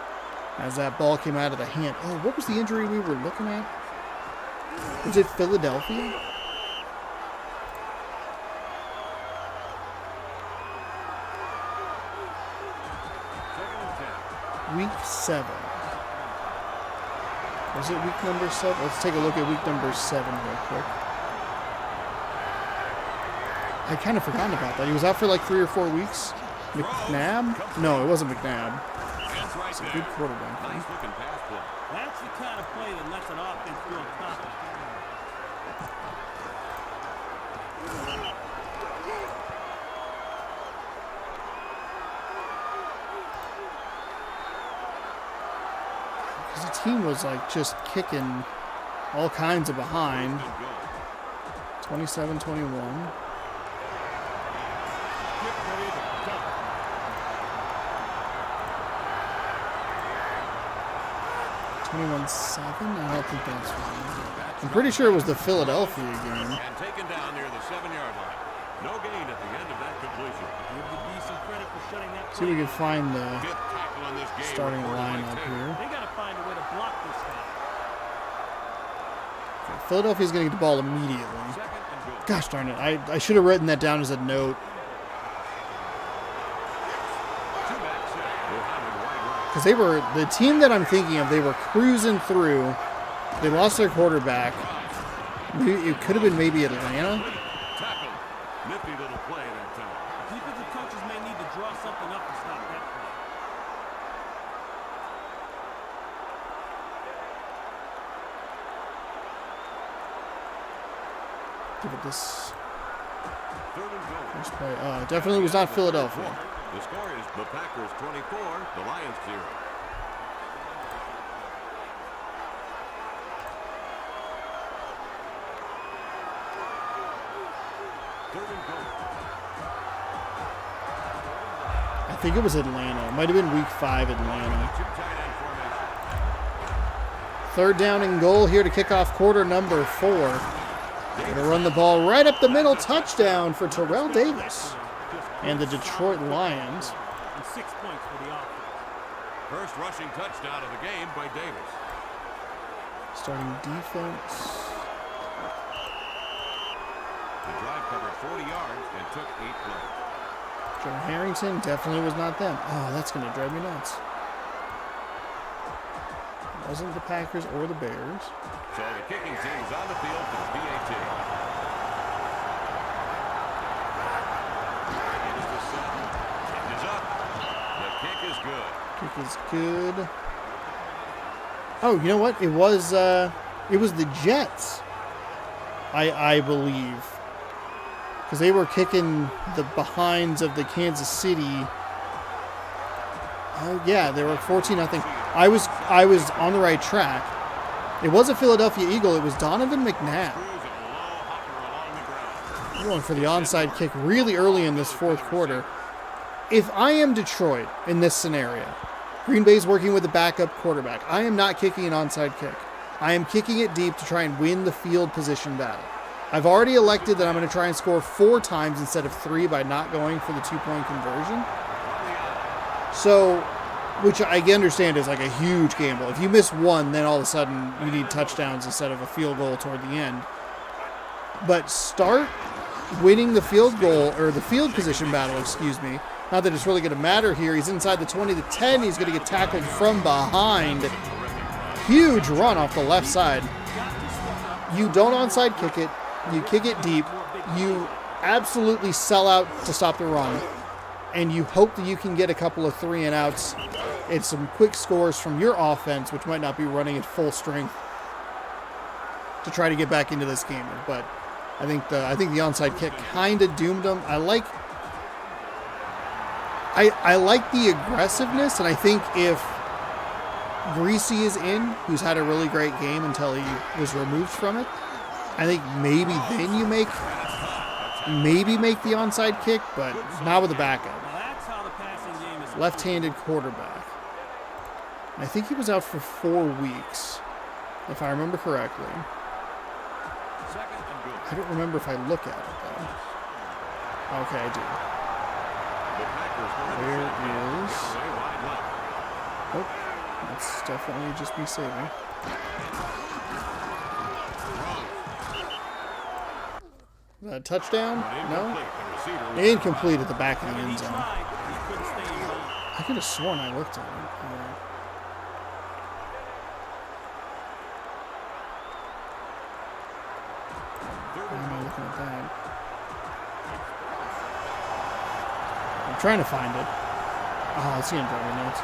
as that ball came out of the hand. Oh, what was the injury we were looking at? Was it Philadelphia? Week 7. Was it week number 7? Let's take a look at week number 7 real quick. I kind of forgotten about that. He was out for like 3 or 4 weeks. McNabb? No, it wasn't McNabb. It's a good quarterback. That's the kind of play that lets an offense feel confident. Because the team was like just kicking all kinds of behind. 27-21. 21-7? I don't think that's right. I'm pretty sure it was the Philadelphia game. And taken down near the 7-yard line. No gain at the end of that completion. Give the D some credit for shutting that See if we can find the Fifth tackle in this game. starting recorded lineup by 10. here. They got to find a way to block this guy. Okay, Philadelphia's going to get the ball immediately. Second and goal. Gosh darn it. I should have written that down as a note. Two-back set. Muhammad wide right. Because they were, the team that I'm thinking of, they were cruising through. They lost their quarterback. It could have been maybe Atlanta. Tackle. Nifty little play that time. Defensive coaches may need to draw something up to stop that play. Give it this Third and goal. first play. Definitely was not Philadelphia. The score is the Packers 24, the Lions 0. Third and goal. I think it was Atlanta. It might have been week 5 Atlanta. Two tight end 3rd down and goal here to kick off quarter number 4. Going to run the ball right up the middle. Touchdown for Terrell Davis and the Detroit Lions. And 6 points for the offense. First rushing touchdown of the game by Davis. Starting defense. The drive covered 40 yards and took 8 plays. Joe Harrington definitely was not them. Oh, that's going to drive me nuts. It wasn't the Packers or the Bears. So the kicking team is on the field for the PAT. Here's the set. Kick is up. The kick is good. Kick is good. Oh, you know what? It was the Jets, I believe. Because they were kicking the behinds of the Kansas City. Oh yeah, they were 14-0. I was on the right track. It was a Philadelphia Eagle. It was Donovan McNabb. Going for the onside kick really early in this 4th quarter. If I am Detroit in this scenario, Green Bay's working with a backup quarterback. I am not kicking an onside kick. I am kicking it deep to try and win the field position battle. I've already elected that I'm going to try and score 4 times instead of 3 by not going for the 2-point conversion. So, which I understand is like a huge gamble. If you miss 1, then all of a sudden you need touchdowns instead of a field goal toward the end. But start winning the field goal, or the field position battle, excuse me. Not that it's really going to matter here. He's inside the 20 to 10. He's going to get tackled from behind. Huge run off the left side. You don't onside kick it. You kick it deep. You absolutely sell out to stop the run. And you hope that you can get a couple of 3 and outs and some quick scores from your offense, which might not be running at full strength, to try to get back into this game. But I think the onside kick kind of doomed them. I like the aggressiveness, and I think if Greasy is in, who's had a really great game until he was removed from it, I think maybe then you make the onside kick, but not with a backup. Left-handed quarterback. And I think he was out for 4 weeks, if I remember correctly. I don't remember if I look at it, though. Okay, I do. Where is... Oh, that's definitely just me saving. Touchdown? No? Incomplete at the back of the end zone. I could have sworn I looked at it. Why am I looking at that? I'm trying to find it. Oh, it's gonna drive me nuts.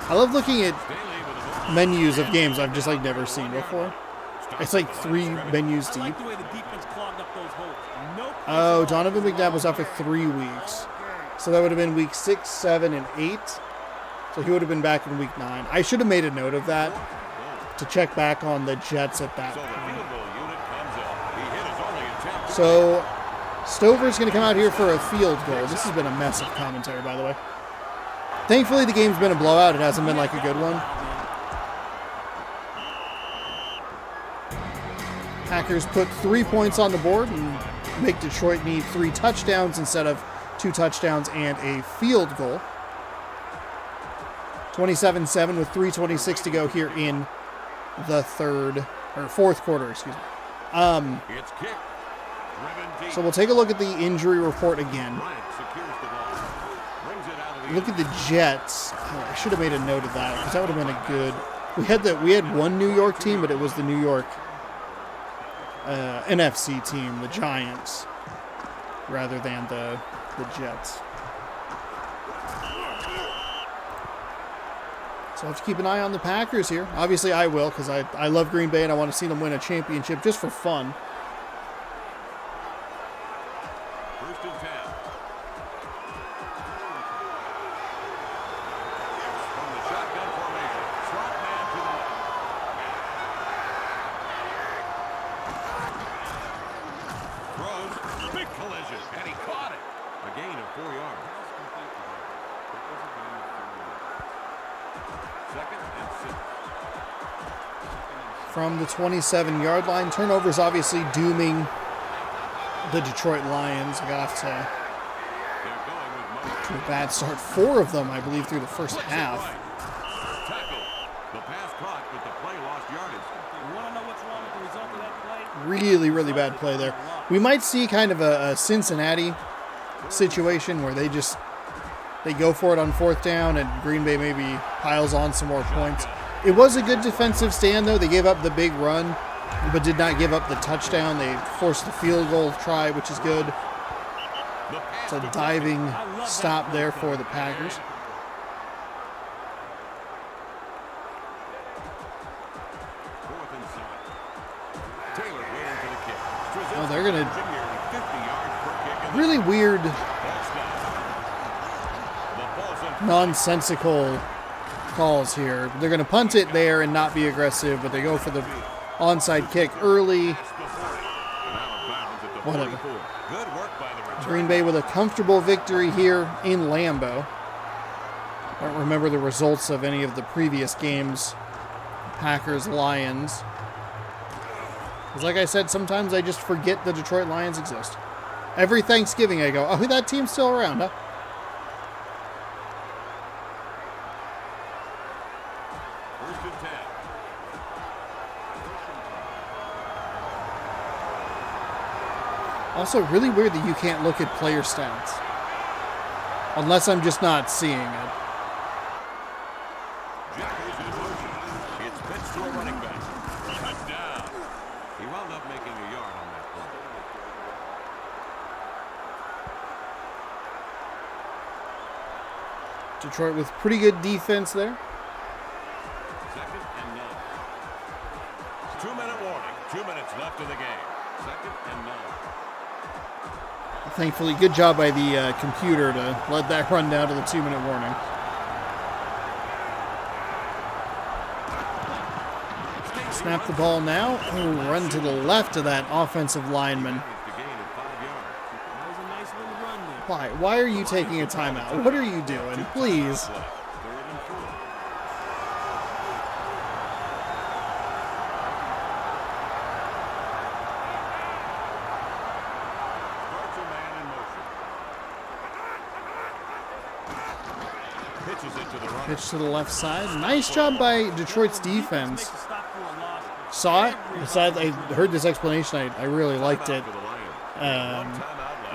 I love looking at menus of games I've just like never seen before. It's like 3 menus deep. Oh, Donovan McNabb was out for 3 weeks. So that would have been week 6, 7, and 8. So he would have been back in week 9. I should have made a note of that to check back on the Jets at that point. So Stover's going to come out here for a field goal. This has been a mess of commentary, by the way. Thankfully, the game's been a blowout. It hasn't been like a good one. Packers put 3 points on the board and make Detroit need 3 touchdowns instead of 2 touchdowns and a field goal. 27-7 with 3:26 to go here in the 4th quarter, excuse me. So we'll take a look at the injury report again. Look at the Jets. Oh, I should have made a note of that because that would have been a good. We had one New York team, but it was the New York NFC team, the Giants, rather than the Jets. So I'll have to keep an eye on the Packers here. Obviously, I will because I love Green Bay and I want to see them win a championship just for fun. First and 10. From the shotgun formation, slot man to the left. Throws, big collision, and he caught it. A gain of 4 yards. Second and 6. From the 27-yard line. Turnovers obviously dooming the Detroit Lions. We got off They're going with motion. to a bad start. 4 of them, I believe, through the first half. Tackle. The pass caught, but the play lost yardage. You want to know what's wrong with the result of that play? Really, really bad play there. We might see kind of a Cincinnati situation where they go for it on 4th down and Green Bay maybe piles on some more points. It was a good defensive stand, though. They gave up the big run, but did not give up the touchdown. They forced the field goal try, which is good. It's a diving stop there for the Packers. Fourth and 7. Taylor waiting for the kick. Oh, they're going to... 50 yards per kick. Really weird, That's not. The ball's in. nonsensical calls here. They're going to punt it there and not be aggressive, but they go for the onside kick early. Whatever. Good work by the return. Green Bay with a comfortable victory here in Lambeau. I don't remember the results of any of the previous games. Packers, Lions. Because like I said, sometimes I just forget the Detroit Lions exist. Every Thanksgiving I go, oh, that team's still around, huh? First and 10. Also, really weird that you can't look at player stats. Unless I'm just not seeing it. Jackers in motion. It's pitched to a running back. Touchdown. He wound up making a yard on that play. Detroit with pretty good defense there. Second and 9. 2-minute warning. 2 minutes left in the game. Second and 9. Thankfully, good job by the computer to let that run down to the 2-minute warning. Snap the ball now. Oh, run to the left of that offensive lineman. The gain of 5 yards. That was a nice little run there. Why? Why are you taking a timeout? What are you doing? Please. Third and 4. Starts a man in motion. Pitches it to the runner. Pitch to the left side. Nice job by Detroit's defense. Makes a stop for a loss. Saw it. Besides, I heard this explanation. I really liked it. For the Lions.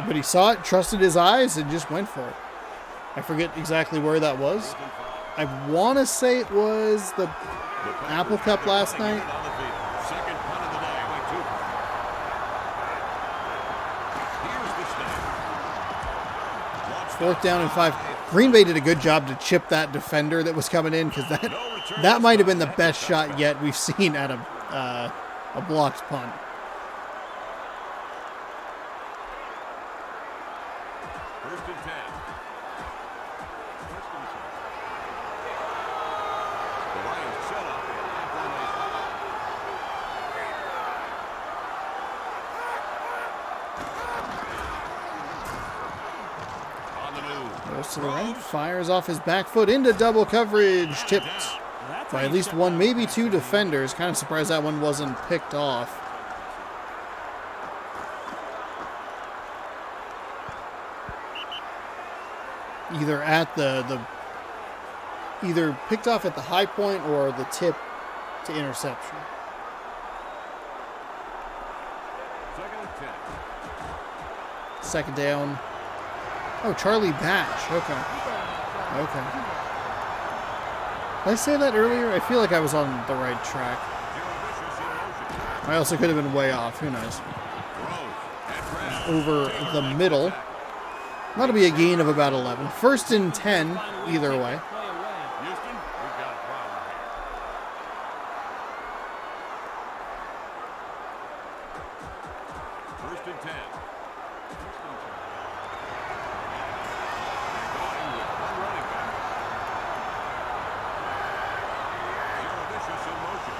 But he saw it, trusted his eyes, and just went for it. I forget exactly where that was. I want to say it was the Apple Cup last night. On the field. Second punt of the day. Way too far. Here's the snap. 4th down and 5. Green Bay did a good job to chip that defender that was coming in, because that might have been the best shot yet we've seen at a blocked punt. First and 10. The Lions set up in high formation. On the move. Goes to the right, fires off his back foot into double coverage, tipped by at least one, maybe 2 defenders. Kind of surprised that one wasn't picked off. Either at either picked off at the high point or the tip to interception. Second and 10. Second down. Oh, Charlie Batch. Okay. Did I say that earlier? I feel like I was on the right track. I also could have been way off. Who knows? Over the middle. That'll be a gain of about 11. First and 10, either way. Houston, we've got a problem. First and 10. Going with one running back. Vicious in motion.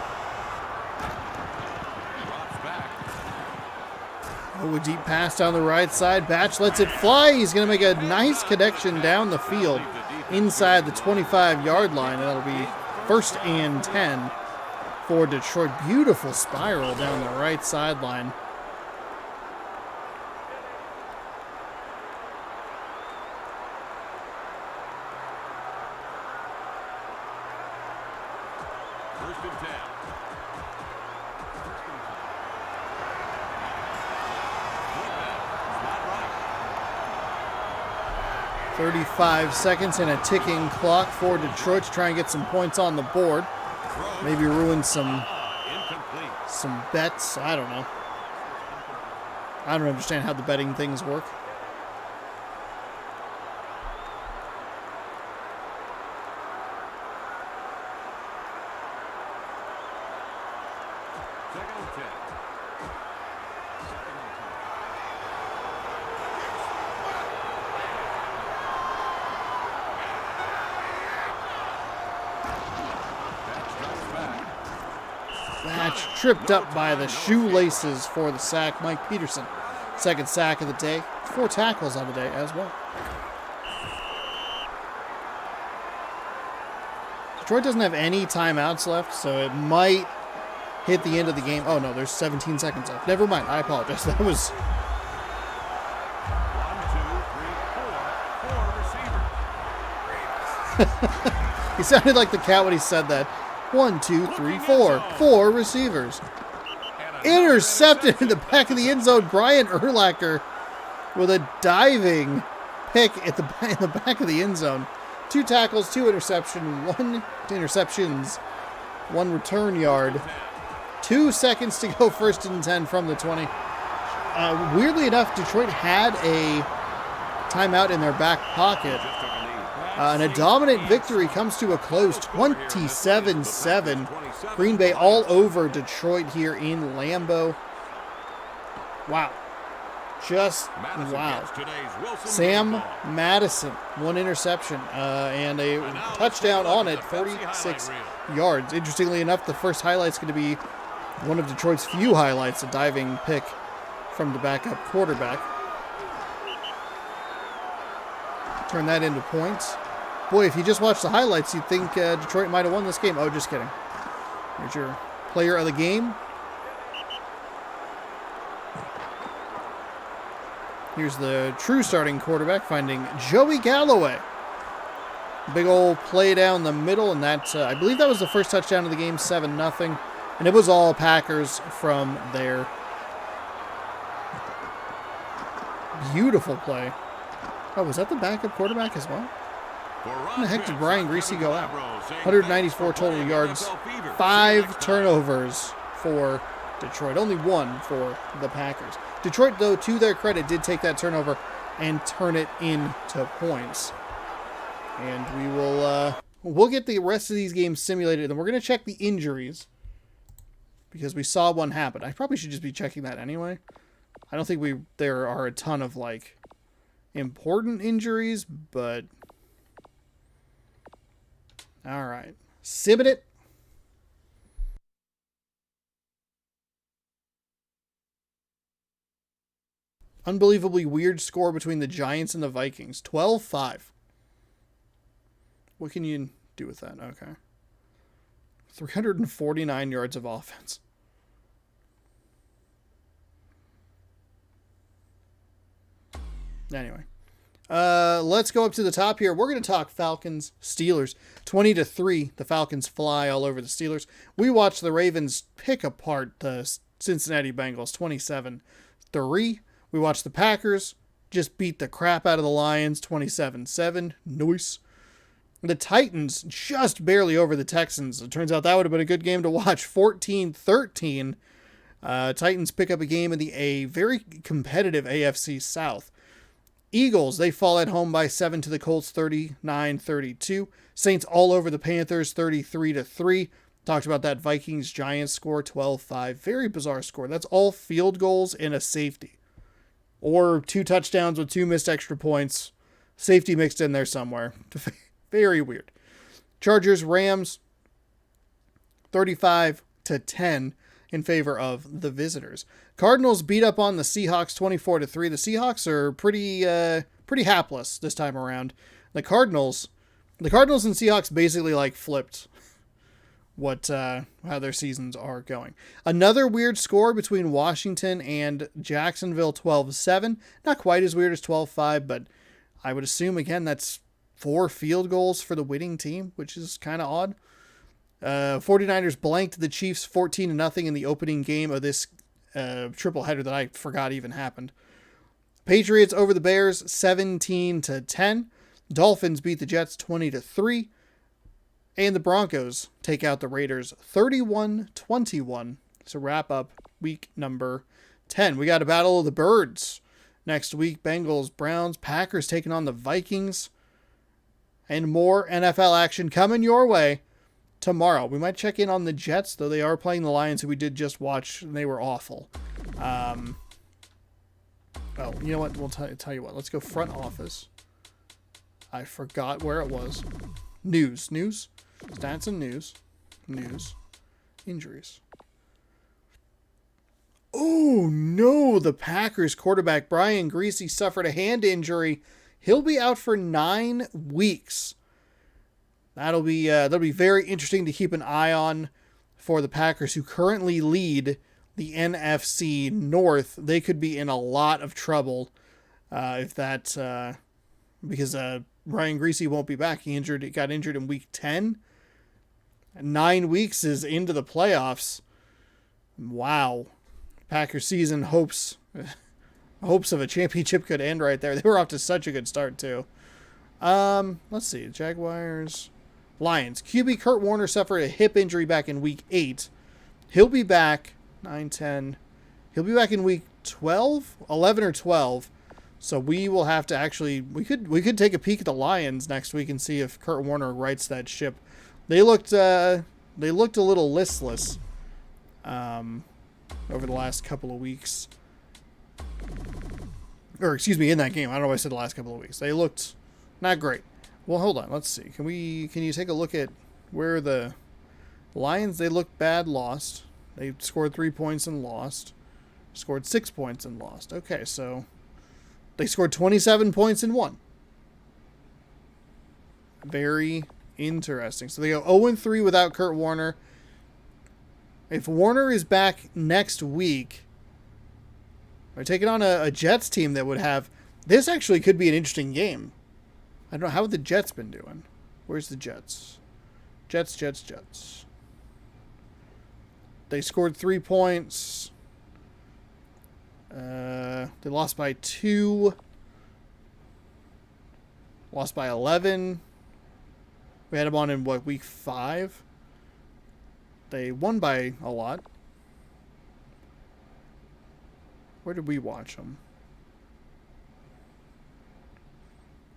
Drops back. Oh, a deep pass down the right side. Batch lets it fly. He's going to make a nice connection down the field inside the 25-yard line. And that'll be First and 10 for Detroit. Beautiful spiral down the right sideline. First and 10. 35 seconds and a ticking clock for Detroit to try and get some points on the board. Maybe ruin some bets. I don't know. I don't understand how the betting things work. Second and 10. 'Batch tripped up by the shoelaces for the sack. Mike Peterson, second sack of the day. 4 tackles on the day as well. Detroit doesn't have any timeouts left, so it might hit the end of the game. Oh no, there's 17 seconds left. Never mind, I apologize. That was... 1, 2, 3, 4. 4 receivers. He sounded like the cat when he said that. 1, 2, 3, 4. 4 receivers. Intercepted in the back of the end zone. Brian Urlacher with a diving pick in the back of the end zone. 2 tackles, 2 interceptions, 1 return yard. 2 seconds to go, first and 10 from the 20. Weirdly enough, Detroit had a timeout in their back pocket. And a dominant victory comes to a close, 27-7. Green Bay all over Detroit here in Lambeau. Wow. Just wow. Sam Madison, 1 interception and a touchdown on it, 46 yards. Interestingly enough, the first highlight's going to be one of Detroit's few highlights, a diving pick from the backup quarterback. Turn that into points. Boy, if you just watch the highlights, you'd think Detroit might have won this game. Oh, just kidding. Here's your player of the game. Here's the true starting quarterback, finding Joey Galloway. Big old play down the middle, and that I believe that was the first touchdown of the game, 7-0. And it was all Packers from there. Beautiful play. Oh, was that the backup quarterback as well? How the heck did Brian Greasy go out? 194 total yards, 5 turnovers for Detroit. Only 1 for the Packers. Detroit, though, to their credit, did take that turnover and turn it into points. And we will we'll get the rest of these games simulated, and we're going to check the injuries because we saw one happen. I probably should just be checking that anyway. I don't think there are a ton of like important injuries, but all right. Simming it. Unbelievably weird score between the Giants and the Vikings. 12-5. What can you do with that? Okay. 349 yards of offense. Anyway. Let's go up to the top here. We're going to talk Falcons, Steelers. 20-3. The Falcons fly all over the Steelers. We watched the Ravens pick apart the Cincinnati Bengals. 27-3. We watched the Packers just beat the crap out of the Lions. 27-7. Nice. The Titans just barely over the Texans. It turns out that would have been a good game to watch. 14-13. Titans pick up a game in a very competitive AFC South. Eagles, they fall at home by 7 to the Colts, 39-32. Saints all over the Panthers, 33-3. Talked about that Vikings-Giants score, 12-5. Very bizarre score. That's all field goals and a safety. Or 2 touchdowns with 2 missed extra points. Safety mixed in there somewhere. Very weird. Chargers-Rams, 35-10 in favor of the visitors. Cardinals beat up on the Seahawks 24-3. The Seahawks are pretty hapless this time around. The Cardinals and Seahawks basically like flipped how their seasons are going. Another weird score between Washington and Jacksonville, 12-7. Not quite as weird as 12-5, but I would assume, again, that's 4 field goals for the winning team, which is kind of odd. 49ers blanked the Chiefs 14-0 in the opening game of this triple header that I forgot even happened. Patriots over the Bears 17-10. Dolphins beat the Jets 20-3. And the Broncos take out the Raiders 31-21 to wrap up week number 10. We got a battle of the birds next week. Bengals, Browns, Packers taking on the Vikings. And more NFL action coming your way tomorrow. We might check in on the Jets, though they are playing the Lions, who we did just watch, and they were awful. Oh, you know what? We'll tell you what. Let's go front office. I forgot where it was. News. Stats and news. Injuries. Oh, no. The Packers quarterback, Brian Griese, suffered a hand injury. He'll be out for 9 weeks. That'll be very interesting to keep an eye on for the Packers, who currently lead the NFC North. They could be in a lot of trouble because Brian Griese won't be back. He got injured in week 10. 9 weeks is into the playoffs. Wow. Packers season hopes of a championship could end right there. They were off to such a good start too. Let's see. Jaguars. Lions. QB Kurt Warner suffered a hip injury back in week 8. He'll be back 9-10. He'll be back in week 12, 11 or 12. So we will have to actually, we could take a peek at the Lions next week and see if Kurt Warner rights that ship. They looked a little listless over the last couple of weeks. Or excuse me, in that game. I don't know why I said the last couple of weeks. They looked not great. Well, hold on. Let's see. Can you take a look at where the Lions, they looked bad, lost. They scored 3 points and lost. Scored 6 points and lost. Okay, so they scored 27 points and won. Very interesting. So they go 0-3 without Kurt Warner. If Warner is back next week, they're taking on a Jets team that would have... This actually could be an interesting game. I don't know. How have the Jets been doing? Where's the Jets? Jets. They scored 3 points. They lost by 2. Lost by 11. We had them on in, week 5? They won by a lot. Where did we watch them?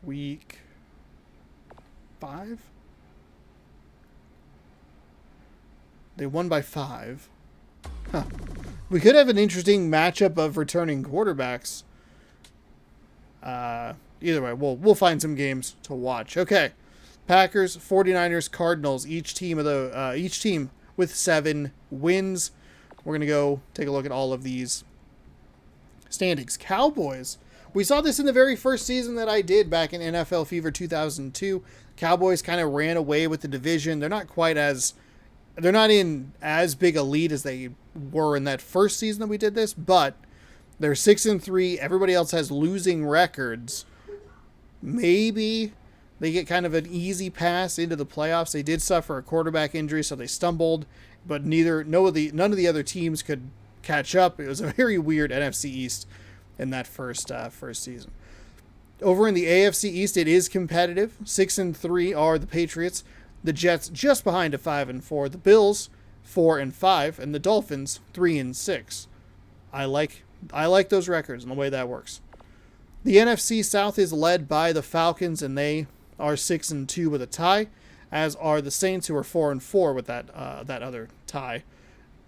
Week 5? They won by 5. Huh. We could have an interesting matchup of returning quarterbacks. Either way, we'll find some games to watch. Okay. Packers, 49ers, Cardinals, each team with 7 wins. We're going to go take a look at all of these standings. Cowboys. We saw this in the very first season that I did back in NFL Fever 2002. Cowboys kind of ran away with the division. They're not in as big a lead as they were in that first season that we did this, but they're 6-3. Everybody else has losing records. Maybe they get kind of an easy pass into the playoffs. They did suffer a quarterback injury, so they stumbled, but none of the other teams could catch up. It was a very weird NFC East in that first season. Over in the AFC East, it is competitive. 6-3 are the Patriots. The Jets just behind at 5-4. The Bills 4-5, and the Dolphins 3-6. I like those records and the way that works. The NFC South is led by the Falcons, and they are 6-2 with a tie, as are the Saints, who are 4-4 with that other tie.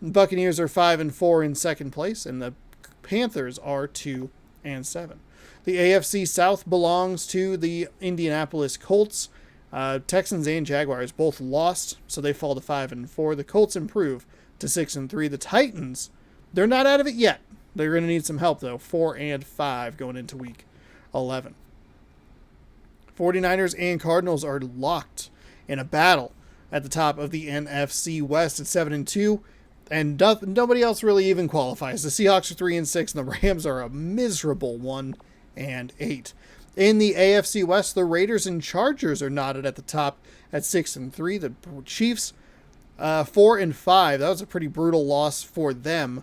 Buccaneers are 5-4 in second place, and the Panthers are 2-7. The AFC South belongs to the Indianapolis Colts. Texans and Jaguars both lost, so they fall to 5-4. The Colts improve to 6-3. The Titans, they're not out of it yet. They're going to need some help, though. 4-5 going into week 11. 49ers and Cardinals are locked in a battle at the top of the NFC West at 7-2, and nobody else really even qualifies. The Seahawks are 3-6, and the Rams are a miserable 1-8. In the AFC West, the Raiders and Chargers are knotted at the top at 6-3. The Chiefs 4-5. That was a pretty brutal loss for them.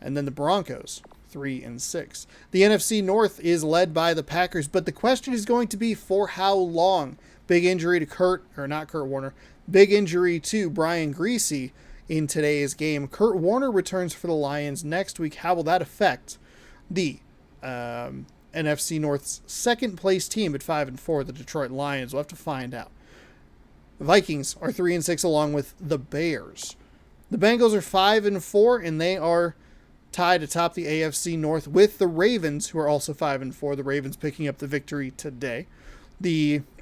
And then the Broncos 3-6. The NFC North is led by the Packers, but the question is going to be for how long. Big injury to Kurt Warner. Big injury to Brian Griese in today's game. Kurt Warner returns for the Lions next week. How will that affect the NFC North's second place team at 5-4, the Detroit Lions? We'll have to find out. The Vikings are 3-6 along with the Bears. The Bengals are 5-4, and they are tied atop the AFC North with the Ravens, who are also 5-4. The Ravens picking up the victory today,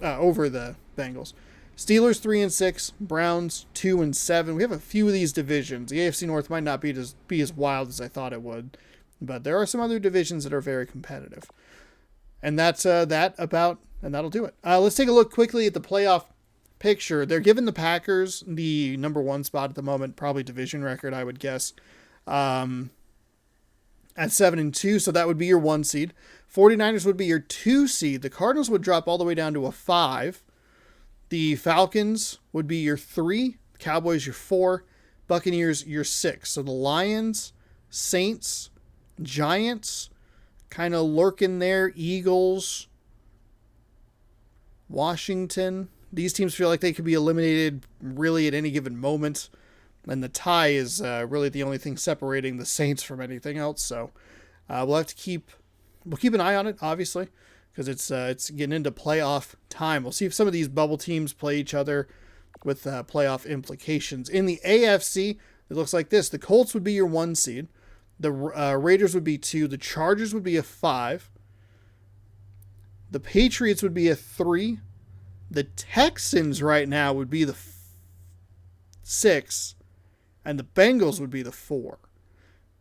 over the Bengals. Steelers 3-6, Browns 2-7. We have a few of these divisions. The AFC North might not be as wild as I thought it would, but there are some other divisions that are very competitive. And that's and that'll do it. Let's take a look quickly at the playoff picture. They're giving the Packers the number 1 spot at the moment, probably division record, I would guess, at 7-2, so that would be your 1 seed. 49ers would be your 2 seed. The Cardinals would drop all the way down to a 5. The Falcons would be your 3. The Cowboys your 4. Buccaneers your 6. So the Lions, Saints, Giants, kind of lurking there. Eagles, Washington. These teams feel like they could be eliminated really at any given moment. And the tie is really the only thing separating the Saints from anything else. So we'll have to keep an eye on it, obviously, because it's getting into playoff time. We'll see if some of these bubble teams play each other with playoff implications. In the AFC, it looks like this. The Colts would be your 1 seed. The Raiders would be 2. The Chargers would be a 5. The Patriots would be a 3. The Texans right now would be the 6. And the Bengals would be the 4.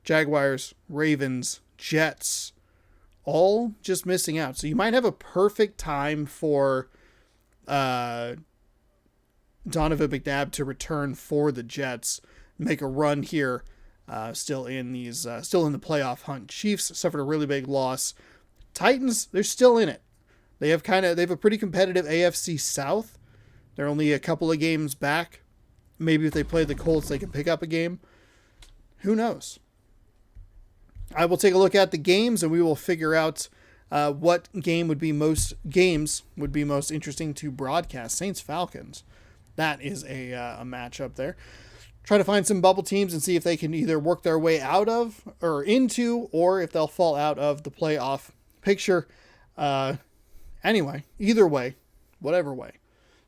Jaguars, Ravens, Jets, all just missing out. So you might have a perfect time for Donovan McNabb to return for the Jets, make a run here, still in the playoff hunt. Chiefs suffered a really big loss. Titans, they're still in it. They have a pretty competitive AFC South. They're only a couple of games back. Maybe if they play the Colts, they can pick up a game. Who knows? I will take a look at the games, and we will figure out what games would be most interesting to broadcast. Saints Falcons. That is a matchup there. Try to find some bubble teams and see if they can either work their way out of or into, or if they'll fall out of the playoff picture. Anyway, either way, whatever way,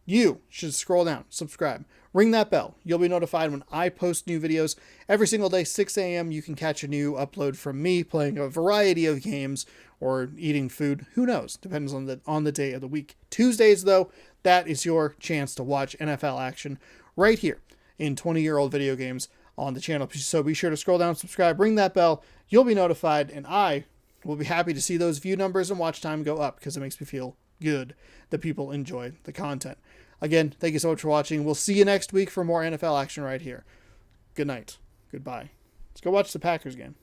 you should scroll down, subscribe, ring that bell. You'll be notified when I post new videos every single day, 6 a.m. You can catch a new upload from me playing a variety of games or eating food. Who knows? Depends on the day of the week. Tuesdays, though, that is your chance to watch NFL action right here in 20-year-old video games on the channel. So be sure to scroll down, subscribe, ring that bell. You'll be notified, and I will be happy to see those view numbers and watch time go up because it makes me feel good that people enjoy the content. Again, thank you so much for watching. We'll see you next week for more NFL action right here. Good night. Goodbye. Let's go watch the Packers game.